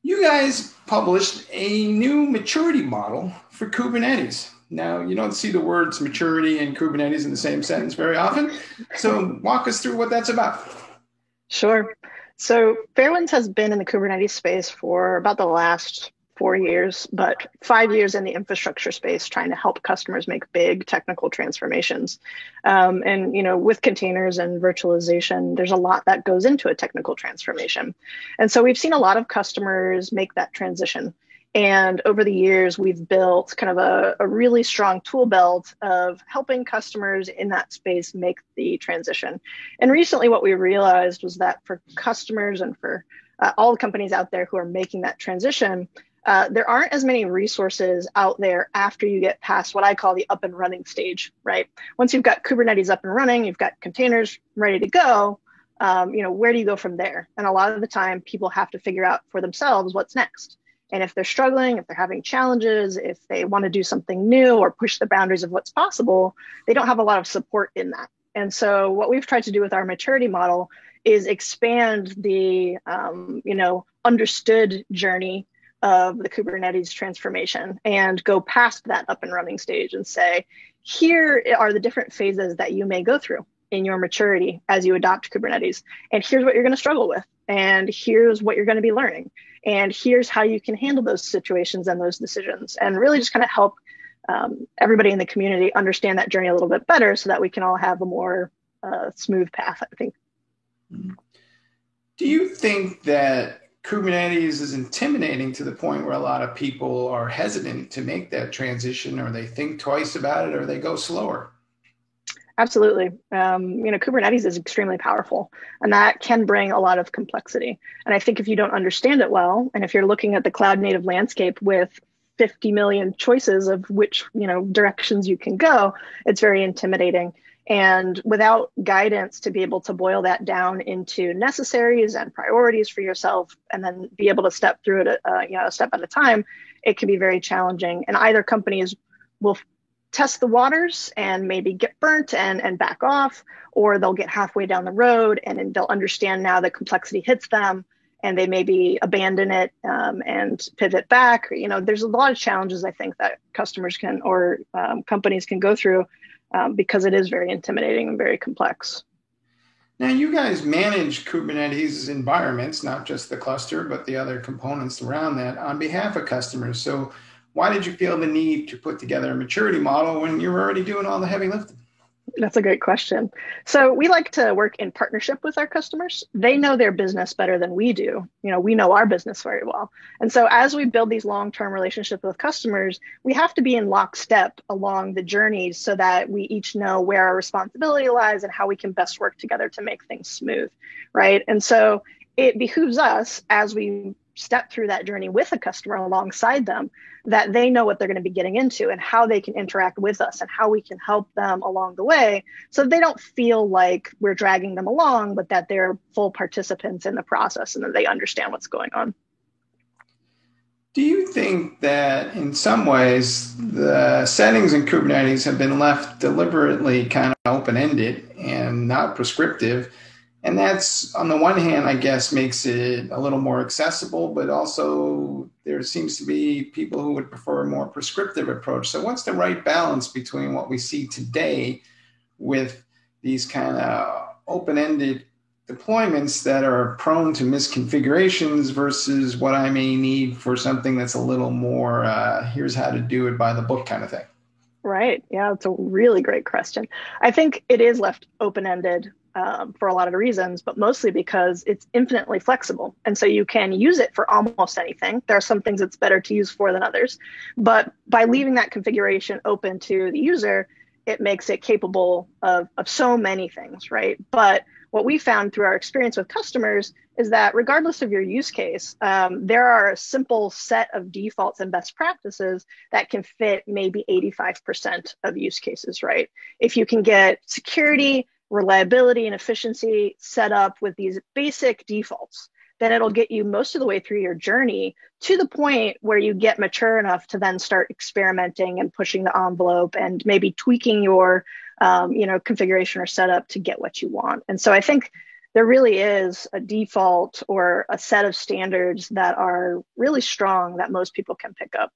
[SPEAKER 17] You guys published a new maturity model for Kubernetes. Now, you don't see the words maturity and Kubernetes in the same sentence very often. So walk us through what that's about.
[SPEAKER 19] Sure. So Fairwinds has been in the Kubernetes space for about the last 4 years, but 5 years in the infrastructure space, trying to help customers make big technical transformations. And with containers and virtualization, there's a lot that goes into a technical transformation. And so we've seen a lot of customers make that transition. And over the years, we've built kind of a really strong tool belt of helping customers in that space make the transition. And recently, what we realized was that for customers and for all the companies out there who are making that transition, there aren't as many resources out there after you get past what I call the up and running stage, right? Once you've got Kubernetes up and running, you've got containers ready to go, where do you go from there? And a lot of the time, people have to figure out for themselves what's next. And if they're struggling, if they're having challenges, if they want to do something new or push the boundaries of what's possible, they don't have a lot of support in that. And so what we've tried to do with our maturity model is expand the, understood journey of the Kubernetes transformation and go past that up and running stage and say, here are the different phases that you may go through in your maturity as you adopt Kubernetes. And here's what you're going to struggle with. And here's what you're going to be learning. And here's how you can handle those situations and those decisions, and really just kind of help everybody in the community understand that journey a little bit better so that we can all have a more smooth path, I think.
[SPEAKER 17] Do you think that Kubernetes is intimidating to the point where a lot of people are hesitant to make that transition, or they think twice about it, or they go slower?
[SPEAKER 19] Absolutely. Kubernetes is extremely powerful, and that can bring a lot of complexity. And I think if you don't understand it well, and if you're looking at the cloud native landscape with 50 million choices of which, directions you can go, it's very intimidating. And without guidance to be able to boil that down into necessaries and priorities for yourself, and then be able to step through it, a step at a time, it can be very challenging. And either companies will test the waters and maybe get burnt and back off, or they'll get halfway down the road and then they'll understand now the complexity hits them and they maybe abandon it and pivot back. There's a lot of challenges I think that customers can or companies can go through because it is very intimidating and very complex.
[SPEAKER 17] Now, you guys manage Kubernetes environments, not just the cluster, but the other components around that on behalf of customers. So why did you feel the need to put together a maturity model when you were already doing all the heavy lifting?
[SPEAKER 19] That's a great question. So we like to work in partnership with our customers. They know their business better than we do. We know our business very well. And so as we build these long-term relationships with customers, we have to be in lockstep along the journey so that we each know where our responsibility lies and how we can best work together to make things smooth, right? And so it behooves us as we step through that journey with a customer alongside them, that they know what they're going to be getting into and how they can interact with us and how we can help them along the way so that they don't feel like we're dragging them along, but that they're full participants in the process and that they understand what's going on.
[SPEAKER 17] Do you think that in some ways the settings in Kubernetes have been left deliberately kind of open-ended and not prescriptive? And that's, on the one hand, I guess, makes it a little more accessible, but also there seems to be people who would prefer a more prescriptive approach. So what's the right balance between what we see today with these kind of open-ended deployments that are prone to misconfigurations versus what I may need for something that's a little more, here's how to do it by the book kind of thing?
[SPEAKER 19] Right. Yeah, it's a really great question. I think it is left open-ended for a lot of the reasons, but mostly because it's infinitely flexible. And so you can use it for almost anything. There are some things it's better to use for than others. But by leaving that configuration open to the user, it makes it capable of so many things, right? But what we found through our experience with customers is that regardless of your use case, there are a simple set of defaults and best practices that can fit maybe 85% of use cases, right? If you can get security, reliability, and efficiency set up with these basic defaults, then it'll get you most of the way through your journey to the point where you get mature enough to then start experimenting and pushing the envelope and maybe tweaking your configuration or setup to get what you want. And so I think there really is a default or a set of standards that are really strong that most people can pick up.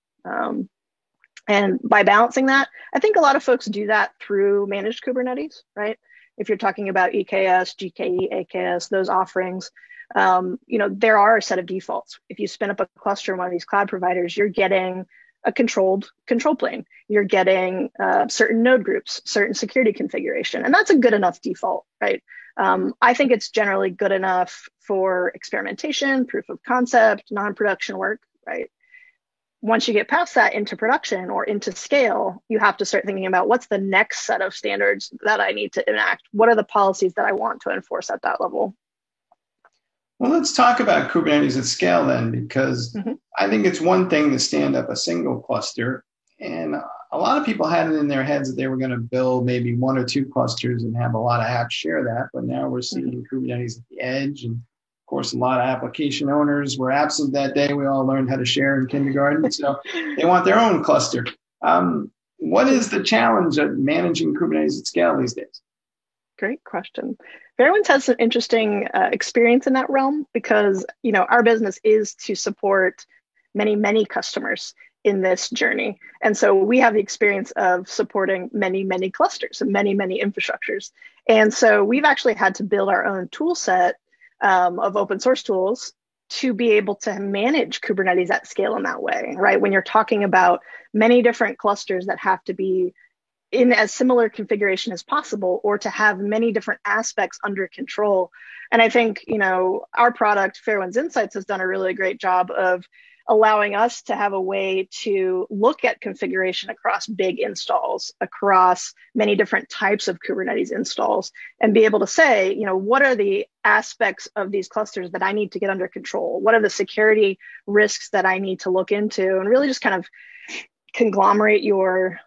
[SPEAKER 19] And by balancing that, I think a lot of folks do that through managed Kubernetes, right? If you're talking about EKS, GKE, AKS, those offerings, there are a set of defaults. If you spin up a cluster in one of these cloud providers, you're getting a controlled control plane. You're getting certain node groups, certain security configuration, and that's a good enough default, right? I think it's generally good enough for experimentation, proof of concept, non-production work, right? Once you get past that into production or into scale, you have to start thinking about what's the next set of standards that I need to enact? What are the policies that I want to enforce at that level?
[SPEAKER 17] Well, let's talk about Kubernetes at scale then, because I think it's one thing to stand up a single cluster. And a lot of people had it in their heads that they were going to build maybe one or two clusters and have a lot of apps share that. But now we're seeing Kubernetes at the edge. And of course, a lot of application owners were absent that day. We all learned how to share in kindergarten. So they want their own cluster. What is the challenge of managing Kubernetes at scale these days?
[SPEAKER 19] Great question. Fairwinds has some interesting experience in that realm because, our business is to support many, many customers in this journey. And so we have the experience of supporting many, many clusters and many, many infrastructures. And so we've actually had to build our own tool set of open source tools to be able to manage Kubernetes at scale in that way, right? When you're talking about many different clusters that have to be in as similar configuration as possible, or to have many different aspects under control. And I think, our product, Fairwinds Insights, has done a really great job of allowing us to have a way to look at configuration across big installs, across many different types of Kubernetes installs, and be able to say, what are the aspects of these clusters that I need to get under control? What are the security risks that I need to look into? And really just kind of conglomerate your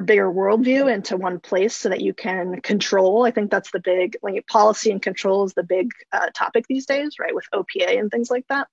[SPEAKER 19] bigger worldview into one place so that you can control. I think that's the big, policy and control is the big topic these days, right? With OPA and things like that.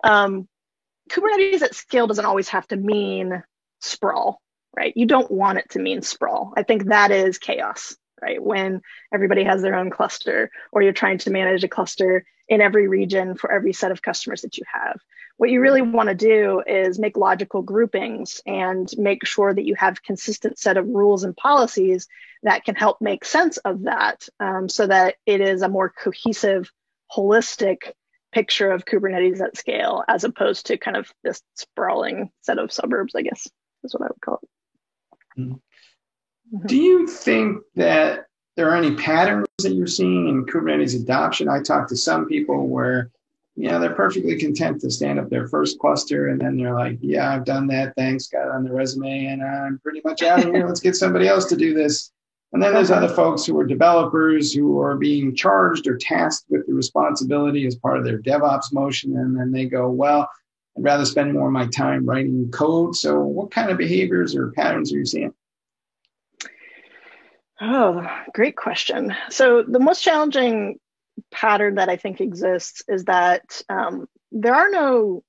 [SPEAKER 19] Kubernetes at scale doesn't always have to mean sprawl, right? You don't want it to mean sprawl. I think that is chaos, right? When everybody has their own cluster, or you're trying to manage a cluster in every region for every set of customers that you have. What you really want to do is make logical groupings and make sure that you have consistent set of rules and policies that can help make sense of that, so that it is a more cohesive, holistic picture of Kubernetes at scale, as opposed to kind of this sprawling set of suburbs, I guess is what I would call it.
[SPEAKER 17] Do you think that there are any patterns that you're seeing in Kubernetes adoption? I talked to some people where they're perfectly content to stand up their first cluster, and then they're like, yeah, I've done that. Thanks, got it on the resume, and I'm pretty much out of here. Let's get somebody else to do this. And then there's other folks who are developers who are being charged or tasked with the responsibility as part of their DevOps motion. And then they go, well, I'd rather spend more of my time writing code. So what kind of behaviors or patterns are you seeing?
[SPEAKER 19] Oh, great question. So the most challenging pattern that I think exists is that there aren't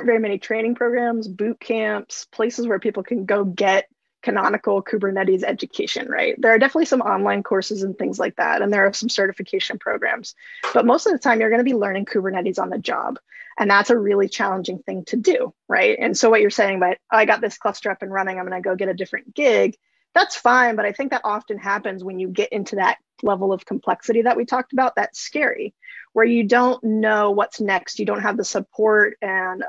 [SPEAKER 19] very many training programs, boot camps, places where people can go get canonical Kubernetes education, right? There are definitely some online courses and things like that, and there are some certification programs, but most of the time you're going to be learning Kubernetes on the job, and that's a really challenging thing to do, right? And so what you're saying about, I got this cluster up and running, I'm going to go get a different gig, that's fine, but I think that often happens when you get into that level of complexity that we talked about. That's scary, where you don't know what's next. You don't have the support and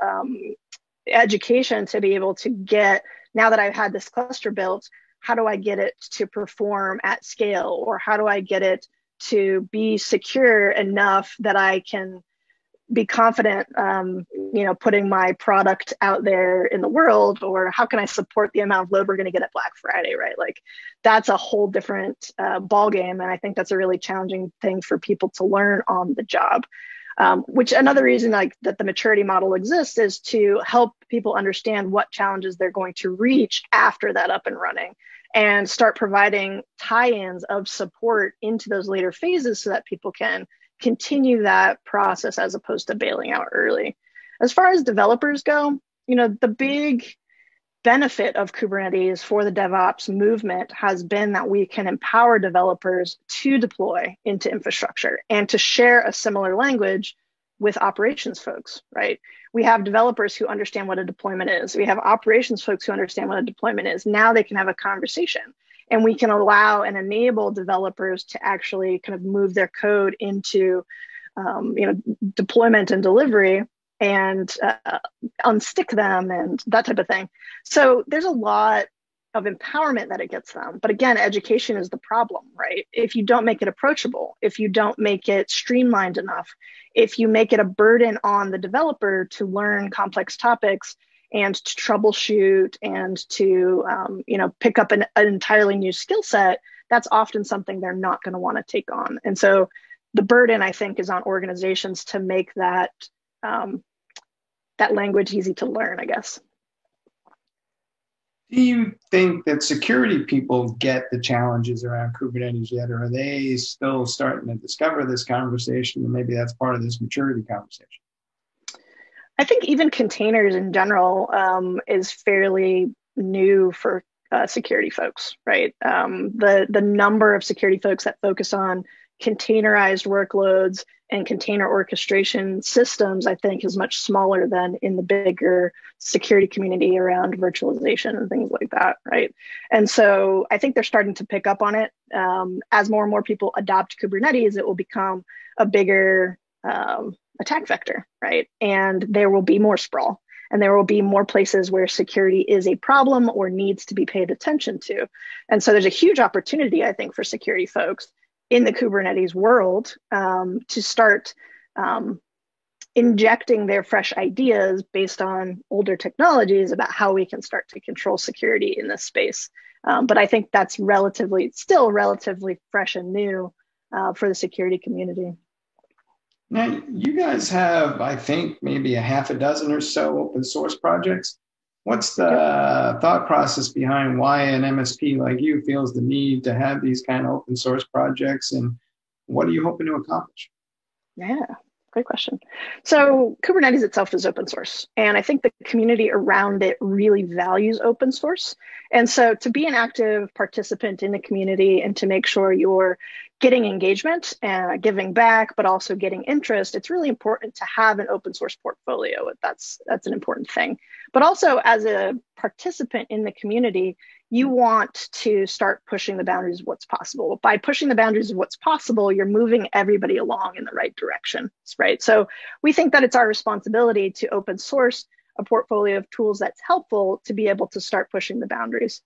[SPEAKER 19] education to be able to get, now that I've had this cluster built, how do I get it to perform at scale? Or how do I get it to be secure enough that I can be confident, putting my product out there in the world, or how can I support the amount of load we're going to get at Black Friday, right? Like that's a whole different ball game. And I think that's a really challenging thing for people to learn on the job. Which another reason like that the maturity model exists is to help people understand what challenges they're going to reach after that up and running, and start providing tie-ins of support into those later phases so that people can continue that process as opposed to bailing out early. As far as developers go, the big benefit of Kubernetes for the DevOps movement has been that we can empower developers to deploy into infrastructure and to share a similar language with operations folks, right? We have developers who understand what a deployment is. We have operations folks who understand what a deployment is. Now they can have a conversation, and we can allow and enable developers to actually kind of move their code into deployment and delivery, and unstick them and that type of thing. So there's a lot of empowerment that it gets them. But again, education is the problem, right? If you don't make it approachable, if you don't make it streamlined enough, if you make it a burden on the developer to learn complex topics and to troubleshoot and to pick up an entirely new skill set, that's often something they're not going to want to take on. And so the burden, I think, is on organizations to make that that language easy to learn, I guess.
[SPEAKER 17] Do you think that security people get the challenges around Kubernetes yet, or are they still starting to discover this conversation, and maybe that's part of this maturity conversation?
[SPEAKER 19] I think even containers in general is fairly new for security folks, right? The number of security folks that focus on containerized workloads and container orchestration systems, I think, is much smaller than in the bigger security community around virtualization and things like that, right? And so I think they're starting to pick up on it. As more and more people adopt Kubernetes, it will become a bigger attack vector, right? And there will be more sprawl, and there will be more places where security is a problem or needs to be paid attention to. And so there's a huge opportunity, I think, for security folks in the Kubernetes world to start injecting their fresh ideas based on older technologies about how we can start to control security in this space. But I think that's still relatively fresh and new for the security community.
[SPEAKER 17] Now, you guys have, I think, maybe a half a dozen or so open source projects. What's the thought process behind why an MSP like you feels the need to have these kind of open source projects, and what are you hoping to accomplish?
[SPEAKER 19] Yeah, great question. So Kubernetes itself is open source, and I think the community around it really values open source. And so to be an active participant in the community and to make sure you're getting engagement and giving back, but also getting interest, it's really important to have an open source portfolio. That's an important thing. But also as a participant in the community, you want to start pushing the boundaries of what's possible. By pushing the boundaries of what's possible, you're moving everybody along in the right direction, right? So we think that it's our responsibility to open source a portfolio of tools that's helpful to be able to start pushing the boundaries.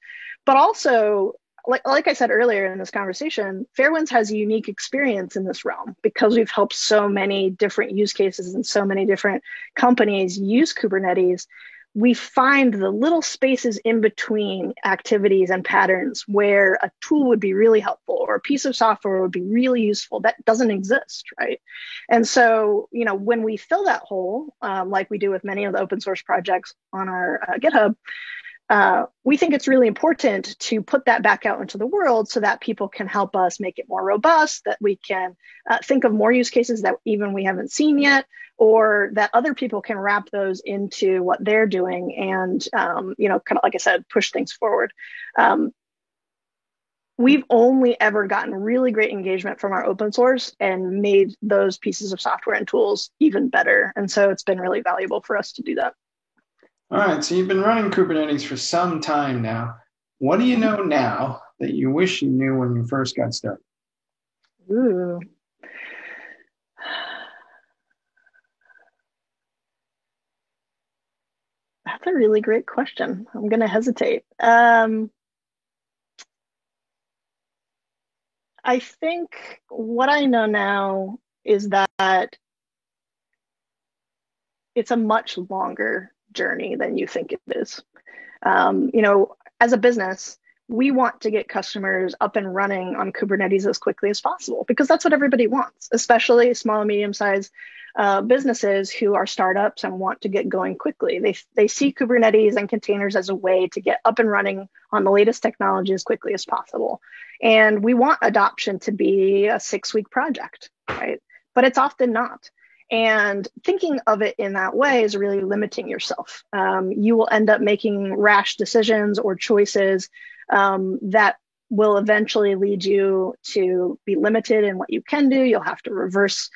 [SPEAKER 19] But also, like I said earlier in this conversation, Fairwinds has a unique experience in this realm because we've helped so many different use cases and so many different companies use Kubernetes. We find the little spaces in between activities and patterns where a tool would be really helpful or a piece of software would be really useful that doesn't exist, right? And so, when we fill that hole, like we do with many of the open source projects on our GitHub, we think it's really important to put that back out into the world so that people can help us make it more robust, that we can think of more use cases that even we haven't seen yet, or that other people can wrap those into what they're doing and, kind of like I said, push things forward. We've only ever gotten really great engagement from our open source and made those pieces of software and tools even better. And so it's been really valuable for us to do that.
[SPEAKER 17] All right, so you've been running Kubernetes for some time now. What do you know now that you wish you knew when you first got started?
[SPEAKER 19] Ooh. That's a really great question. I'm going to hesitate. I think what I know now is that it's a much longer journey than you think it is. As a business, we want to get customers up and running on Kubernetes as quickly as possible because that's what everybody wants, especially small and medium-sized businesses who are startups and want to get going quickly. They see Kubernetes and containers as a way to get up and running on the latest technology as quickly as possible. And we want adoption to be a 6-week project, right? But it's often not. And thinking of it in that way is really limiting yourself. You will end up making rash decisions or choices that will eventually lead you to be limited in what you can do. You'll have to reverse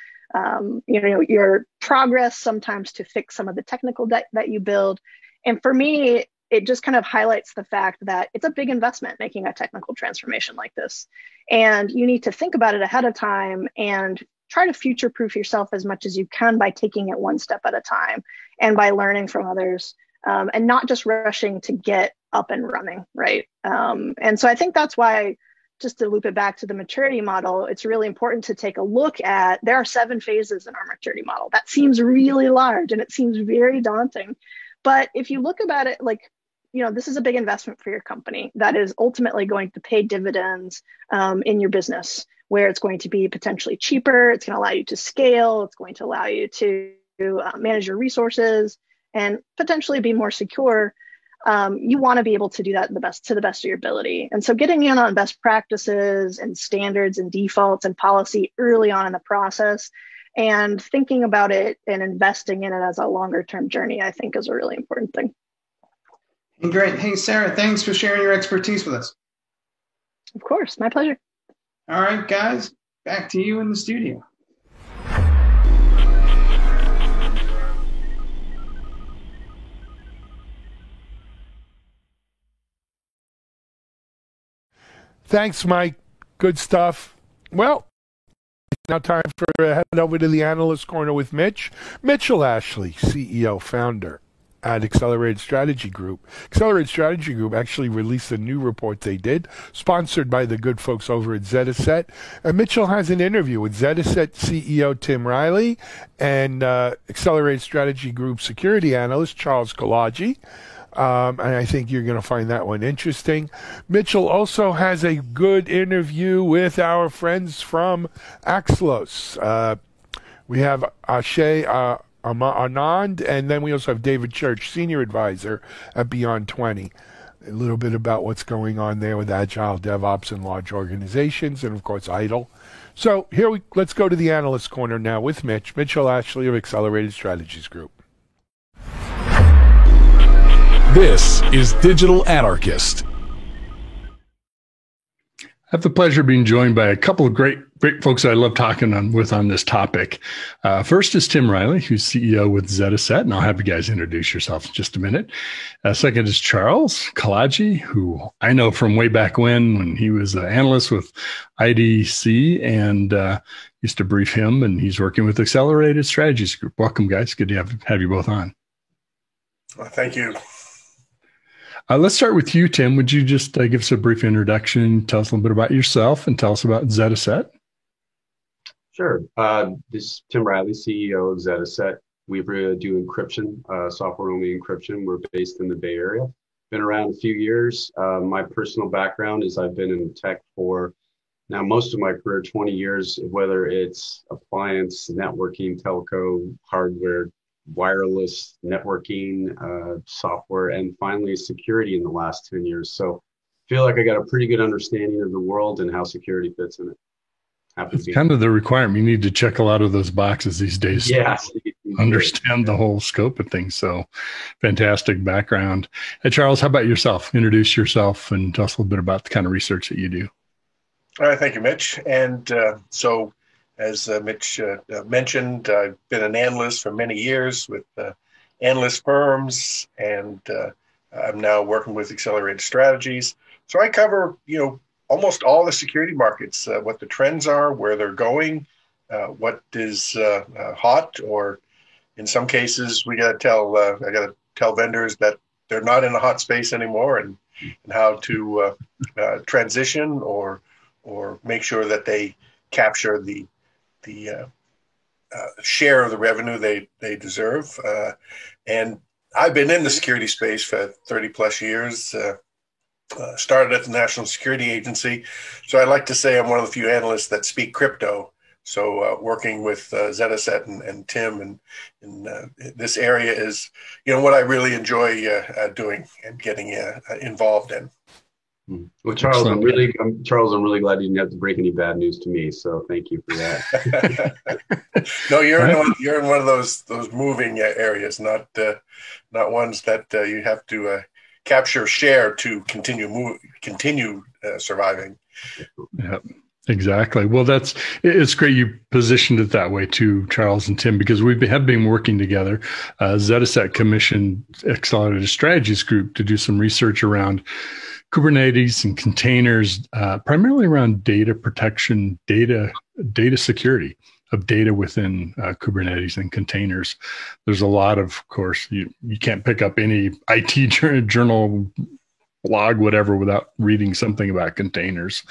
[SPEAKER 19] your progress sometimes to fix some of the technical debt that you build. And for me, it just kind of highlights the fact that it's a big investment making a technical transformation like this. And you need to think about it ahead of time and try to future-proof yourself as much as you can by taking it one step at a time and by learning from others and not just rushing to get up and running, right? And so I think that's why, just to loop it back to the maturity model, it's really important to take a look at, there are 7 phases in our maturity model. That seems really large and it seems very daunting. But if you look about it like, this is a big investment for your company that is ultimately going to pay dividends in your business, where it's going to be potentially cheaper. It's going to allow you to scale. It's going to allow you to manage your resources and potentially be more secure. You want to be able to do that to the best of your ability. And so getting in on best practices and standards and defaults and policy early on in the process and thinking about it and investing in it as a longer term journey, I think is a really important thing.
[SPEAKER 17] Great. Hey, Sarah, thanks for sharing your expertise with us.
[SPEAKER 19] Of course. My pleasure.
[SPEAKER 17] All right, guys, back to you in the studio.
[SPEAKER 1] Thanks, Mike. Good stuff. Well, it's now time for head over to the Analyst Corner with Mitch. Mitchell Ashley, CEO, founder at Accelerated Strategy Group. Accelerated Strategy Group actually released a new report they did, sponsored by the good folks over at Zetaset. And Mitchell has an interview with Zetaset CEO Tim Riley and Accelerated Strategy Group security analyst Charles Kolodji. And I think you're going to find that one interesting. Mitchell also has a good interview with our friends from Axelos. We have Ashay Anand, and then we also have David Church, Senior Advisor at Beyond 20. A little bit about what's going on there with Agile DevOps in large organizations, and of course IDLE. So let's go to the Analyst Corner now with Mitchell Ashley of Accelerated Strategies Group.
[SPEAKER 5] This is Digital Anarchist.
[SPEAKER 20] I have the pleasure of being joined by a couple of great folks that I love talking with on this topic. First is Tim Riley, who's CEO with Zetaset, and I'll have you guys introduce yourselves in just a minute. Second is Charles Kolodji, who I know from way back when he was an analyst with IDC and used to brief him, and he's working with Accelerated Strategies Group. Welcome, guys. Good to have you both on.
[SPEAKER 21] Well, thank you.
[SPEAKER 20] Let's start with you, Tim. Would you just give us a brief introduction, tell us a little bit about yourself, and tell us about Zetaset?
[SPEAKER 21] Sure. This is Tim Riley, CEO of Zetaset. We do encryption, software-only encryption. We're based in the Bay Area. Been around a few years. My personal background is I've been in tech for now most of my career, 20 years, whether it's appliance, networking, telco, hardware, wireless networking, software, and finally security in the last 10 years. So I feel like I got a pretty good understanding of the world and how security fits in it.
[SPEAKER 20] It's kind of the requirement. You need to check a lot of those boxes these days.
[SPEAKER 21] Yeah.
[SPEAKER 20] Understand the whole scope of things. So fantastic background. Hey, Charles, how about yourself? Introduce yourself and tell us a little bit about the kind of research that you do.
[SPEAKER 21] All right. Thank you, Mitch. And so as Mitch mentioned, I've been an analyst for many years with analyst firms, and I'm now working with Accelerated Strategies. So I cover, almost all the security markets, what the trends are, where they're going, what is hot, or in some cases, I got to tell vendors that they're not in a hot space anymore, and how to transition or make sure that they capture the share of the revenue they deserve. And I've been in the security space for 30 plus years. Started at the National Security Agency. So I like to say I'm one of the few analysts that speak crypto. So working with ZetaSet and Tim in this area is, what I really enjoy doing and getting involved in.
[SPEAKER 2] Well, Charles, I'm really glad you didn't have to break any bad news to me. So thank you for that.
[SPEAKER 21] No, you're in one of those moving areas, not ones that you have to capture share to continue surviving.
[SPEAKER 20] Yep. Exactly. Well, it's great you positioned it that way too, Charles and Tim, because we have been working together. ZetaSet commissioned Accelerated Strategies Group to do some research around Kubernetes and containers, primarily around data protection, data security of data within Kubernetes and containers. There's a lot of course, you can't pick up any IT journal, blog, whatever, without reading something about containers.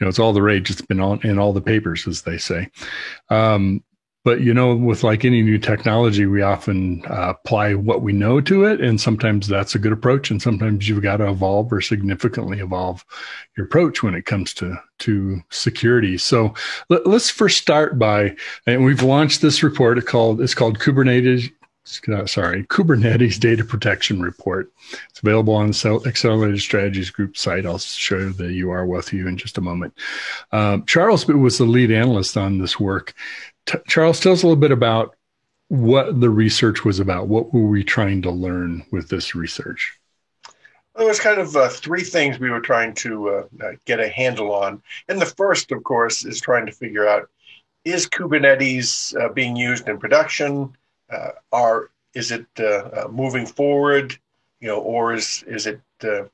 [SPEAKER 20] It's all the rage. It's been in all the papers, as they say. But, with like any new technology, we often apply what we know to it. And sometimes that's a good approach. And sometimes you've got to evolve or significantly evolve your approach when it comes to security. So let's first start and we've launched this report. It's called Kubernetes Data Protection Report. It's available on the Accelerated Strategies Group site. I'll share the URL with you in just a moment. Charles was the lead analyst on this work. Charles, tell us a little bit about what the research was about. What were we trying to learn with this research?
[SPEAKER 21] Well, there was kind of three things we were trying to get a handle on. And the first, of course, is trying to figure out, is Kubernetes being used in production? Is it moving forward, or is it kind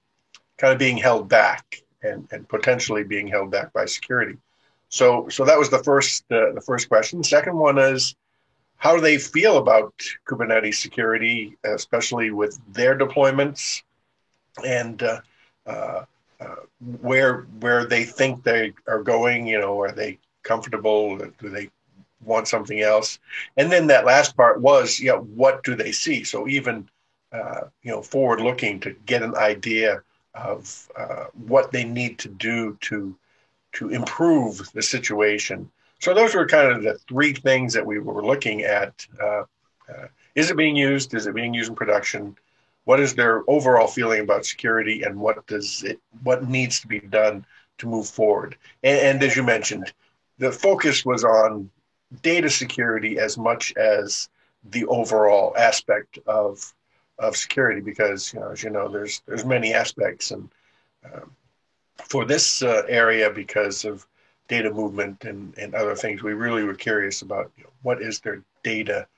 [SPEAKER 21] of being held back and potentially being held back by security? So that was the first question. The second one is, how do they feel about Kubernetes security, especially with their deployments, and where they think they are going? Are they comfortable? Do they want something else? And then that last part was, what do they see? So even, forward looking to get an idea of what they need to do to improve the situation. So those were kind of the three things that we were looking at. Is it being used? Is it being used in production? What is their overall feeling about security, and what needs to be done to move forward? And as you mentioned, the focus was on data security as much as the overall aspect of security, because as you know, there's many aspects, and for this area, because of data movement and other things, we really were curious about what is their data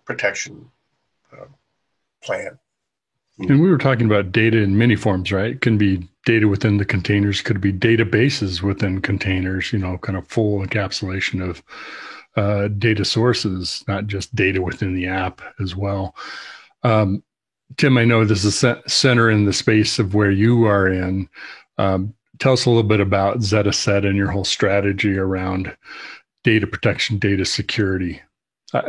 [SPEAKER 21] protection plan.
[SPEAKER 20] And we were talking about data in many forms, right? It can be data within the containers, could be databases within containers, kind of full encapsulation of data sources, not just data within the app as well. Tim, I know this is center in the space of where you are in. Tell us a little bit about ZetaSet and your whole strategy around data protection, data security.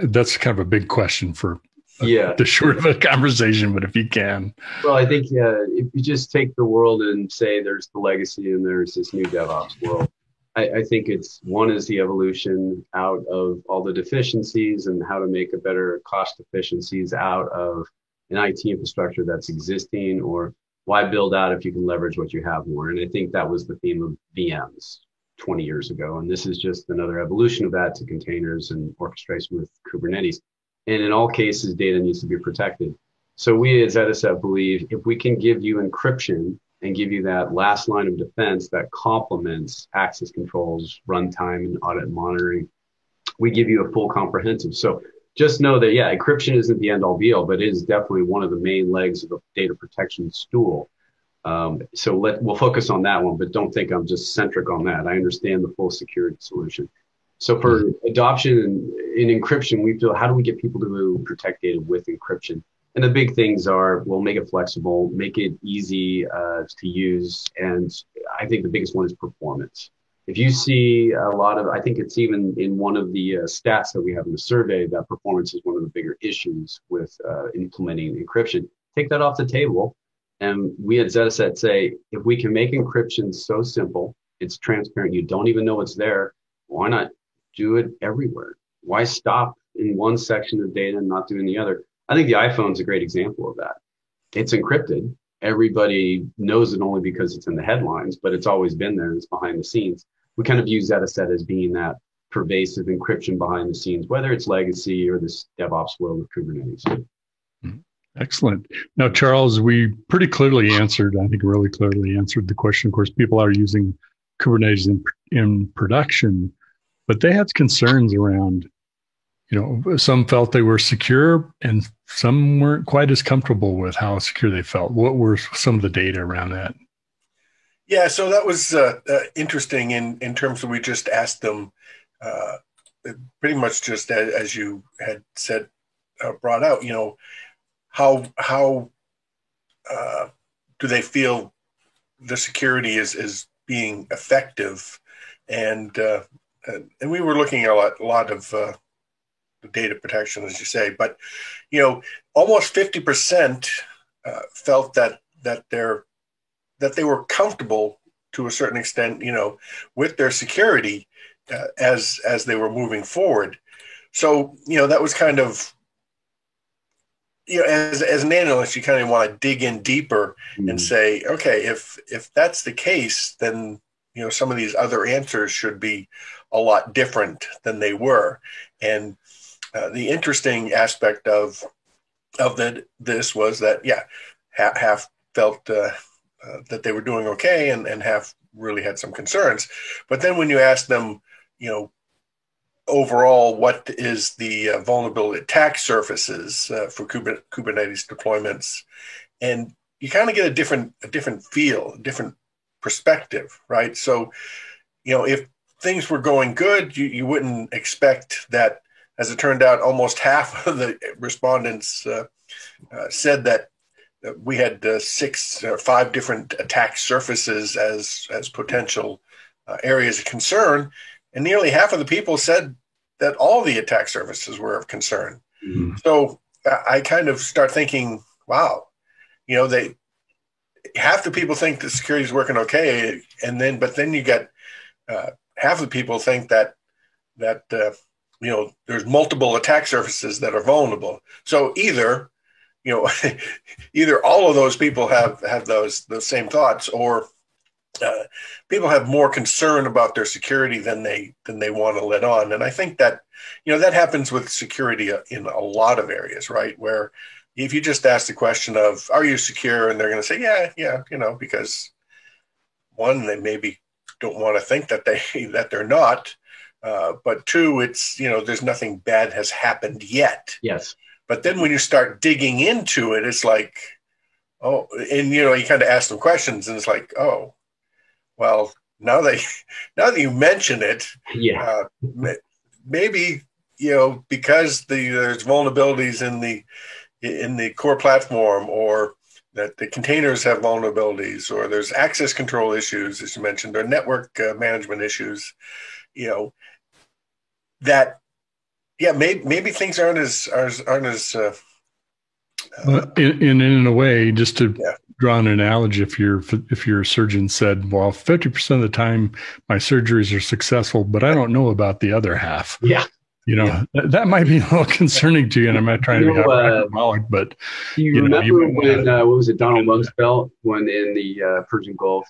[SPEAKER 20] That's kind of a big question for the short of a conversation, but if you can.
[SPEAKER 2] Well, I think if you just take the world and say there's the legacy and there's this new DevOps world, I think one is the evolution out of all the deficiencies and how to make a better cost efficiencies out of an IT infrastructure that's existing, or why build out if you can leverage what you have more. And I think that was the theme of VMs 20 years ago. And this is just another evolution of that to containers and orchestration with Kubernetes. And in all cases, data needs to be protected. So we at ZetaSet believe if we can give you encryption and give you that last line of defense that complements access controls, runtime, and audit monitoring, we give you a full comprehensive. So just know that, encryption isn't the end all be all, but it is definitely one of the main legs of the data protection stool. So we'll focus on that one, but don't think I'm just centric on that. I understand the full security solution. So for adoption in encryption, we feel, how do we get people to protect data with encryption? And the big things are, we'll make it flexible, make it easy to use. And I think the biggest one is performance. If you see a lot of, I think it's even in one of the stats that we have in the survey, that performance is one of the bigger issues with implementing encryption. Take that off the table. And we at Zetaset say, if we can make encryption so simple, it's transparent, you don't even know it's there, why not do it everywhere? Why stop in one section of data and not do in the other? I think the iPhone's a great example of that. It's encrypted. Everybody knows it only because it's in the headlines, but it's always been there. It's behind the scenes. We kind of use Zetaset as being that pervasive encryption behind the scenes, whether it's legacy or this DevOps world of Kubernetes.
[SPEAKER 20] Excellent. Now, Charles, we pretty clearly answered, I think really clearly answered the question. Of course, people are using Kubernetes in production, but they had concerns around, some felt they were secure and some weren't quite as comfortable with how secure they felt. What were some of the data around that?
[SPEAKER 21] Yeah, so that was interesting in terms of, we just asked them pretty much just as you had said, brought out, how do they feel the security is being effective? And we were looking at a lot of data protection, as you say, but almost 50% felt that they were comfortable to a certain extent, with their security as they were moving forward. So that was kind of, as an analyst, you kind of want to dig in deeper and say, okay, if that's the case, then some of these other answers should be a lot different than they were. And the interesting aspect of this was that, half felt that they were doing okay, and half really had some concerns. But then when you ask them, overall, what is the vulnerability attack surfaces for Kubernetes deployments, and you kind of get a different feel, a different perspective, right? So, if things were going good, you wouldn't expect that. As it turned out, almost half of the respondents said that we had 6 or 5 different attack surfaces as potential areas of concern, and nearly half of the people said that all the attack surfaces were of concern. Mm-hmm. So I kind of start thinking, wow, half the people think the security is working okay, but then you get half of the people think that there's multiple attack surfaces that are vulnerable. So either all of those people have those same thoughts, or people have more concern about their security than they want to let on. And I think that that happens with security in a lot of areas, right? Where if you just ask the question of, are you secure? And they're going to say, yeah, because one, they maybe don't want to think that they're not. But 2, it's, there's nothing bad has happened yet.
[SPEAKER 2] Yes.
[SPEAKER 21] But then when you start digging into it, it's like, oh, and, you kind of ask them questions, and it's like, oh, well, now that you mention it, maybe, because there's vulnerabilities in the core platform, or that the containers have vulnerabilities, or there's access control issues, as you mentioned, or network management issues, that, maybe things aren't as
[SPEAKER 20] in a way, just to draw an analogy, if your surgeon said, well, 50% of the time my surgeries are successful, but I don't know about the other half.
[SPEAKER 2] Yeah.
[SPEAKER 20] That might be a little concerning to you, and I'm not trying to be hyperbolic, but
[SPEAKER 2] do you remember when what was it, Donald Rumsfeld, when in the Persian Gulf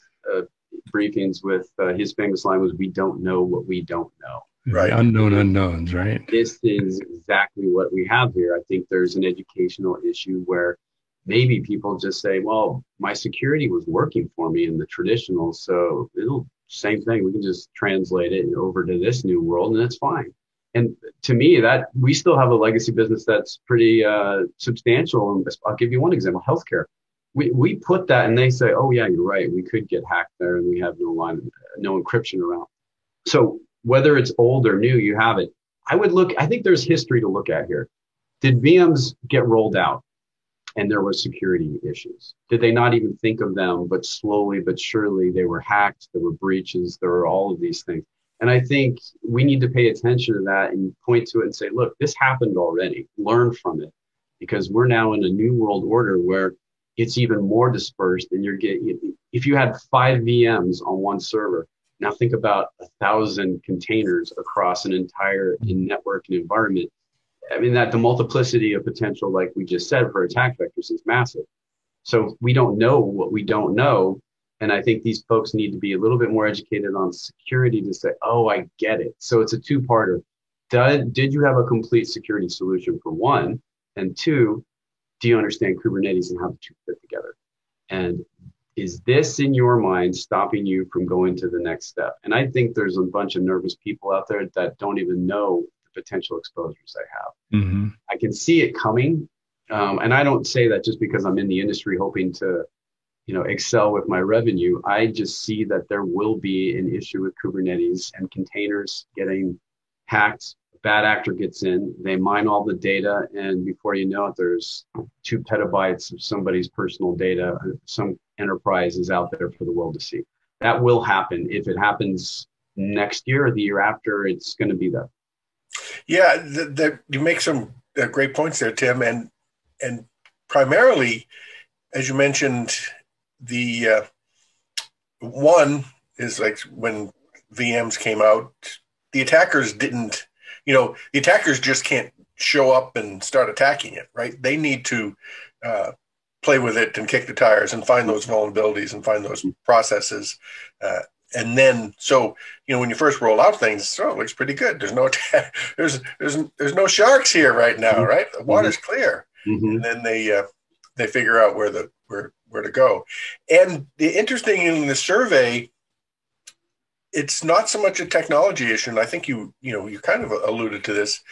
[SPEAKER 2] briefings with his famous line was, "We don't know what we don't know."
[SPEAKER 20] Right. Unknown unknowns, right?
[SPEAKER 2] This is exactly what we have here. I think there's an educational issue where maybe people just say, well, my security was working for me in the traditional, so same thing. We can just translate it over to this new world, and that's fine. And to me, that we still have a legacy business that's pretty substantial. And I'll give you one example: healthcare. We put that, and they say, oh yeah, you're right. We could get hacked there, and we have no encryption around. So whether it's old or new, you have it. I think there's history to look at here. Did VMs get rolled out? and there were security issues. Did they not even think of them, but slowly but surely they were hacked, there were breaches, there were all of these things. And I think we need to pay attention to that and point to it and say, look, this happened already, learn from it, because we're now in a new world order where it's even more dispersed, and you're getting, if you had 5 VMs on one server, now think about 1,000 containers across an entire network and environment. I mean, that the multiplicity of potential, like we just said, for attack vectors is massive. So we don't know what we don't know. And I think these folks need to be a little bit more educated on security to say, oh, I get it. So it's a two-parter. Did you have a complete security solution for one? And two, do you understand Kubernetes and how the two fit together? And is this in your mind stopping you from going to the next step? And I think there's a bunch of nervous people out there that don't even know the potential exposures they have.
[SPEAKER 20] Mm-hmm.
[SPEAKER 2] I can see it coming. And I don't say that just because I'm in the industry hoping to, excel with my revenue. I just see that there will be an issue with Kubernetes and containers getting hacked. A bad actor gets in, they mine all the data, and before you know it, there's 2 petabytes of somebody's personal data. Some enterprise is out there for the world to see. That will happen. If it happens next year or the year after, it's going to be there.
[SPEAKER 21] Yeah, you make some great points there, Tim, and primarily, as you mentioned, the one is like when VMs came out, the attackers didn't, the attackers just can't show up and start attacking it, right? They need to play with it and kick the tires and find those vulnerabilities and find those processes. And then, so, when you first roll out things, it looks pretty good. There's no, there's no sharks here right now, right? The water's clear. And then they figure out where to go. And the interesting in the survey, it's not so much a technology issue. And I think you kind of alluded to this.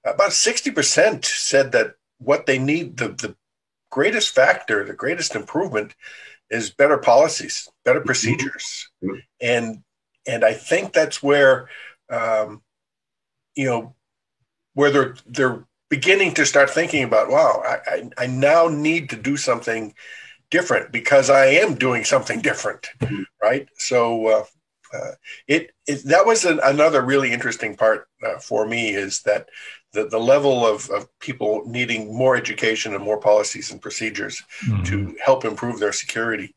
[SPEAKER 21] About 60% said that what they need, the greatest factor, the greatest improvement is better policies, better procedures. And I think that's where, where they're beginning to start thinking about, wow, I now need to do something different because I am doing something different, right? So that was another really interesting part for me, is that the level of people needing more education and more policies and procedures to help improve their security.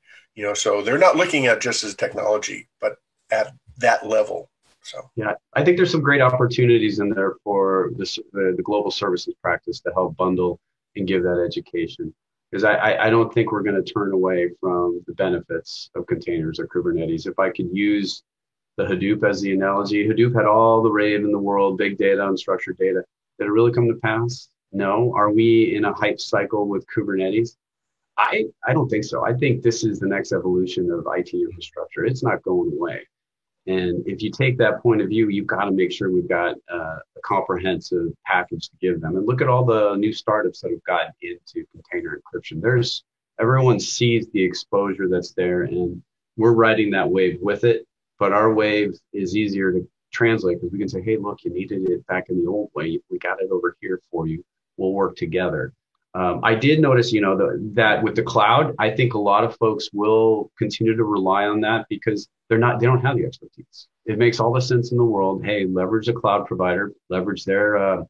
[SPEAKER 21] So they're not looking at just as technology, but at that level. So
[SPEAKER 2] yeah, I think there's some great opportunities in there for the global services practice to help bundle and give that education. Because I don't think we're going to turn away from the benefits of containers or Kubernetes. If I could use the Hadoop as the analogy, Hadoop had all the rave in the world, big data, unstructured data. Did it really come to pass? No. Are we in a hype cycle with Kubernetes? I don't think so. I think this is the next evolution of IT infrastructure. It's not going away. And if you take that point of view, you've got to make sure we've got a comprehensive package to give them. And look at all the new startups that have gotten into container encryption. Everyone sees the exposure that's there, and we're riding that wave with it. But our wave is easier to translate because we can say, hey, look, you needed it back in the old way. We got it over here for you. We'll work together. I did notice, that with the cloud, I think a lot of folks will continue to rely on that because they don't have the expertise. It makes all the sense in the world. Hey, leverage a cloud provider, leverage their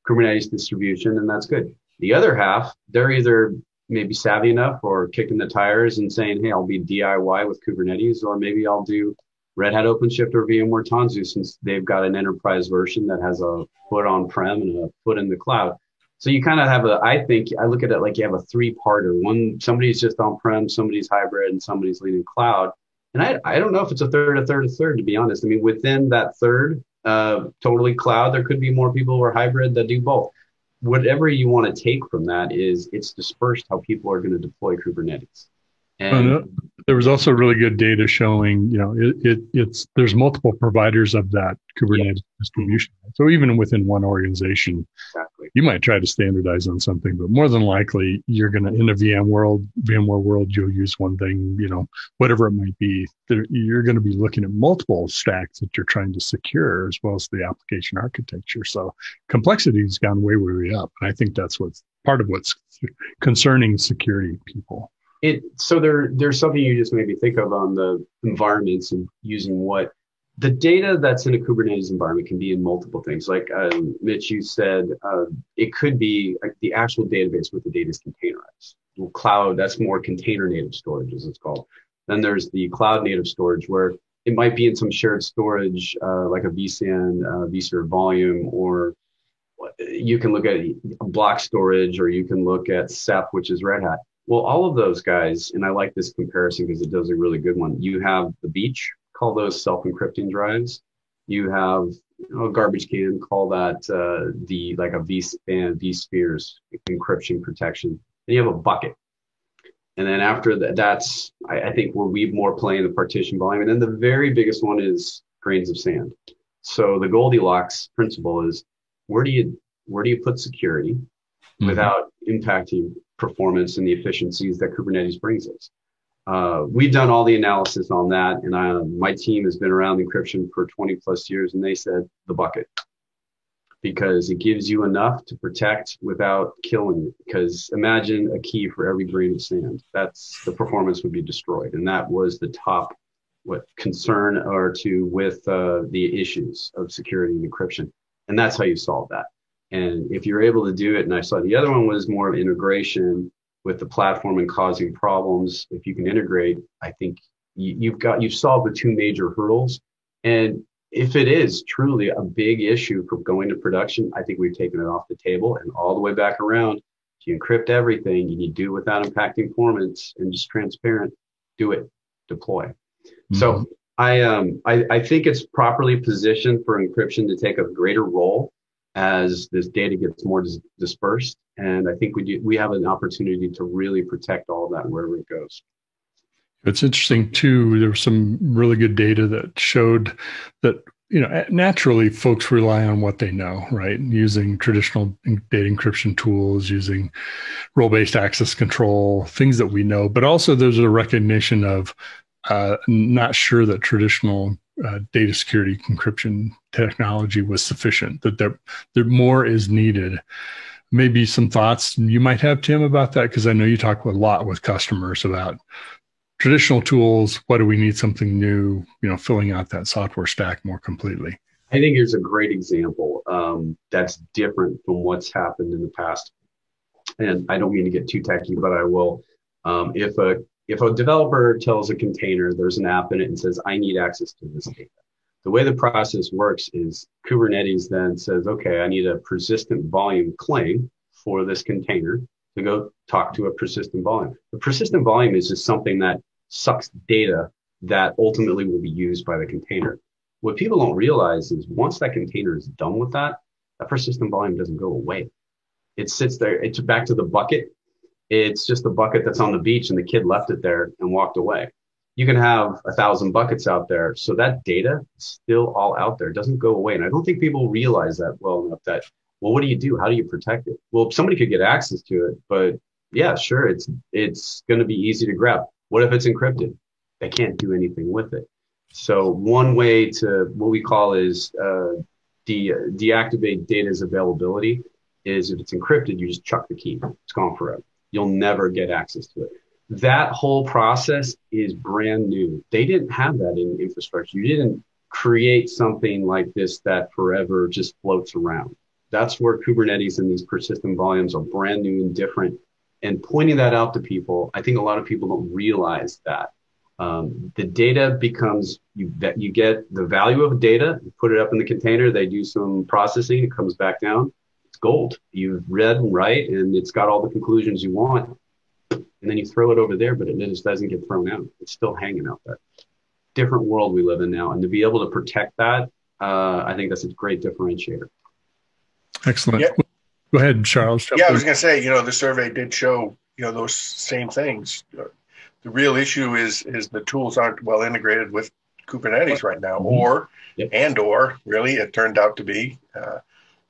[SPEAKER 2] Kubernetes distribution, and that's good. The other half, they're either maybe savvy enough or kicking the tires and saying, hey, I'll be DIY with Kubernetes, or maybe I'll do Red Hat OpenShift or VMware Tanzu, since they've got an enterprise version that has a foot on-prem and a foot in the cloud. So you kind of have I look at it like you have a 3-parter. Somebody's just on-prem, somebody's hybrid, and somebody's leaning cloud. And I don't know if it's a third, to be honest. I mean, within that third, totally cloud, there could be more people who are hybrid that do both. Whatever you want to take from that is it's dispersed how people are going to deploy Kubernetes. And
[SPEAKER 20] There was also really good data showing, there's multiple providers of that Kubernetes distribution. So even within one organization, you might try to standardize on something, but more than likely you're going to, in a VMware world, you'll use one thing, whatever it might be. You're going to be looking at multiple stacks that you're trying to secure, as well as the application architecture. So complexity has gone way, way, way up. And I think that's part of what's concerning security people.
[SPEAKER 2] So there's something you just made me think of on the environments and using the data that's in a Kubernetes environment can be in multiple things. Like Mitch, you said, it could be like the actual database where the data is containerized. Cloud, that's more container native storage, as it's called. Then there's the cloud native storage where it might be in some shared storage, like a vSAN, vSphere volume, or you can look at block storage, or you can look at Ceph, which is Red Hat. Well, all of those guys, and I like this comparison because it does a really good one. You have the beach, call those self-encrypting drives. You have a garbage can, call that like a vSAN, vSpheres encryption protection. Then you have a bucket. And then after that, that's, I think, where we more play in the partition volume. And then the very biggest one is grains of sand. So the Goldilocks principle is where do you put security without impacting performance and the efficiencies that Kubernetes brings us? We've done all the analysis on that, and my team has been around encryption for 20 plus years, and they said the bucket, because it gives you enough to protect without killing it. Because imagine a key for every grain of sand. The performance would be destroyed, and that was the top concern with the issues of security and encryption, and that's how you solve that. And if you're able to do it, and I saw the other one was more of integration with the platform and causing problems. If you can integrate, I think you've solved the two major hurdles. And if it is truly a big issue for going to production, I think we've taken it off the table and all the way back around. If you encrypt everything, you need to do it without impacting performance and just transparent, do it, deploy. Mm-hmm. So I think it's properly positioned for encryption to take a greater role as this data gets more dispersed. And I think we have an opportunity to really protect all of that wherever it goes.
[SPEAKER 20] It's interesting too. There was some really good data that showed that, naturally folks rely on what they know, right? Using traditional data encryption tools, using role-based access control, things that we know, but also there's a recognition of not sure that traditional data security encryption technology was sufficient, that there more is needed. Maybe some thoughts you might have, Tim, about that, because I know you talk a lot with customers about traditional tools. What do we need something new, filling out that software stack more completely?
[SPEAKER 2] I think here's a great example that's different from what's happened in the past. And I don't mean to get too techy, but I will. If a developer tells a container there's an app in it and says, I need access to this data, the way the process works is Kubernetes then says, okay, I need a persistent volume claim for this container to go talk to a persistent volume. The persistent volume is just something that sucks data that ultimately will be used by the container. What people don't realize is once that container is done with that persistent volume doesn't go away. It sits there. It's back to the bucket. It's just the bucket that's on the beach and the kid left it there and walked away. You can have 1,000 buckets out there. So that data is still all out there. It doesn't go away. And I don't think people realize that well enough that, well, what do you do? How do you protect it? Well, somebody could get access to it, but yeah, sure. It's going to be easy to grab. What if it's encrypted? They can't do anything with it. So one way to what we call is deactivate data's availability is if it's encrypted, you just chuck the key. It's gone forever. You'll never get access to it. That whole process is brand new. They didn't have that in infrastructure. You didn't create something like this that forever just floats around. That's where Kubernetes and these persistent volumes are brand new and different. And pointing that out to people, I think a lot of people don't realize that. The data becomes, you get the value of data, you put it up in the container, they do some processing, it comes back down. It's gold. You've read and write, and it's got all the conclusions you want. And then you throw it over there, but it just doesn't get thrown out. It's still hanging out there. Different world we live in now. And to be able to protect that, I think that's a great differentiator.
[SPEAKER 20] Excellent. Yeah. Go ahead, Charles.
[SPEAKER 21] Yeah, I was going to say, the survey did show, those same things. the real issue is the tools aren't well integrated with Kubernetes right now, or really it turned out to be,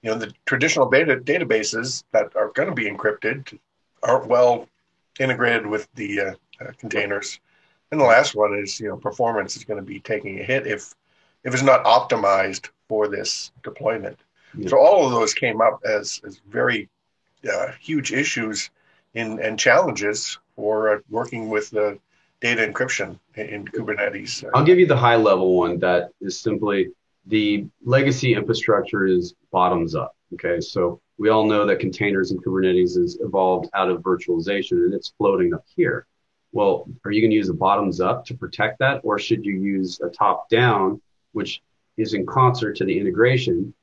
[SPEAKER 21] the traditional databases that are going to be encrypted aren't well integrated with the containers. And the last one is, performance is going to be taking a hit if it's not optimized for this deployment. So all of those came up as very huge issues and challenges for working with the data encryption in Kubernetes.
[SPEAKER 2] I'll give you the high level one that is simply the legacy infrastructure is bottoms up. Okay, so we all know that containers in Kubernetes is evolved out of virtualization and it's floating up here. Well, are you going to use a bottoms up to protect that, or should you use a top down, which is in concert to the integration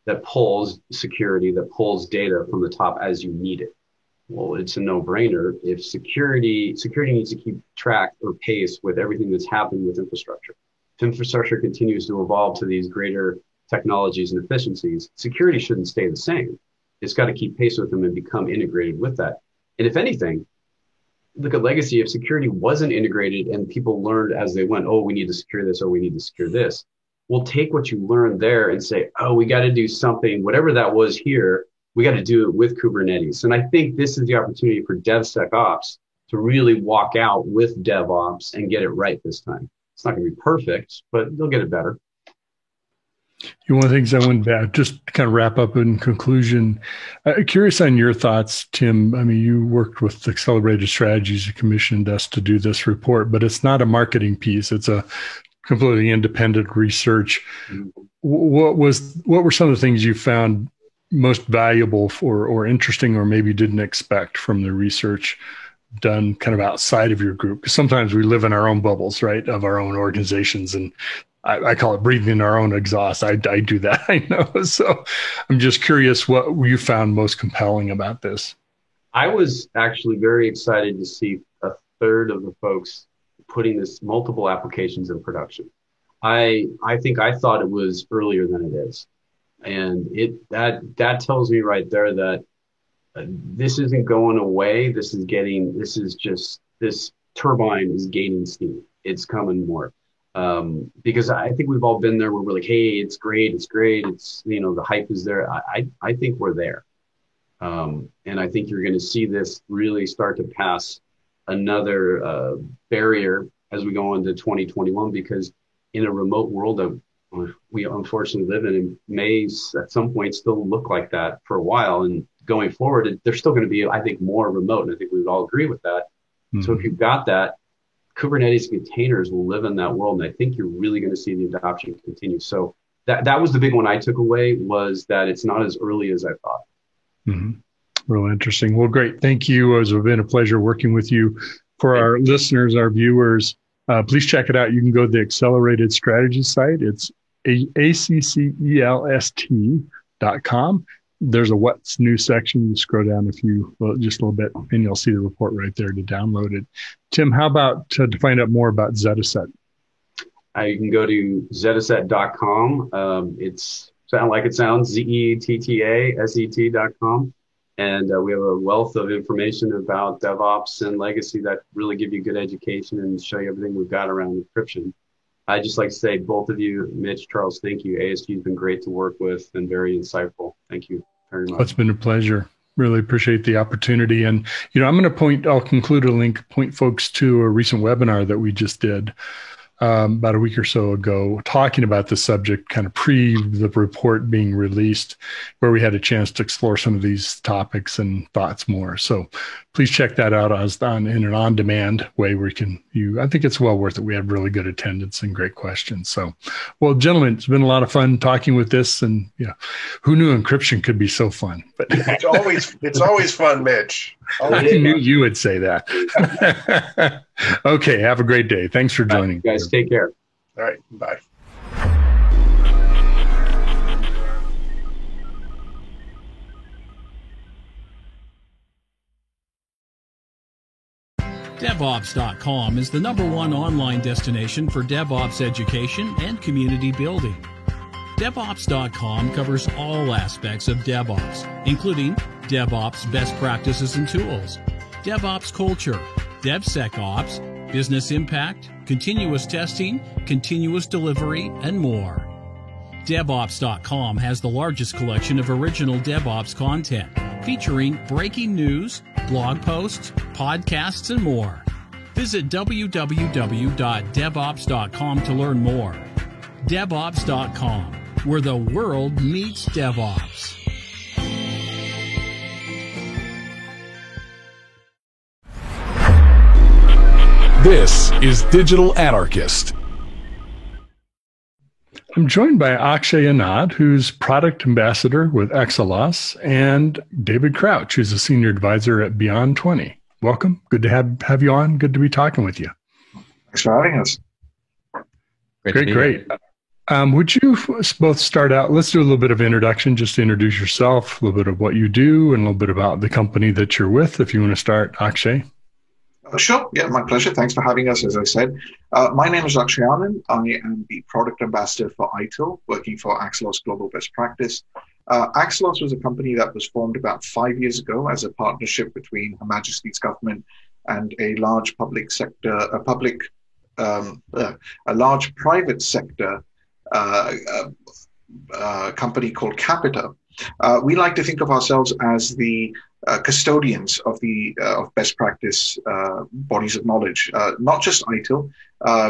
[SPEAKER 2] that pulls security, that pulls data from the top as you need it? Well, it's a no-brainer. If security needs to keep track or pace with everything that's happening with infrastructure. If infrastructure continues to evolve to these greater technologies and efficiencies, security shouldn't stay the same. It's got to keep pace with them and become integrated with that. And if anything, look at legacy. If security wasn't integrated and people learned as they went, oh, we need to secure this, or we need to secure this, we'll take what you learned there and say, oh, we got to do something, whatever that was here, we got to do it with Kubernetes. And I think this is the opportunity for DevSecOps to really walk out with DevOps and get it right this time. It's not going to be perfect, but they'll get it better.
[SPEAKER 20] One of the things I wanted to just kind of wrap up in conclusion, curious on your thoughts, Tim. I mean, you worked with Accelerated Strategies, you commissioned us to do this report, but it's not a marketing piece. It's a completely independent research. What were some of the things you found most valuable or interesting, or maybe didn't expect from the research done kind of outside of your group? Because sometimes we live in our own bubbles, right, of our own organizations, and I call it breathing our own exhaust. I do that, I know. So I'm just curious what you found most compelling about this.
[SPEAKER 2] I was actually very excited to see a third of the folks putting this multiple applications in production. I think I thought it was earlier than it is. And that tells me right there that this isn't going away. This turbine is gaining steam. It's coming more. Because I think we've all been there where we're like, hey, it's great. It's, the hype is there. I think we're there. And I think you're going to see this really start to pass another barrier as we go into 2021, because in a remote world that we unfortunately live in, and may at some point still look like that for a while. And going forward, there's still going to be, I think, more remote. And I think we would all agree with that. Mm-hmm. So if you've got that, Kubernetes containers will live in that world. And I think you're really going to see the adoption continue. So that was the big one I took away, was that it's not as early as I thought.
[SPEAKER 20] Mm-hmm. Real interesting. Well, great. Thank you. It's been a pleasure working with you. For our listeners, our viewers, please check it out. You can go to the Accelerated Strategy site. It's ACCELST.com. There's a what's new section. You scroll down just a little bit, and you'll see the report right there to download it. Tim, how about to find out more about Zetaset?
[SPEAKER 2] You can go to Zetaset.com. It's sound like it sounds, ZETTASET.com. And we have a wealth of information about DevOps and legacy that really give you good education and show you everything we've got around encryption. I'd just like to say, both of you, Mitch, Charles, thank you. ASG has been great to work with and very insightful. Thank you very much.
[SPEAKER 20] It's been a pleasure. Really appreciate the opportunity. And, I'll conclude a link, point folks to a recent webinar that we just did about a week or so ago, talking about the subject kind of pre the report being released, where we had a chance to explore some of these topics and thoughts more. So please check that out in an on-demand way where I think it's well worth it. We had really good attendance and great questions. So, well, gentlemen, it's been a lot of fun talking with this, and who knew encryption could be so fun? But
[SPEAKER 21] it's always fun, Mitch.
[SPEAKER 20] I knew you would say that. Okay, have a great day. Thanks for joining.
[SPEAKER 2] You guys, take care.
[SPEAKER 21] All right, bye.
[SPEAKER 4] DevOps.com is the #1 online destination for DevOps education and community building. DevOps.com covers all aspects of DevOps, including DevOps best practices and tools, DevOps culture, DevSecOps, business impact, continuous testing, continuous delivery, and more. DevOps.com has the largest collection of original DevOps content, featuring breaking news, blog posts, podcasts, and more. Visit www.devops.com to learn more. DevOps.com, where the world meets DevOps.
[SPEAKER 5] This is Digital Anarchist.
[SPEAKER 20] I'm joined by Akshay Anand, who's product ambassador with Exelos, and David Crouch, who's a senior advisor at Beyond 20. Welcome. Good to have you on. Good to be talking with you.
[SPEAKER 7] Thanks for having us.
[SPEAKER 20] Great. Would you both start out? Let's do a little bit of introduction, just to introduce yourself, a little bit of what you do, and a little bit about the company that you're with. If you want to start, Akshay.
[SPEAKER 7] Sure. Yeah, my pleasure. Thanks for having us, as I said. My name is Akshay Anand. I am the product ambassador for ITIL, working for Axelos Global Best Practice. Axelos was a company that was formed about 5 years ago as a partnership between Her Majesty's government and a large public sector, a large private sector company called Capita. We like to think of ourselves as the custodians of the best practice bodies of knowledge, not just ITIL.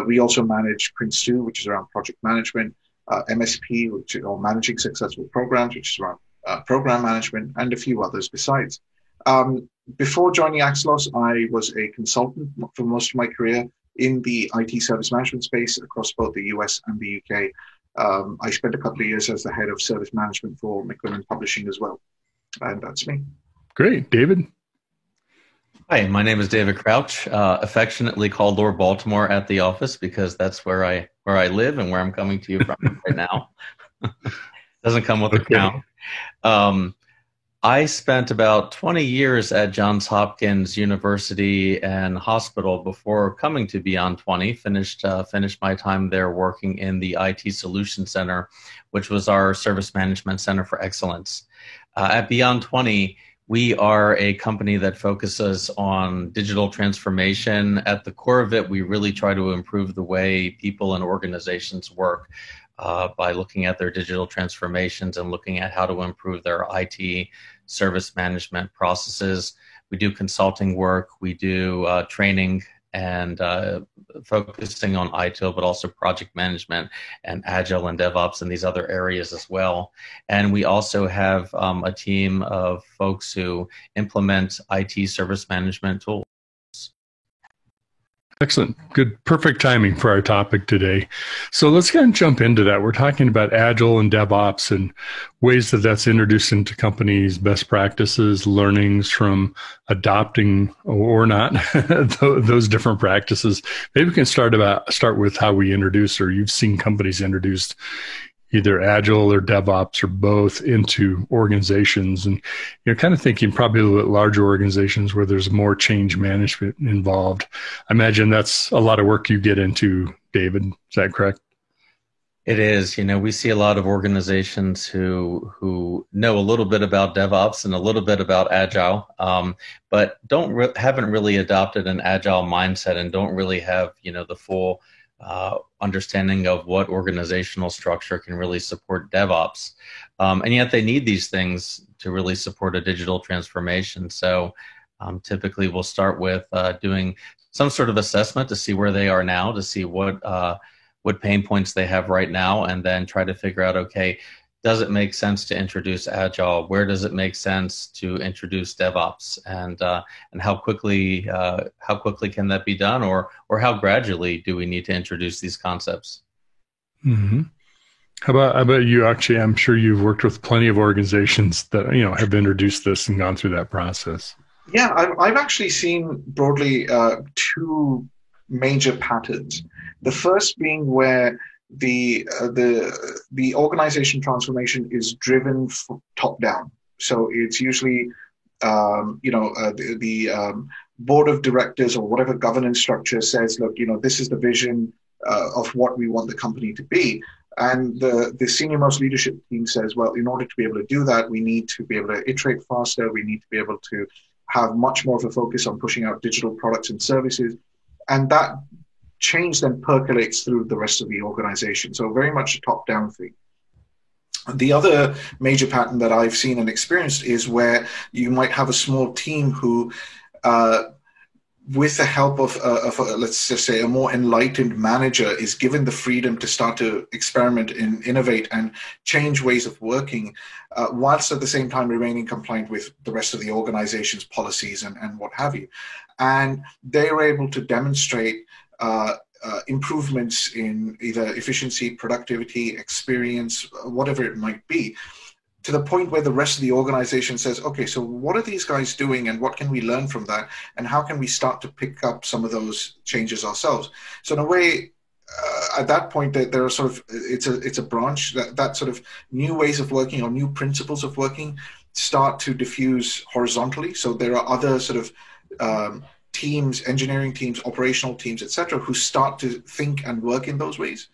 [SPEAKER 7] We also manage Prince2, which is around project management, MSP, which is all managing successful programs, which is around program management, and a few others besides. Before joining Axelos, I was a consultant for most of my career in the IT service management space across both the US and the UK. I spent a couple of years as the head of service management for Macmillan Publishing as well. And that's me.
[SPEAKER 20] Great. David?
[SPEAKER 22] Hi, my name is David Crouch, affectionately called Lord Baltimore at the office because that's where I live and where I'm coming to you from right now. Doesn't come with a crown. I spent about 20 years at Johns Hopkins University and Hospital before coming to Beyond 20. Finished my time there working in the IT Solutions Center, which was our service management center for excellence. At Beyond 20, we are a company that focuses on digital transformation. At the core of it, we really try to improve the way people and organizations work by looking at their digital transformations and looking at how to improve their IT service management processes. We do consulting work, we do training and focusing on ITIL, but also project management and Agile and DevOps and these other areas as well. And we also have a team of folks who implement IT service management tools.
[SPEAKER 20] Excellent. Good. Perfect timing for our topic today. So let's kind of jump into that. We're talking about Agile and DevOps and ways that that's introduced into companies, best practices, learnings from adopting or not those different practices. Maybe we can start with how we introduce, or you've seen companies introduced either Agile or DevOps or both into organizations. And you're kind of thinking probably a little bit larger organizations where there's more change management involved. I imagine that's a lot of work you get into, David. Is that correct?
[SPEAKER 22] It is. We see a lot of organizations who know a little bit about DevOps and a little bit about Agile, but haven't really adopted an Agile mindset and don't really have, the full understanding of what organizational structure can really support DevOps. And yet they need these things to really support a digital transformation. So typically we'll start with doing some sort of assessment to see where they are now, to see what pain points they have right now, and then try to figure out, okay, does it make sense to introduce Agile? Where does it make sense to introduce DevOps? And how quickly can that be done, or how gradually do we need to introduce these concepts?
[SPEAKER 20] Mm-hmm. How about you, Akshay? I'm sure you've worked with plenty of organizations that have introduced this and gone through that process.
[SPEAKER 7] Yeah, I've actually seen broadly two major patterns. The first being where the organization transformation is driven top down. So it's usually the board of directors or whatever governance structure says, look, this is the vision of what we want the company to be. And the senior most leadership team says, well, in order to be able to do that, we need to be able to iterate faster. We need to be able to have much more of a focus on pushing out digital products and services. and that change then percolates through the rest of the organization. So very much a top-down thing. The other major pattern that I've seen and experienced is where you might have a small team who, with the help of let's just say, a more enlightened manager, is given the freedom to start to experiment and innovate and change ways of working, whilst at the same time remaining compliant with the rest of the organization's policies and what have you. And they were able to demonstrate improvements in either efficiency, productivity, experience, whatever it might be, to the point where the rest of the organization says, okay, so what are these guys doing and what can we learn from that? And how can we start to pick up some of those changes ourselves? So in a way, at that point, there are sort of, it's a branch that sort of new ways of working or new principles of working start to diffuse horizontally. So there are other sort of teams, engineering teams, operational teams, etc., who start to think and work in those ways.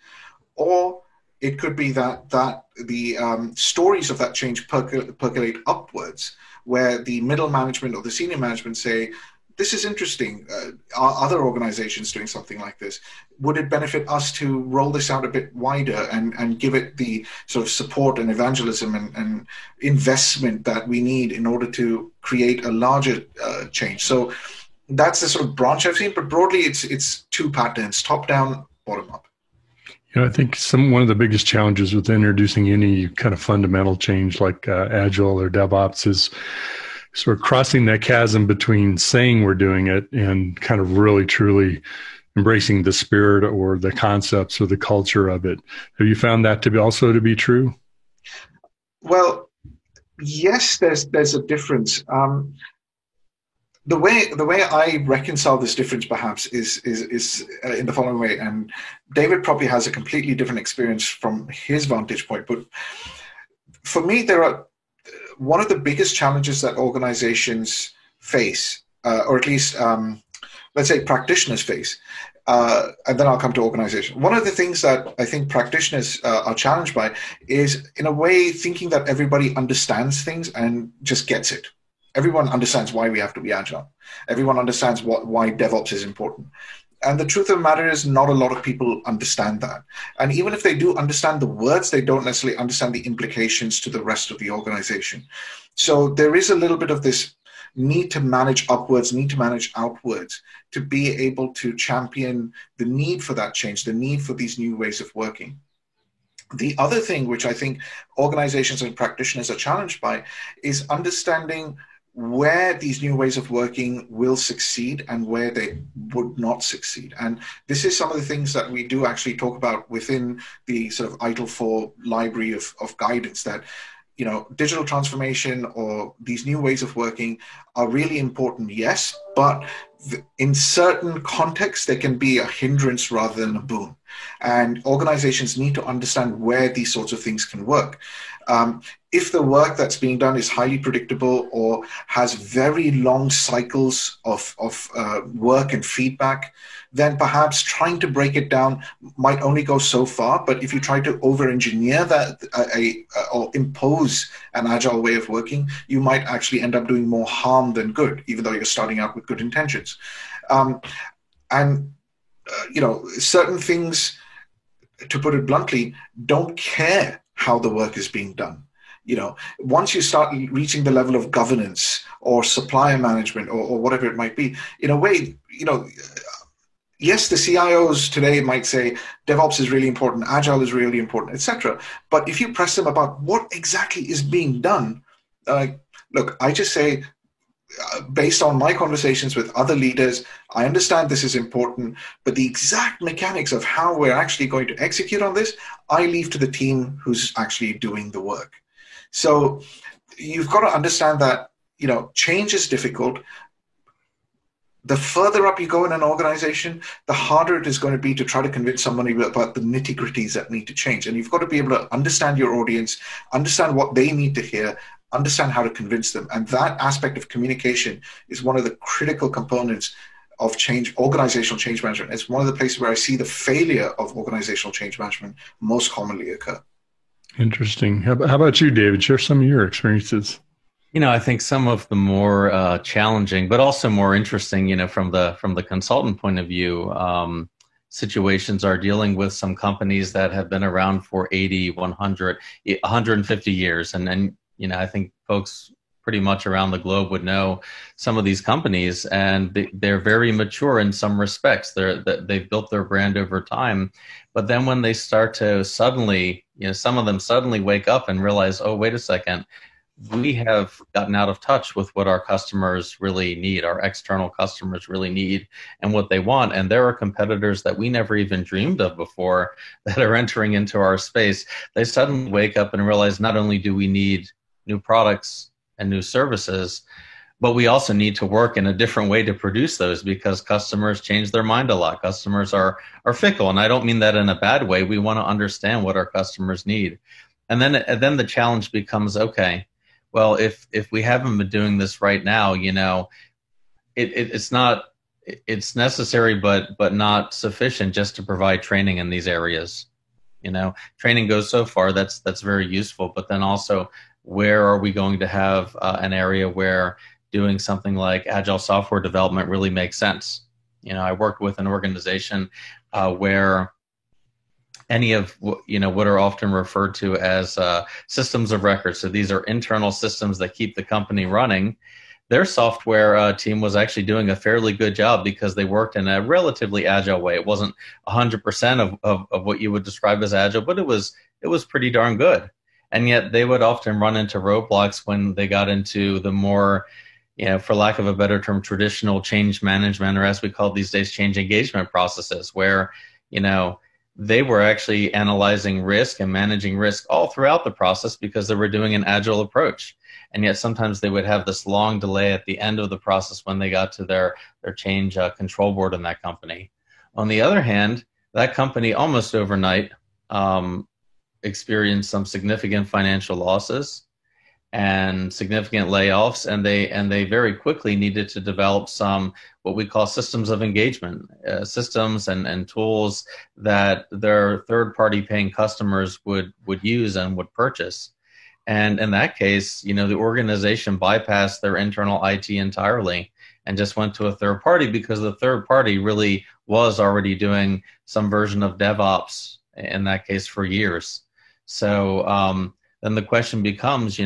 [SPEAKER 7] Or it could be that the stories of that change percolate upwards, where the middle management or the senior management say, this is interesting. Are other organizations doing something like this? Would it benefit us to roll this out a bit wider and give it the sort of support and evangelism and investment that we need in order to create a larger change? So that's the sort of branch I've seen, but broadly it's two patterns: top down, bottom up.
[SPEAKER 20] You know, I think one of the biggest challenges with introducing any kind of fundamental change like Agile or DevOps is sort of crossing that chasm between saying we're doing it and kind of really truly embracing the spirit or the concepts or the culture of it. Have you found that to be true?
[SPEAKER 7] Well, yes, there's a difference. The way I reconcile this difference perhaps is in the following way, and David probably has a completely different experience from his vantage point, but for me, one of the biggest challenges that organizations face, or at least let's say practitioners face, and then I'll come to organization. One of the things that I think practitioners are challenged by is, in a way, thinking that everybody understands things and just gets it. Everyone understands why we have to be agile. Everyone understands why DevOps is important. And the truth of the matter is, not a lot of people understand that. And even if they do understand the words, they don't necessarily understand the implications to the rest of the organization. So there is a little bit of this need to manage upwards, need to manage outwards, to be able to champion the need for that change, the need for these new ways of working. The other thing which I think organizations and practitioners are challenged by is understanding where these new ways of working will succeed and where they would not succeed. And this is some of the things that we do actually talk about within the sort of ITIL 4 library of guidance, that, you know, digital transformation or these new ways of working are really important, yes, but in certain contexts, they can be a hindrance rather than a boon. And organizations need to understand where these sorts of things can work. If the work that's being done is highly predictable or has very long cycles of work and feedback, then perhaps trying to break it down might only go so far. But if you try to over-engineer that or impose an agile way of working, you might actually end up doing more harm than good, even though you're starting out with good intentions. You know, certain things, to put it bluntly, don't care how the work is being done. You know, once you start reaching the level of governance or supplier management or whatever it might be, in a way, you know, yes, the CIOs today might say DevOps is really important, Agile is really important, etc. But if you press them about what exactly is being done, look, I just say, based on my conversations with other leaders, I understand this is important, but the exact mechanics of how we're actually going to execute on this, I leave to the team who's actually doing the work. So you've got to understand that, you know, change is difficult. The further up you go in an organization, the harder it is going to be to try to convince somebody about the nitty-gritties that need to change. And you've got to be able to understand your audience, understand what they need to hear, understand how to convince them. And that aspect of communication is one of the critical components of change, organizational change management. It's one of the places where I see the failure of organizational change management most commonly occur.
[SPEAKER 20] Interesting. How about you, David? Share some of your experiences.
[SPEAKER 22] I think some of the more challenging, but also more interesting, from the consultant point of view, situations are dealing with some companies that have been around for 80, 100, 150 years. And I think folks pretty much around the globe would know some of these companies, and they're very mature in some respects. They've built their brand over time. But then when they start to suddenly, some of them suddenly wake up and realize, oh, wait a second, we have gotten out of touch with what our customers really need, our external customers really need and what they want. And there are competitors that we never even dreamed of before that are entering into our space. They suddenly wake up and realize not only do we need new products and new services, but we also need to work in a different way to produce those, because customers change their mind a lot. Customers are fickle. And I don't mean that in a bad way. We want to understand what our customers need. And then the challenge becomes, okay, well, if we haven't been doing this right now, it's necessary, but not sufficient just to provide training in these areas. Training goes so far, that's very useful, but then also, where are we going to have an area where doing something like agile software development really makes sense? I worked with an organization where any of what are often referred to as systems of record. So these are internal systems that keep the company running. Their software team was actually doing a fairly good job because they worked in a relatively agile way. It wasn't 100% of what you would describe as agile, but it was pretty darn good. And yet they would often run into roadblocks when they got into the more, for lack of a better term, traditional change management, or as we call it these days, change engagement processes, where, they were actually analyzing risk and managing risk all throughout the process because they were doing an agile approach. And yet sometimes they would have this long delay at the end of the process when they got to their change control board in that company. On the other hand, that company almost overnight experienced some significant financial losses and significant layoffs, and they very quickly needed to develop some what we call systems of engagement, systems and tools that their third-party paying customers would use and would purchase. And in that case, the organization bypassed their internal IT entirely and just went to a third party, because the third party really was already doing some version of DevOps, in that case, for years. So then the question becomes,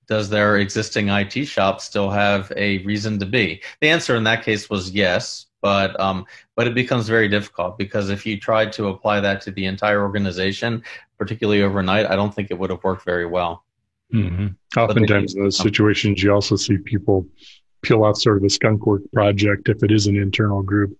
[SPEAKER 22] does their existing IT shop still have a reason to be? The answer in that case was yes, but it becomes very difficult, because if you tried to apply that to the entire organization, particularly overnight, I don't think it would have worked very well.
[SPEAKER 20] Mm-hmm. Oftentimes in those situations, you also see people peel out sort of a skunk work project, if it is an internal group,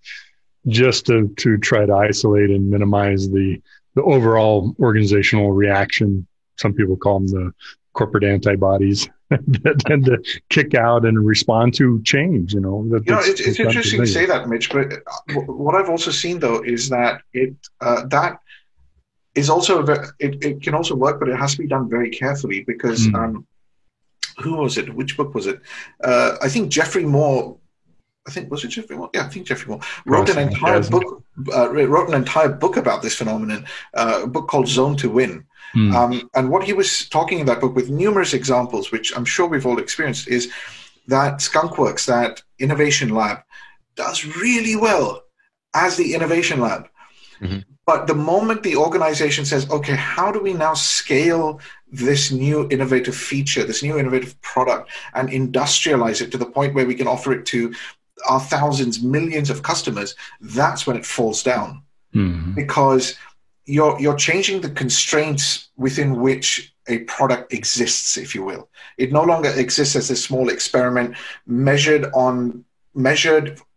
[SPEAKER 20] just to try to isolate and minimize the overall organizational reaction. Some people call them the corporate antibodies that tend to kick out and respond to change.
[SPEAKER 7] It's interesting to say that, Mitch. But what I've also seen, though, is that that is also it can also work, but it has to be done very carefully, because who was it? Which book was it? I think Geoffrey Moore. Was it Geoffrey Moore? Yeah, I think Geoffrey Moore wrote an entire book. Wrote an entire book about this phenomenon. A book called Zone to Win. And what he was talking in that book, with numerous examples, which I'm sure we've all experienced, is that Skunkworks, that innovation lab, does really well as the innovation lab. Mm-hmm. But the moment the organization says, okay, how do we now scale this new innovative feature, this new innovative product, and industrialize it to the point where we can offer it to our thousands, millions of customers, that's when it falls down. Mm-hmm. Because you're changing the constraints within which a product exists, if you will. It no longer exists as a small experiment measured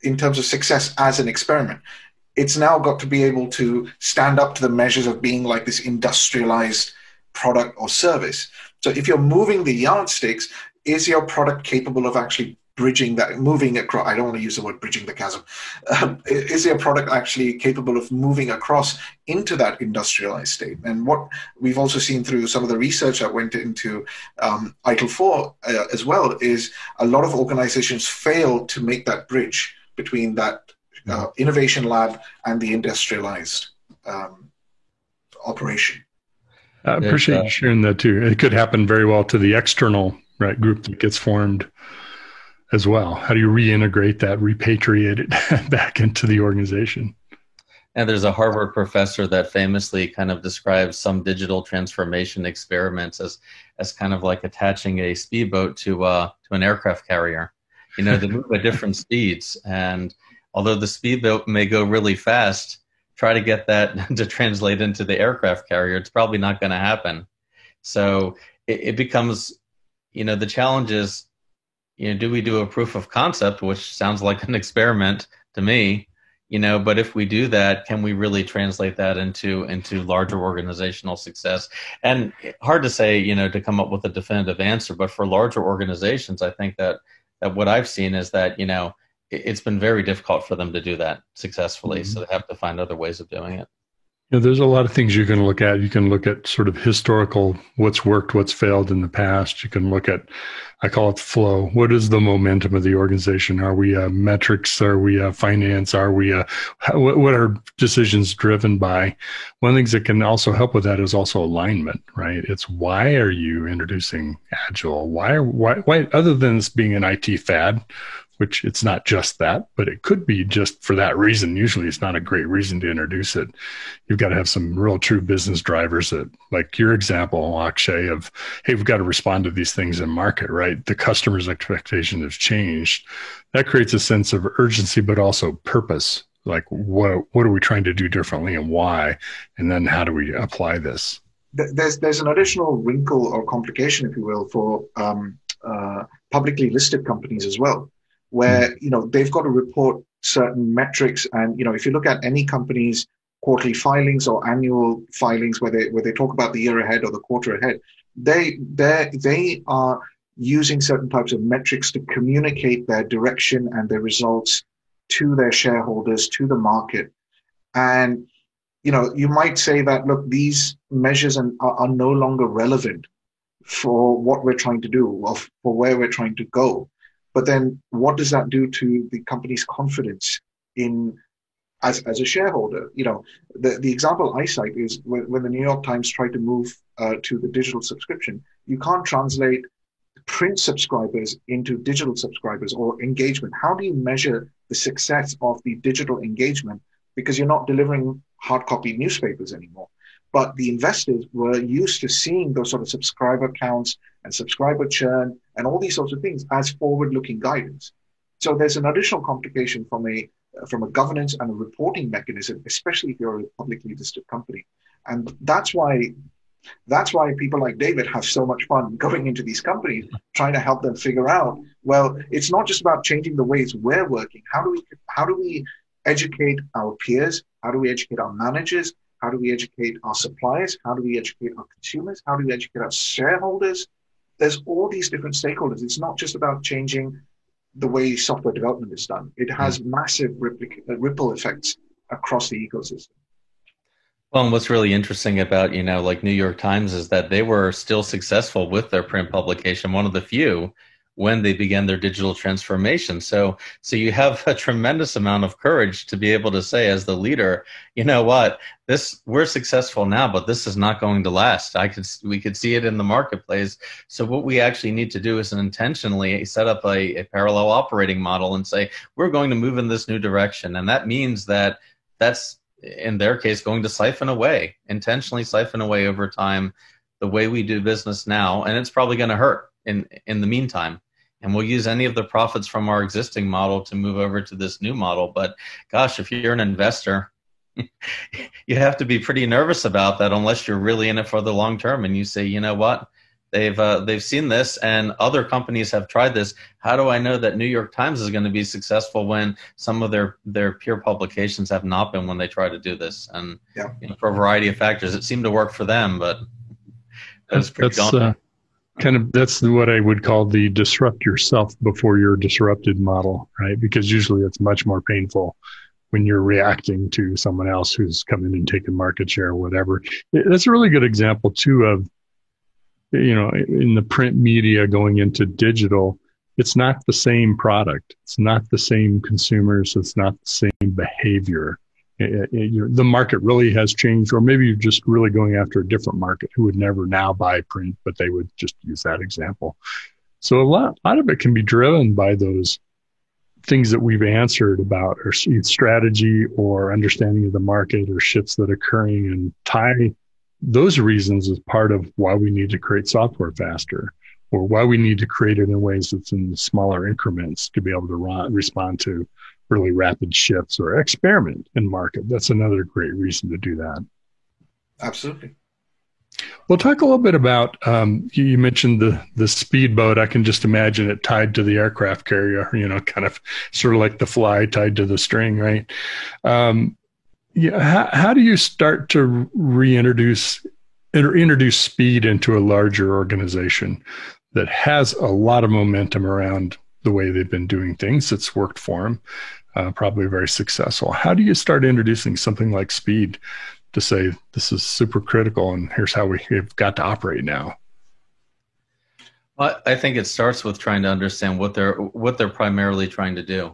[SPEAKER 7] in terms of success as an experiment. It's now got to be able to stand up to the measures of being like this industrialized product or service. So if you're moving the yardsticks, is your product capable of actually bridging that, moving across? I don't want to use the word bridging the chasm. Is your product actually capable of moving across into that industrialized state? And what we've also seen through some of the research that went into ITIL 4 as well is a lot of organizations fail to make that bridge between that innovation lab and the industrialized operation.
[SPEAKER 20] I appreciate you sharing that too. It could happen very well to the external right, group that gets formed as well? How do you reintegrate that, repatriate it back into the organization?
[SPEAKER 22] And there's a Harvard professor that famously kind of describes some digital transformation experiments as kind of like attaching a speedboat to an aircraft carrier. You know, they move at different speeds, and although the speedboat may go really fast, try to get that to translate into the aircraft carrier. It's probably not going to happen. So it becomes, you know, the challenge is, you know, do we do a proof of concept, which sounds like an experiment to me, you know, but if we do that, can we really translate that into larger organizational success? And hard to say, you know, to come up with a definitive answer, but for larger organizations, I think that what I've seen is that, you know, it's been very difficult for them to do that successfully. Mm-hmm. So they have to find other ways of doing it.
[SPEAKER 20] You know, there's a lot of things you can look at. You can look at sort of historical, what's worked, what's failed in the past. You can look at, I call it flow. What is the momentum of the organization? Are we metrics? Are we finance? Are we what are decisions driven by? One of the things that can also help with that is also alignment, right? It's why are you introducing Agile? Why other than this being an IT fad, which it's not just that, but it could be just for that reason. Usually it's not a great reason to introduce it. You've got to have some real true business drivers that, like your example, Akshay, of, hey, we've got to respond to these things in market, right? The customer's expectation has changed. That creates a sense of urgency, but also purpose. Like what are we trying to do differently and why? And then how do we apply this?
[SPEAKER 7] There's an additional wrinkle or complication, if you will, for publicly listed companies as well, where, you know, they've got to report certain metrics. And, you know, if you look at any company's quarterly filings or annual filings where they talk about the year ahead or the quarter ahead, they are using certain types of metrics to communicate their direction and their results to their shareholders, to the market. And, you know, you might say that, look, these measures are no longer relevant for what we're trying to do or for where we're trying to go. But then what does that do to the company's confidence in as a shareholder? You know, the example I cite is when the New York Times tried to move to the digital subscription, you can't translate print subscribers into digital subscribers or engagement. How do you measure the success of the digital engagement? Because you're not delivering hard copy newspapers anymore. But the investors were used to seeing those sort of subscriber counts and subscriber churn and all these sorts of things as forward-looking guidance. So there's an additional complication from a governance and a reporting mechanism, especially if you're a publicly listed company. And that's why people like David have so much fun going into these companies, trying to help them figure out, well, it's not just about changing the ways we're working. How do we educate our peers? How do we educate our managers? How do we educate our suppliers? How do we educate our consumers? How do we educate our shareholders? There's all these different stakeholders. It's not just about changing the way software development is done. It has massive ripple effects across the ecosystem.
[SPEAKER 22] Well, and what's really interesting about, you know, like New York Times is that they were still successful with their print publication, one of the few, when they began their digital transformation. So you have a tremendous amount of courage to be able to say as the leader, you know what, we're successful now, but this is not going to last. We could see it in the marketplace. So what we actually need to do is intentionally set up a parallel operating model and say, we're going to move in this new direction. And that means that's, in their case, going to intentionally siphon away over time the way we do business now. And it's probably going to hurt in the meantime. And we'll use any of the profits from our existing model to move over to this new model. But gosh, if you're an investor, you have to be pretty nervous about that unless you're really in it for the long term. And you say, you know what, they've seen this and other companies have tried this. How do I know that New York Times is going to be successful when some of their peer publications have not been when they try to do this? And you know, for a variety of factors, it seemed to work for them, but that's pretty daunting.
[SPEAKER 20] That's what I would call the disrupt yourself before you're disrupted model, right? Because usually it's much more painful when you're reacting to someone else who's come in and taken market share or whatever. That's a really good example too of, you know, in the print media going into digital, it's not the same product. It's not the same consumers. It's not the same behavior. The market really has changed, or maybe you're just really going after a different market who would never now buy print, but they would just use that example. So a lot of it can be driven by those things that we've answered about, or strategy or understanding of the market or shifts that are occurring, and tie those reasons as part of why we need to create software faster, or why we need to create it in ways that's in smaller increments to be able to respond to really rapid shifts, or experiment in market. That's another great reason to do that.
[SPEAKER 7] Absolutely.
[SPEAKER 20] We'll talk a little bit about, you mentioned the speedboat. I can just imagine it tied to the aircraft carrier, kind of sort of like the fly tied to the string, right? How do you start to introduce speed into a larger organization that has a lot of momentum around the way they've been doing things? It's worked for them, probably very successful. How do you start introducing something like speed to say, this is super critical and here's how we've got to operate now?
[SPEAKER 22] Well, I think it starts with trying to understand what they're primarily trying to do.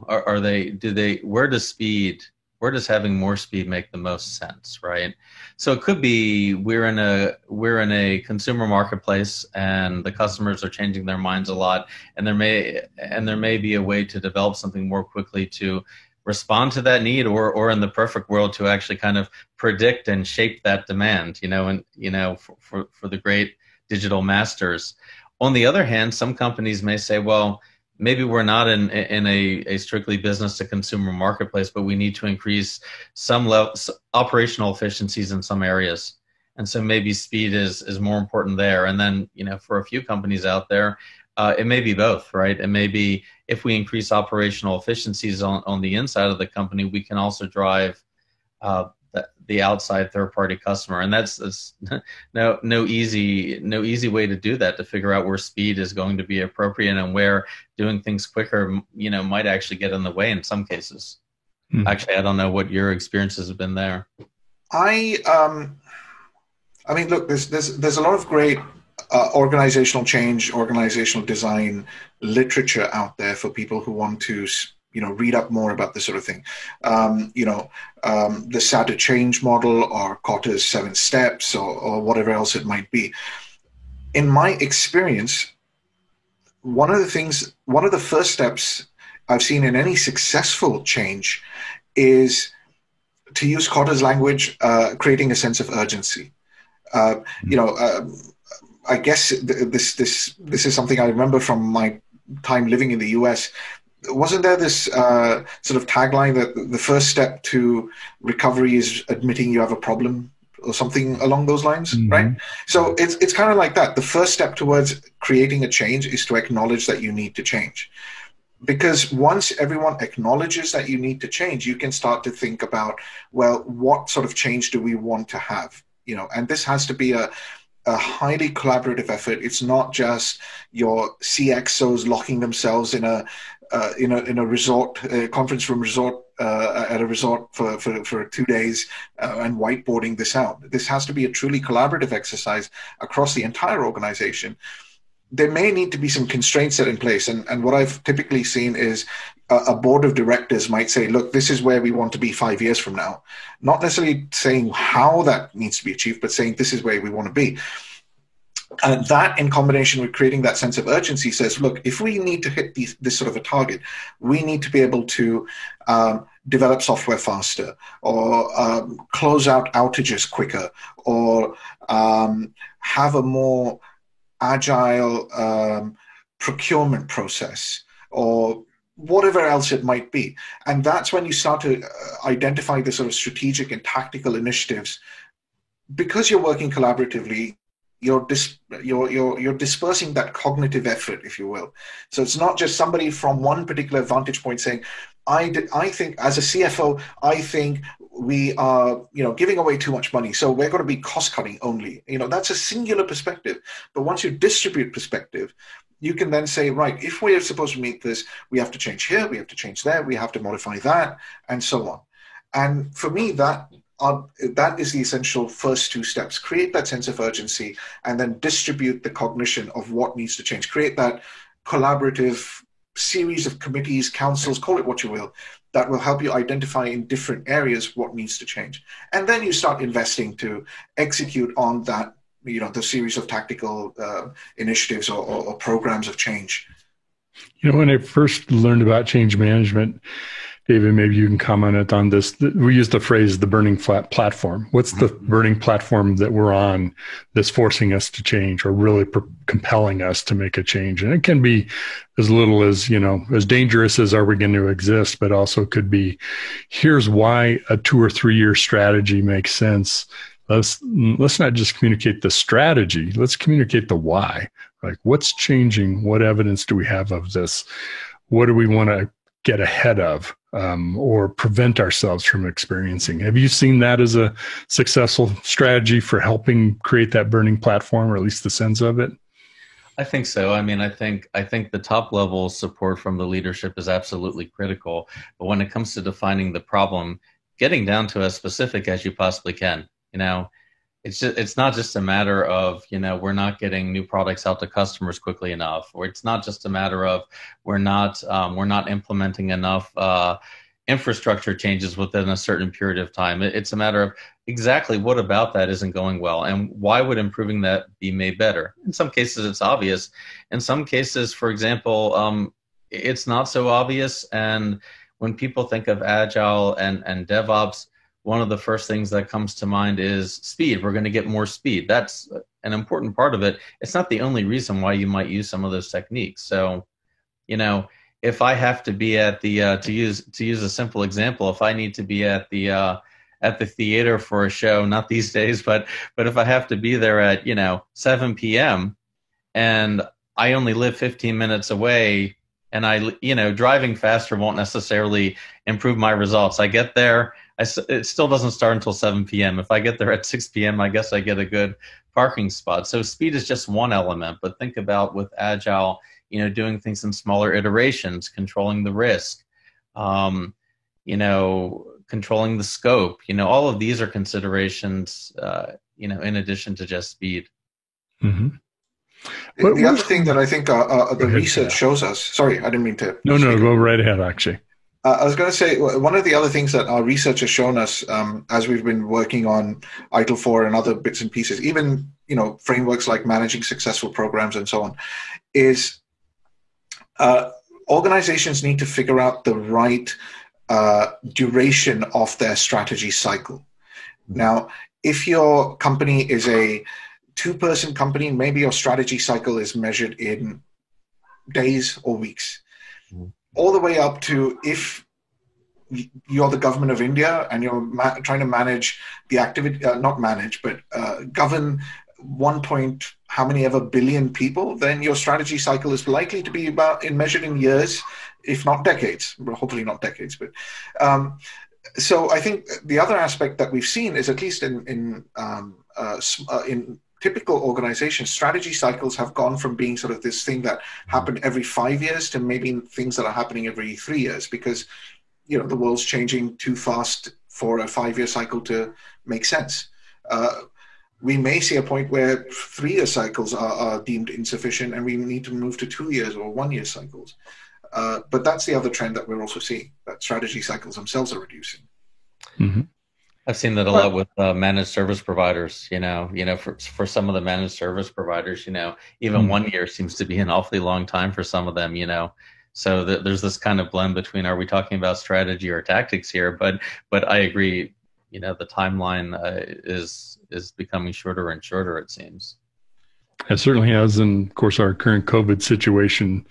[SPEAKER 22] Where does having more speed make the most sense, right? So it could be we're in a consumer marketplace and the customers are changing their minds a lot, and there may be a way to develop something more quickly to respond to that need, or in the perfect world to actually kind of predict and shape that demand, for the great digital masters. On the other hand, some companies may say, well, maybe we're not in a strictly business to consumer marketplace, but we need to increase some operational efficiencies in some areas. And so maybe speed is more important there. And then, for a few companies out there, it may be both, right? It may be if we increase operational efficiencies on the inside of the company, we can also drive the outside third-party customer, and that's no easy way to do that, to figure out where speed is going to be appropriate and where doing things quicker, might actually get in the way in some cases. Actually, I don't know what your experiences have been there.
[SPEAKER 7] I mean, look, there's a lot of great organizational change, organizational design literature out there for people who want to read up more about this sort of thing. The SATA change model, or Kotter's 7 steps, or whatever else it might be. In my experience, one of the first steps I've seen in any successful change is, to use Kotter's language, creating a sense of urgency. I guess this is something I remember from my time living in the US. Wasn't there this sort of tagline that the first step to recovery is admitting you have a problem, or something along those lines, right? So it's kind of like that. The first step towards creating a change is to acknowledge that you need to change. Because once everyone acknowledges that you need to change, you can start to think about, well, what sort of change do we want to have? And this has to be a highly collaborative effort. It's not just your CXOs locking themselves in a resort, conference room resort, at a resort for 2 days and whiteboarding this out. This has to be a truly collaborative exercise across the entire organization. There may need to be some constraints set in place. And what I've typically seen is a board of directors might say, look, this is where we want to be 5 years from now. Not necessarily saying how that needs to be achieved, but saying this is where we want to be. And that, in combination with creating that sense of urgency, says, look, if we need to hit this sort of a target, we need to be able to develop software faster, or close out outages quicker, or have a more agile procurement process, or whatever else it might be. And that's when you start to identify the sort of strategic and tactical initiatives. Because you're working collaboratively, you're dispersing that cognitive effort, if you will. So it's not just somebody from one particular vantage point saying, I think as a CFO, I think we are, giving away too much money, so we're going to be cost cutting only. That's a singular perspective. But once you distribute perspective, you can then say, right, if we are supposed to meet this, we have to change here, we have to change there, we have to modify that, and so on. And for me, that is the essential first 2 steps. Create that sense of urgency, and then distribute the cognition of what needs to change. Create that collaborative series of committees, councils, call it what you will, that will help you identify in different areas what needs to change. And then you start investing to execute on that the series of tactical initiatives or programs of change.
[SPEAKER 20] When I first learned about change management, David, maybe you can comment on this. We use the phrase the burning flat platform. What's the burning platform that we're on that's forcing us to change or really compelling us to make a change? And it can be as little as, as dangerous as are we going to exist, but also could be, here's why a 2 or 3 year strategy makes sense. Let's not just communicate the strategy. Let's communicate the why. Like, what's changing? What evidence do we have of this? What do we want to get ahead of or prevent ourselves from experiencing? Have you seen that as a successful strategy for helping create that burning platform, or at least the sense of it?
[SPEAKER 22] I think so. I mean, I think the top level support from the leadership is absolutely critical. But when it comes to defining the problem, getting down to as specific as you possibly can. It's not just a matter of, we're not getting new products out to customers quickly enough, or it's not just a matter of we're not implementing enough infrastructure changes within a certain period of time. It's a matter of exactly what about that isn't going well, and why would improving that be made better? In some cases, it's obvious. In some cases, for example, it's not so obvious. And when people think of Agile and DevOps, one of the first things that comes to mind is speed. We're going to get more speed. That's an important part of it. It's not the only reason why you might use some of those techniques. So, if I have to be at the to use a simple example, if I need to be at the theater for a show, not these days, but if I have to be there at 7 p.m. and I only live 15 minutes away, and driving faster won't necessarily improve my results. I get there. It still doesn't start until 7 p.m. If I get there at 6 p.m., I guess I get a good parking spot. So speed is just one element, but think about with Agile, doing things in smaller iterations, controlling the risk, controlling the scope. All of these are considerations, in addition to just speed.
[SPEAKER 20] Mm-hmm.
[SPEAKER 7] The other thing that I think the research shows us, sorry, I didn't mean to.
[SPEAKER 20] No, go right ahead, actually.
[SPEAKER 7] I was going to say, one of the other things that our research has shown us as we've been working on ITIL 4 and other bits and pieces, even, frameworks like managing successful programs and so on, is organizations need to figure out the right duration of their strategy cycle. Now, if your company is a 2-person company, maybe your strategy cycle is measured in days or weeks. All the way up to if you're the government of India and you're trying to manage the activity, not manage, but govern 1 point how many ever billion people, then your strategy cycle is likely to be measured in years, if not decades. Hopefully not decades, but so I think the other aspect that we've seen is, at least in typical organizations, strategy cycles have gone from being sort of this thing that happened every 5 years to maybe things that are happening every 3 years, because the world's changing too fast for a 5-year cycle to make sense. We may see a point where 3-year cycles are deemed insufficient and we need to move to 2 years or 1 year cycles. But that's the other trend that we're also seeing, that strategy cycles themselves are reducing.
[SPEAKER 20] Mm-hmm.
[SPEAKER 22] I've seen that a lot with managed service providers. For some of the managed service providers, even 1 year seems to be an awfully long time for some of them. So there's this kind of blend between, are we talking about strategy or tactics here? But I agree. The timeline is becoming shorter and shorter, it seems.
[SPEAKER 20] It certainly has, and of course, our current COVID situation.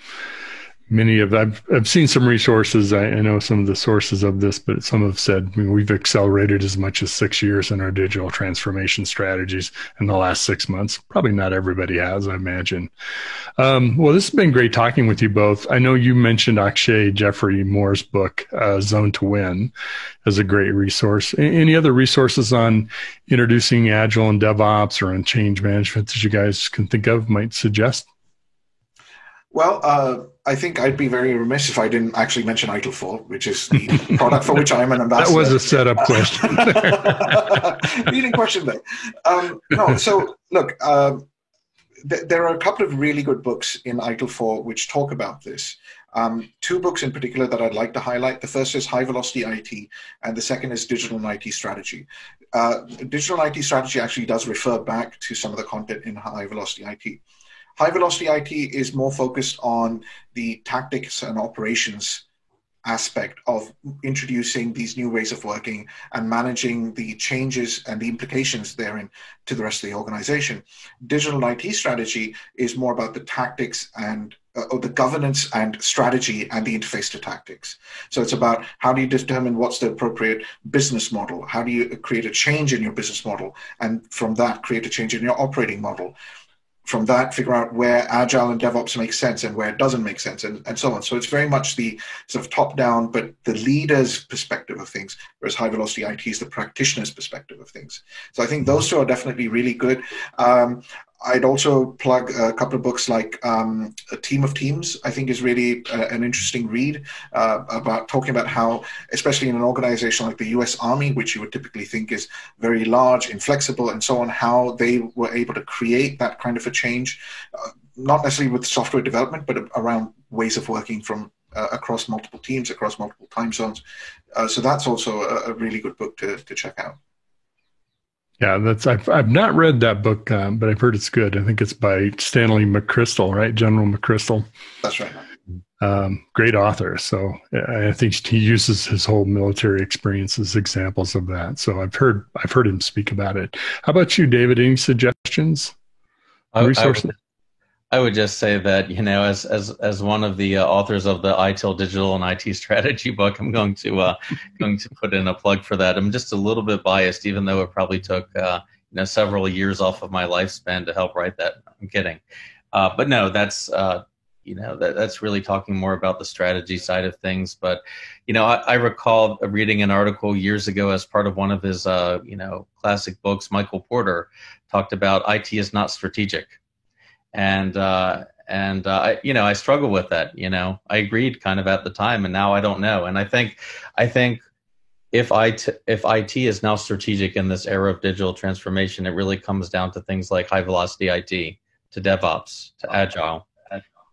[SPEAKER 20] I've seen some resources. I know some of the sources of this, but some have said we've accelerated as much as 6 years in our digital transformation strategies in the last 6 months. Probably not everybody has, I imagine. Well, this has been great talking with you both. I know you mentioned Akshay Jeffrey Moore's book, Zone to Win, as a great resource. Any other resources on introducing Agile and DevOps or on change management that you guys can think of, might suggest?
[SPEAKER 7] Well, I think I'd be very remiss if I didn't actually mention ITIL 4, which is the product for which I am an ambassador.
[SPEAKER 20] That was a setup question.
[SPEAKER 7] Leading question there. No, so look, there are a couple of really good books in ITIL 4 which talk about this. Two books in particular that I'd like to highlight. The first is High Velocity IT, and the second is Digital and IT Strategy. Digital and IT Strategy actually does refer back to some of the content in High Velocity IT. High Velocity IT is more focused on the tactics and operations aspect of introducing these new ways of working and managing the changes and the implications therein to the rest of the organization. Digital IT Strategy is more about the tactics and the governance and strategy and the interface to tactics. So it's about how do you determine what's the appropriate business model? How do you create a change in your business model? And from that, create a change in your operating model. From that, figure out where Agile and DevOps makes sense and where it doesn't make sense, and so on. So it's very much the sort of top-down, but the leader's perspective of things, whereas High Velocity IT is the practitioner's perspective of things. So I think those two are definitely really good. I'd also plug a couple of books like A Team of Teams, I think is really an interesting read about talking about how, especially in an organization like the US Army, which you would typically think is very large, inflexible, and so on, how they were able to create that kind of a change, not necessarily with software development, but around ways of working from across multiple teams, across multiple time zones. So that's also a really good book to check out.
[SPEAKER 20] Yeah, I've not read that book, but I've heard it's good. I think it's by Stanley McChrystal, right? General McChrystal.
[SPEAKER 7] That's right.
[SPEAKER 20] Great author. So I think he uses his whole military experience as examples of that. So I've heard him speak about it. How about you, David? Any suggestions? Resources?
[SPEAKER 22] I would just say that, as one of the authors of the ITIL Digital and IT Strategy book, I'm going to put in a plug for that. I'm just a little bit biased, even though it probably took several years off of my lifespan to help write that. I'm kidding, but no, that's that's really talking more about the strategy side of things. But I recall reading an article years ago as part of one of his classic books. Michael Porter talked about IT is not strategic. And I struggle with that. I agreed kind of at the time, and now I don't know. And I think if IT is now strategic in this era of digital transformation, it really comes down to things like high velocity IT, to DevOps, to Agile,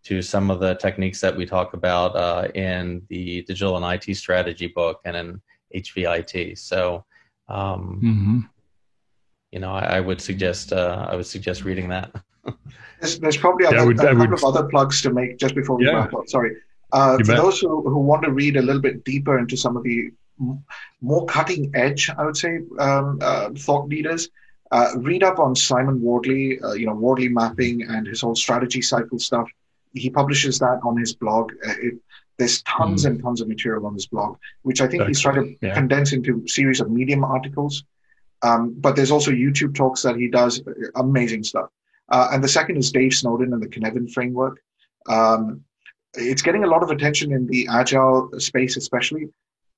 [SPEAKER 22] to some of the techniques that we talk about in the Digital and IT Strategy book and in HVIT. So, I would suggest reading that.
[SPEAKER 7] There's probably a couple of other plugs to make just before we wrap up. Sorry. For those who want to read a little bit deeper into some of the more cutting edge, I would say, thought leaders, read up on Simon Wardley, Wardley mapping and his whole strategy cycle stuff. He publishes that on his blog. There's tons and tons of material on his blog, which I think he's trying to condense into a series of Medium articles. But there's also YouTube talks that he does, amazing stuff. And the second is Dave Snowden and the Cynefin framework. It's getting a lot of attention in the Agile space, especially,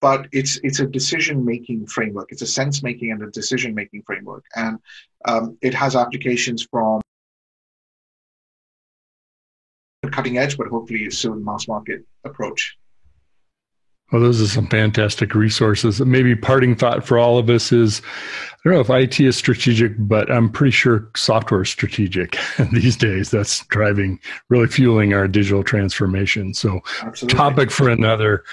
[SPEAKER 7] but it's a decision-making framework. It's a sense-making and a decision-making framework. And it has applications from the cutting edge, but hopefully soon mass market approach.
[SPEAKER 20] Well, those are some fantastic resources. Maybe parting thought for all of us is, I don't know if IT is strategic, but I'm pretty sure software is strategic these days. That's really fueling our digital transformation. So absolutely. Topic for another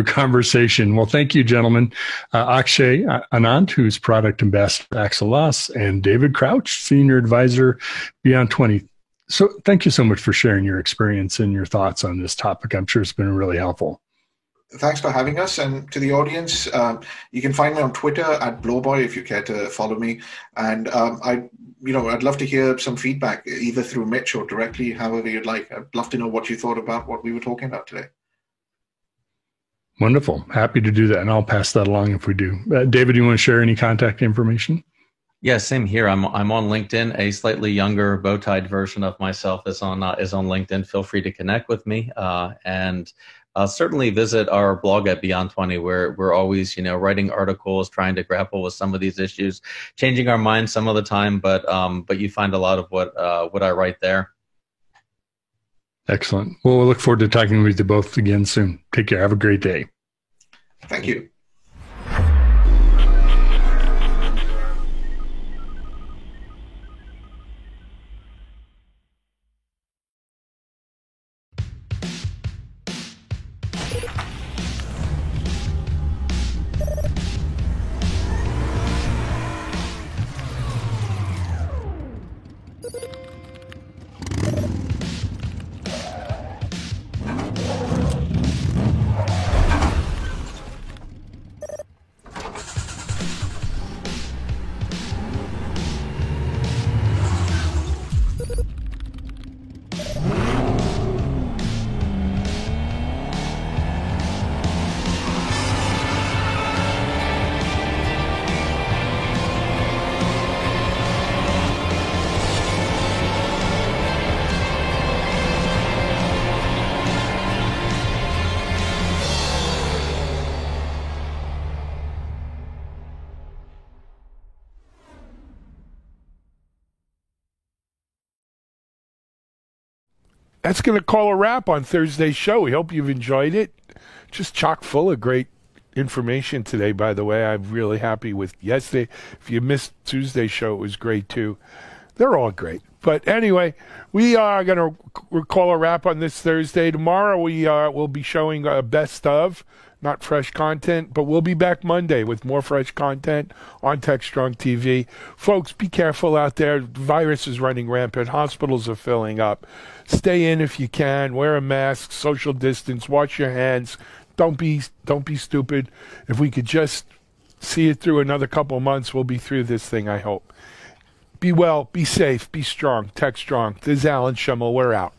[SPEAKER 20] conversation. Well, thank you, gentlemen. Akshay Anand, who's product ambassador at Axelos, and David Crouch, senior advisor, Beyond 20. So thank you so much for sharing your experience and your thoughts on this topic. I'm sure it's been really helpful.
[SPEAKER 7] Thanks for having us. And to the audience, you can find me on Twitter at Blowboy if you care to follow me. And I'd love to hear some feedback, either through Mitch or directly, however you'd like. I'd love to know what you thought about what we were talking about today.
[SPEAKER 20] Wonderful. Happy to do that. And I'll pass that along if we do. David, you want to share any contact information?
[SPEAKER 22] Yeah, same here. I'm on LinkedIn. A slightly younger, bow-tied version of myself is on LinkedIn. Feel free to connect with me. And certainly visit our blog at Beyond 20, where we're always, writing articles, trying to grapple with some of these issues, changing our minds some of the time, but you find a lot of what I write there.
[SPEAKER 20] Excellent. Well, we'll look forward to talking with you both again soon. Take care. Have a great day.
[SPEAKER 7] Thank you.
[SPEAKER 1] that's going to call a wrap on Thursday's show. We hope you've enjoyed it. Just chock full of great information today, by the way. I'm really happy with yesterday. If you missed Tuesday's show, it was great too. They're all great. But anyway, we are going to call a wrap on this Thursday. Tomorrow we will be showing best of, not fresh content, but we'll be back Monday with more fresh content on TechStrong TV. Folks, be careful out there. The virus is running rampant. Hospitals are filling up. Stay in if you can. Wear a mask. Social distance. Wash your hands. Don't be stupid. If we could just see it through another couple months, we'll be through this thing, I hope. Be well, be safe, be strong. TechStrong. This is Alan Schimmel. We're out.